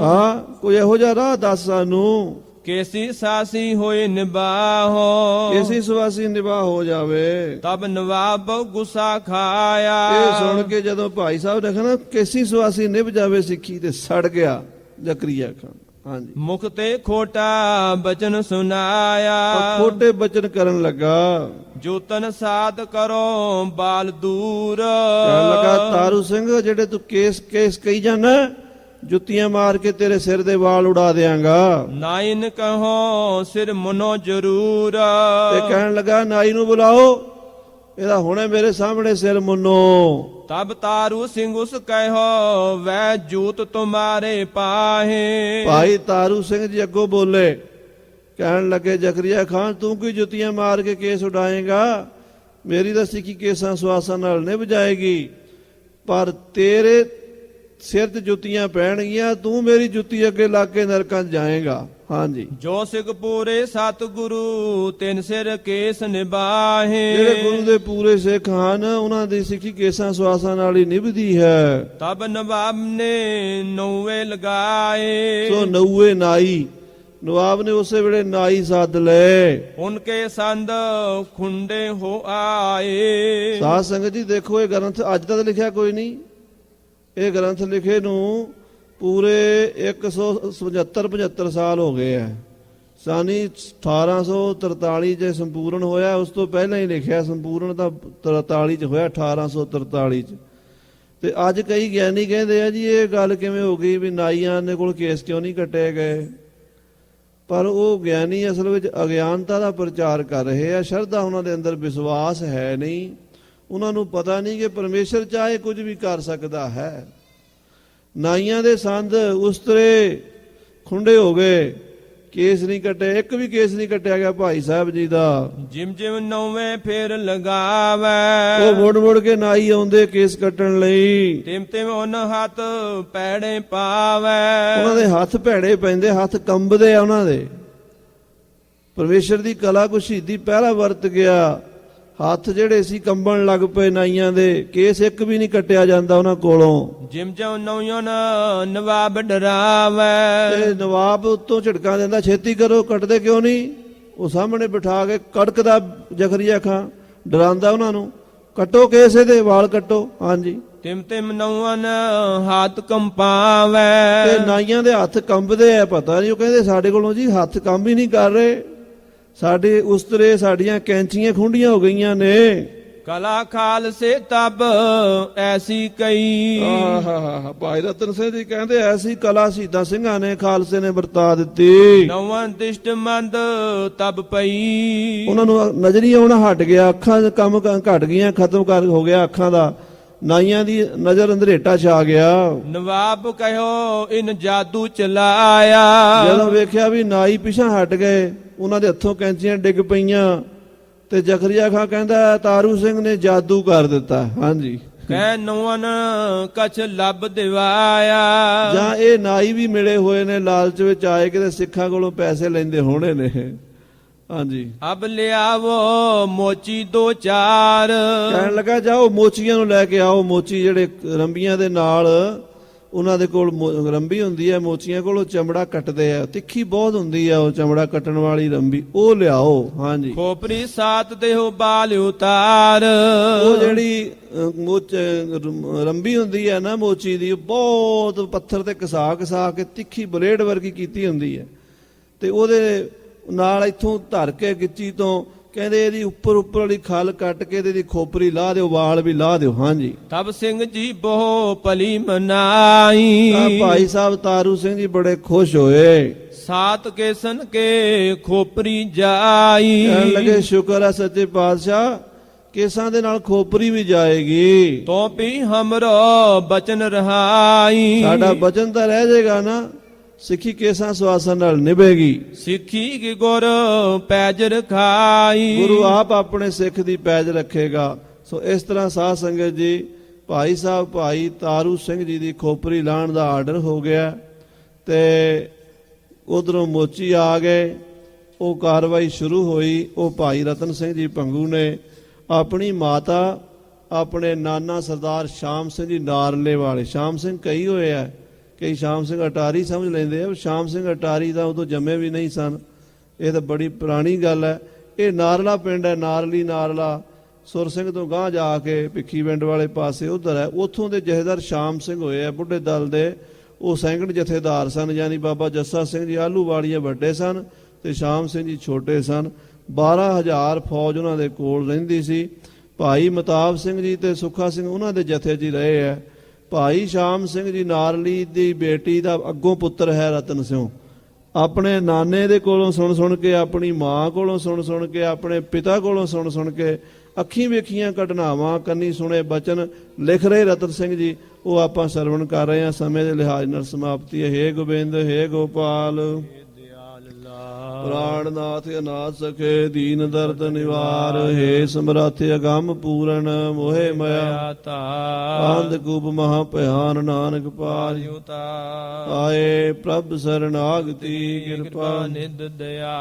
ਹਾਂ, ਕੋਈ ਇਹੋ ਜਿਹਾ ਰਾਹ ਦੱਸ ਸਾਨੂੰ, केसी सासी होए निबाहो। ਕੇਸੀ ਸੁਵਾਸੀ ਨਿਭਾ ਹੋ ਜਾਵੇ। तब नवाब गुस्सा खाया, ਇਹ ਸੁਣ ਕੇ ਜਦੋਂ ਭਾਈ ਸਾਹਿਬ ਨੇ ਕਿਹਾ ਨਾ ਕੇਸੀ ਸੁਵਾਸੀ ਨਿਭ ਜਾਵੇ ਸਿੱਖੀ, ਤੇ ਸੜ ਗਿਆ ਜ਼ਕਰੀਆ ਖਾਨ। ਹਾਂਜੀ, मुख ते खोटा बचन सुनाया, ਉਹ ਖੋਟੇ ਬਚਨ ਕਰਨ ਲੱਗਾ। जो तन साध करो बाल दूर। ਕਹਿਣ ਲੱਗਾ, ਤਾਰੂ ਸਿੰਘ ਜਿਹੜੇ ਤੂੰ ਕੇਸ ਕਹੀ ਜਾਣਾ, ਜੁੱਤੀਆਂ ਮਾਰ ਕੇ ਤੇਰੇ ਸਿਰ ਦੇ ਵਾਲ ਉਡਾ ਦਿਆਂਗਾ। नाइन कहो सिर मुनो जरूर। ਤੇ ਕਹਿਣ ਲੱਗਾ, ਨਾਈ ਨੂੰ ਬੁਲਾਓ, ਇਹਦਾ ਹੁਣੇ ਮੇਰੇ ਸਾਹਮਣੇ ਸਿਰ ਮੁੰਨੋ। तब तारू सिंह उस कहो वह जूत तुम्हारे पाहे। ਭਾਈ ਤਾਰੂ ਸਿੰਘ ਜੀ ਅੱਗੋਂ ਬੋਲੇ, ਕਹਿਣ ਲੱਗੇ, ਜ਼ਕਰੀਆ ਖਾਨ ਤੂੰ ਕੀ ਜੁੱਤੀਆਂ ਮਾਰ ਕੇ ਕੇਸ ਉਡਾਏਗਾ? ਮੇਰੀ ਤਾਂ ਸਿੱਖੀ ਕੇਸਾਂ ਸੁਆਸਾਂ ਨਾਲ ਨਿਭ ਜਾਏਗੀ, ਪਰ ਤੇਰੇ ਸਿਰ ਤੇ ਜੁੱਤੀਆਂ ਪੈਣਗੀਆਂ, ਤੂੰ ਮੇਰੀ ਜੁੱਤੀ ਅੱਗੇ ਲੱਗ ਕੇ ਨਰਕਾਂ 'ਚ ਜਾਏਗਾ। ਹਾਂਜੀ, जो सिख पूरे सतगुरु तिन सिर केस निभाहे। ਜਿਹੜੇ ਗੁਰੂ ਦੇ ਪੂਰੇ ਸਿੱਖ ਹਨ, ਉਹਨਾਂ ਦੀ ਸਿੱਖੀ ਕੇਸਾਂ ਸੁਆਸਾਂ ਨਾਲ ਹੀ ਨਿਭਦੀ ਹੈ। तब नवाब ने नौवे लगाए, ਸੋ ਨਊਏ ਨਾਈ, ਨਵਾਬ ਨੇ ਉਸੇ ਵੇਲੇ ਨਾਈ ਸੱਦ ਲਏ। उनके संद खुंडे हो आए। ਸਾਧ ਸੰਗਤ ਜੀ ਦੇਖੋ, ਇਹ ਗ੍ਰੰਥ ਅੱਜ ਤੱਕ ਲਿਖਿਆ ਕੋਈ ਨਹੀਂ। ਇਹ ਗ੍ਰੰਥ ਲਿਖੇ ਨੂੰ ਪੂਰੇ 175 ਸਾਲ ਹੋ ਗਏ ਹੈ। ਸਾਨੀ 1843 'ਚ ਸੰਪੂਰਨ ਹੋਇਆ, ਉਸ ਤੋਂ ਪਹਿਲਾਂ ਹੀ ਲਿਖਿਆ। ਸੰਪੂਰਨ ਤਾਂ 43 'ਚ ਹੋਇਆ, 1843 'ਚ। ਤੇ ਅੱਜ ਕਈ ਗਿਆਨੀ ਕਹਿੰਦੇ ਆ ਜੀ ਇਹ ਗੱਲ ਕਿਵੇਂ ਹੋ ਗਈ ਵੀ ਨਾਈਆਂ ਦੇ ਕੋਲ ਕੇਸ ਕਿਉਂ ਨਹੀਂ ਕੱਟੇ ਗਏ? ਪਰ ਉਹ ਗਿਆਨੀ ਅਸਲ ਵਿੱਚ ਅਗਿਆਨਤਾ ਦਾ ਪ੍ਰਚਾਰ ਕਰ ਰਹੇ ਆ। ਸ਼ਰਧਾ ਉਹਨਾਂ ਦੇ ਅੰਦਰ ਵਿਸ਼ਵਾਸ ਹੈ ਨਹੀਂ। ਉਹਨਾਂ ਨੂੰ ਪਤਾ ਨਹੀਂ ਕਿ ਪਰਮੇਸ਼ਰ ਚਾਹੇ ਕੁਝ ਵੀ ਕਰ ਸਕਦਾ ਹੈ। ਨਾਈਆਂ ਦੇ ਸੰਦ ਉਸਤਰੇ ਖੁੰਡੇ ਹੋ ਗਏ, ਕੇਸ ਨਹੀਂ ਕੱਟੇ, ਇੱਕ ਵੀ ਕੇਸ ਨਹੀਂ ਕੱਟਿਆ ਗਿਆ ਭਾਈ ਸਾਹਿਬ ਜੀ ਦਾ। जिम जिम नौवे फिर लगावे, ਉਹ ਮੁੜ ਮੁੜ ਕੇ ਨਾਈ ਆਉਂਦੇ ਕੇਸ ਕੱਟਣ ਲਈ। तिम तिम उन हाथ पैड़े पावे। ਉਹਨਾਂ ਦੇ ਹੱਥ ਭੈੜੇ ਪੈਂਦੇ, ਹੱਥ ਕੰਬਦੇ ਆ ਉਹਨਾਂ ਦੇ। ਪਰਮੇਸ਼ਰ ਦੀ ਕਲਾ ਕੋ ਸ਼ਹੀਦੀ ਪਹਿਰਾ ਵਰਤ ਗਿਆ, ਹੱਥ ਜਿਹੜੇ ਸੀ ਕੰਬਣ ਲੱਗ ਪਏ ਨਾਈਆਂ ਦੇ। ਕੇਸ ਇੱਕ ਵੀ ਨਹੀਂ ਕੱਟਿਆ ਜਾਂਦਾ ਉਹਨਾਂ ਕੋਲੋਂ। जिम जिम नौयों नवाब डरावे, ਤੇ ਨਵਾਬ ਉੱਤੋਂ ਝਟਕਾਂ ਦਿੰਦਾ, ਛੇਤੀ ਕਰੋ, ਕੱਟਦੇ ਕਿਉਂ ਨਹੀਂ? ਉਹ ਸਾਹਮਣੇ ਬਿਠਾ ਕੇ ਕੜਕਦਾ ਜ਼ਕਰੀਆ ਖਾਨ, ਡਰਾਉਂਦਾ ਉਹਨਾਂ ਨੂੰ, ਕੱਟੋ ਕੇਸ ਇਹਦੇ, ਵਾਲ ਕੱਟੋ। ਹਾਂਜੀ, तिम तिम नौवन हाथ कंपावे। ਤੇ ਨਾਈਆਂ ਦੇ ਹੱਥ ਕੰਬਦੇ ਆ, ਪਤਾ ਨਹੀਂ, ਉਹ ਕਹਿੰਦੇ ਸਾਡੇ ਕੋਲੋਂ ਜੀ ਹੱਥ ਕੰਮ ਹੀ ਨਹੀਂ ਕਰ ਰਹੇ, ਸਾਡੇ ਉਸਤਰੇ ਸਾਡੀਆਂ ਕੈਂਚੀਆਂ ਖੁੰਡੀਆਂ ਹੋ ਗਈਆਂ ਨੇ। कला खाल से तब ऐसी कई। ਆਹਾ, ਭਾਈ ਰਤਨ ਸਿੰਘ ਜੀ ਕਹਿੰਦੇ ਐਸੀ ਕਲਾ ਸ਼ਹੀਦਾਂ ਸਿੰਘਾਂ ਨੇ, ਖਾਲਸੇ ਨੇ ਵਰਤਾ ਦਿੱਤੀ। नौवन दिष्ट मंद तब पई। ਉਹਨਾਂ ਨੂੰ ਨਜ਼ਰ ਹੀ ਆਉਣਾ ਹਟ ਗਿਆ, ਅੱਖਾਂ ਦਾ ਕੰਮ ਘਟ ਗਈਆਂ, ਖਤਮ ਹੋ ਗਿਆ ਅੱਖਾਂ ਦਾ। ਨਾਈਆਂ ਦੀ ਨਜ਼ਰ ਅੰਧਰੇਟਾ ਛਾ ਗਿਆ। नवाब कहो इन जादू चलाया। ਜਦੋਂ ਵੇਖਿਆ ਵੀ ਨਾਈ ਪਿਛਾਂ ਹਟ ਗਏ, ਉਹਨਾਂ ਦੇ ਹੱਥੋਂ ਕੈਂਚੀਆਂ ਡਿੱਗ ਪਈਆਂ, ਤੇ ਜ਼ਕਰੀਆ ਖਾਨ ਕਹਿੰਦਾ ਤਾਰੂ ਸਿੰਘ ਨੇ ਜਾਦੂ ਕਰ ਦਿੱਤਾ। ਹਾਂਜੀ, ਕਹਿ ਨੌਨ ਕਛ ਲੱਭ ਦਿਵਾਇਆ। ਜਾਂ ਇਹ ਨਾਈ ਵੀ ਮਿਲੇ ਹੋਏ ਨੇ, ਲਾਲਚ ਵਿੱਚ ਆਏ ਕਿਤੇ ਸਿੱਖਾਂ ਕੋਲੋਂ ਪੈਸੇ ਲੈਂਦੇ ਹੋਣੇ ਨੇ। ਹਾਂਜੀ, ਅਬ ਲਿਆਵੋ ਮੋਚੀ ਦੋ ਚਾਰ। ਕਹਿਣ ਲੱਗਾ ਜਾਓ ਮੋਚੀਆਂ ਨੂੰ ਲੈ ਕੇ ਆਓ। ਮੋਚੀ ਜਿਹੜੇ ਰੰਬੀਆਂ ਦੇ ਨਾਲ ਉਹਨਾਂ ਦੇ ਕੋਲ ਰੰਬੀ ਹੁੰਦੀ ਹੈ, ਮੋਚੀਆਂ ਕੋਲ ਉਹ ਚਮੜਾ ਕੱਟਦੇ ਆ, ਤਿੱਖੀ ਬਹੁਤ ਹੁੰਦੀ ਆ ਉਹ ਚਮੜਾ ਕੱਟਣ ਵਾਲੀ ਰੰਬੀ, ਉਹ ਲਿਆਓ। ਹਾਂਜੀ, ਖੋਪਰੀ ਸਾਤ ਦੇਹੋ ਬਾਲ ਉਤਾਰ। ਉਹ ਜਿਹੜੀ ਰੰਬੀ ਹੁੰਦੀ ਹੈ ਨਾ ਮੋਚੀ ਦੀ, ਬਹੁਤ ਪੱਥਰ ਤੇ ਘਸਾ ਕੇ ਤਿੱਖੀ ਬਲੇਡ ਵਰਗੀ ਕੀਤੀ ਹੁੰਦੀ ਹੈ, ਤੇ ਉਹਦੇ ਨਾਲ ਇੱਥੋਂ ਧਰ ਕੇ ਗਿੱਚੀ ਤੋਂ ਕਹਿੰਦੇ ਇਹਦੀ ਉੱਪਰ ਵਾਲੀ ਖਲ ਕੱਟ ਕੇ ਤੇ ਇਹਦੀ ਖੋਪਰੀ ਲਾ ਦਿਓ, ਵਾਲ ਵੀ ਲਾ ਦਿਓ। ਹਾਂਜੀ। ਤਬ ਸਿੰਘ ਜੀ ਬਹੁ ਭਲੀ ਮਨਾਈ। ਤਾਂ ਭਾਈ ਸਾਹਿਬ ਤਾਰੂ ਸਿੰਘ ਜੀ ਬੜੇ ਖੁਸ਼ ਹੋਏ। ਸਾਤ ਕੇਸਨ ਕੇ ਖੋਪਰੀ ਜਾਈ। ਕਹਿਣ ਲੱਗੇ ਸ਼ੁਕਰ ਹੈ ਸੱਚੇ ਪਾਤਸ਼ਾਹ, ਕੇਸਾਂ ਦੇ ਨਾਲ ਖੋਪਰੀ ਵੀ ਜਾਏਗੀ। ਤੋ ਵੀ ਹਮਰੋ ਬਚਨ ਰਹਾਈ। ਸਾਡਾ ਬਚਨ ਤਾਂ ਰਹਿ ਜਾਏਗਾ ਨਾ, ਸਿੱਖੀ ਕੇਸਾਂ ਸਵਾਸਾਂ ਨਾਲ ਨਿਭੇਗੀ। ਸਿੱਖੀ ਕੀ ਗੁਰ ਪੈਜ ਰਖਾਈ। ਗੁਰੂ ਆਪ ਆਪਣੇ ਸਿੱਖ ਦੀ ਪੈਜ ਰੱਖੇਗਾ। ਸੋ ਇਸ ਤਰ੍ਹਾਂ ਸਾਧ ਸੰਗਤ ਜੀ, ਭਾਈ ਸਾਹਿਬ ਭਾਈ ਤਾਰੂ ਸਿੰਘ ਜੀ ਦੀ ਖੋਪਰੀ ਲਾਉਣ ਦਾ ਆਰਡਰ ਹੋ ਗਿਆ ਤੇ ਉਧਰੋਂ ਮੋਚੀ ਆ ਗਏ। ਉਹ ਕਾਰਵਾਈ ਸ਼ੁਰੂ ਹੋਈ। ਉਹ ਭਾਈ ਰਤਨ ਸਿੰਘ ਜੀ ਭੰਗੂ ਨੇ ਆਪਣੀ ਮਾਤਾ, ਆਪਣੇ ਨਾਨਾ ਸਰਦਾਰ ਸ਼ਾਮ ਸਿੰਘ ਜੀ ਨਾਰਲੇ ਵਾਲੇ, ਸ਼ਾਮ ਸਿੰਘ ਕਈ ਹੋਏ ਆ, ਕਈ ਸ਼ਾਮ ਸਿੰਘ ਅਟਾਰੀ ਸਮਝ ਲੈਂਦੇ ਆ, ਸ਼ਾਮ ਸਿੰਘ ਅਟਾਰੀ ਦਾ ਉਦੋਂ ਜੰਮੇ ਵੀ ਨਹੀਂ ਸਨ। ਇਹ ਤਾਂ ਬੜੀ ਪੁਰਾਣੀ ਗੱਲ ਹੈ। ਇਹ ਨਾਰਲਾ ਪਿੰਡ ਹੈ, ਨਾਰਲੀ ਨਾਰਲਾ, ਸੁਰ ਸਿੰਘ ਤੋਂ ਗਾਂਹ ਜਾ ਕੇ ਭਿੱਖੀ ਪਿੰਡ ਵਾਲੇ ਪਾਸੇ ਉਧਰ ਹੈ। ਉੱਥੋਂ ਦੇ ਜਥੇਦਾਰ ਸ਼ਾਮ ਸਿੰਘ ਹੋਏ ਆ ਬੁੱਢੇ ਦਲ ਦੇ। ਉਹ ਸੈਂਕੜ ਜਥੇਦਾਰ ਸਨ, ਯਾਨੀ ਬਾਬਾ ਜੱਸਾ ਸਿੰਘ ਜੀ ਆਲੂ ਵਾਲੀਏ ਵੱਡੇ ਸਨ ਤੇ ਸ਼ਾਮ ਸਿੰਘ ਜੀ ਛੋਟੇ ਸਨ। 12,000 ਫੌਜ ਉਹਨਾਂ ਦੇ ਕੋਲ ਰਹਿੰਦੀ ਸੀ। ਭਾਈ ਮਤਾਬ ਸਿੰਘ ਜੀ ਤੇ ਸੁੱਖਾ ਸਿੰਘ ਉਹਨਾਂ ਦੇ ਜਥੇ 'ਚ ਹੀ ਰਹੇ ਹੈ। ਭਾਈ ਸ਼ਾਮ ਸਿੰਘ ਜੀ ਨਾਰਲੀ ਦੀ ਬੇਟੀ ਦਾ ਅੱਗੋਂ ਪੁੱਤਰ ਹੈ ਰਤਨ ਸਿੰਘ। ਆਪਣੇ ਨਾਨੇ ਦੇ ਕੋਲੋਂ ਸੁਣ ਕੇ, ਆਪਣੀ ਮਾਂ ਕੋਲੋਂ ਸੁਣ ਕੇ, ਆਪਣੇ ਪਿਤਾ ਕੋਲੋਂ ਸੁਣ ਕੇ, ਅੱਖੀਂ ਵੇਖੀਆਂ ਘਟਨਾਵਾਂ, ਕੰਨੀ ਸੁਣੇ ਬਚਨ ਲਿਖ ਰਹੇ ਰਤਨ ਸਿੰਘ ਜੀ, ਉਹ ਆਪਾਂ ਸਰਵਣ ਕਰ ਰਹੇ ਹਾਂ। ਸਮੇਂ ਦੇ ਲਿਹਾਜ਼ ਨਾਲ ਸਮਾਪਤੀ ਹੈ। ਹੇ ਗੋਬਿੰਦ, ਹੇ ਗੋਪਾਲ, ਪ੍ਰਾਣਨਾਥ ਅਨਾਥ ਸਖੇ ਦੀਨ ਦਰਦ ਨਿਵਾਰ, ਹੇ ਸਮਰੱਥ ਅਗੰਮ ਪੂਰਨ ਮੋਹਿ ਮਇਆ ਅੰਧ ਕੂਪ ਮਹਾ ਭਿਆਨ ਨਾਨਕ ਪਾਰ ਆਏ ਪ੍ਰਭ ਸਰਨਾਗਤੀ ਕਿਰਪਾ ਨਿਧ ਦਇਆ।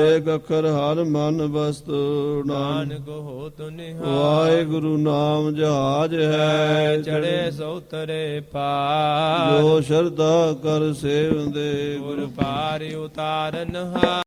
ਏਕ ਅੱਖਰ ਹਰ ਮਨ ਵਸਤੁ ਨਾਨਕ ਹੋਤ ਨਿਹਾਲ। ਵਾਹਿਗੁਰੂ ਨਾਮ ਜਹਾਜ ਹੈ ਚੜੇ ਸੋ ਤਰੇ ਪਾਰ। ਜੋ ਸ਼ਰਧਾ ਕਰ ਸੇਵੰਦੇ ਗੁਰ ਪਾਰ ਉਤਾਰਨ ਹਾਰ।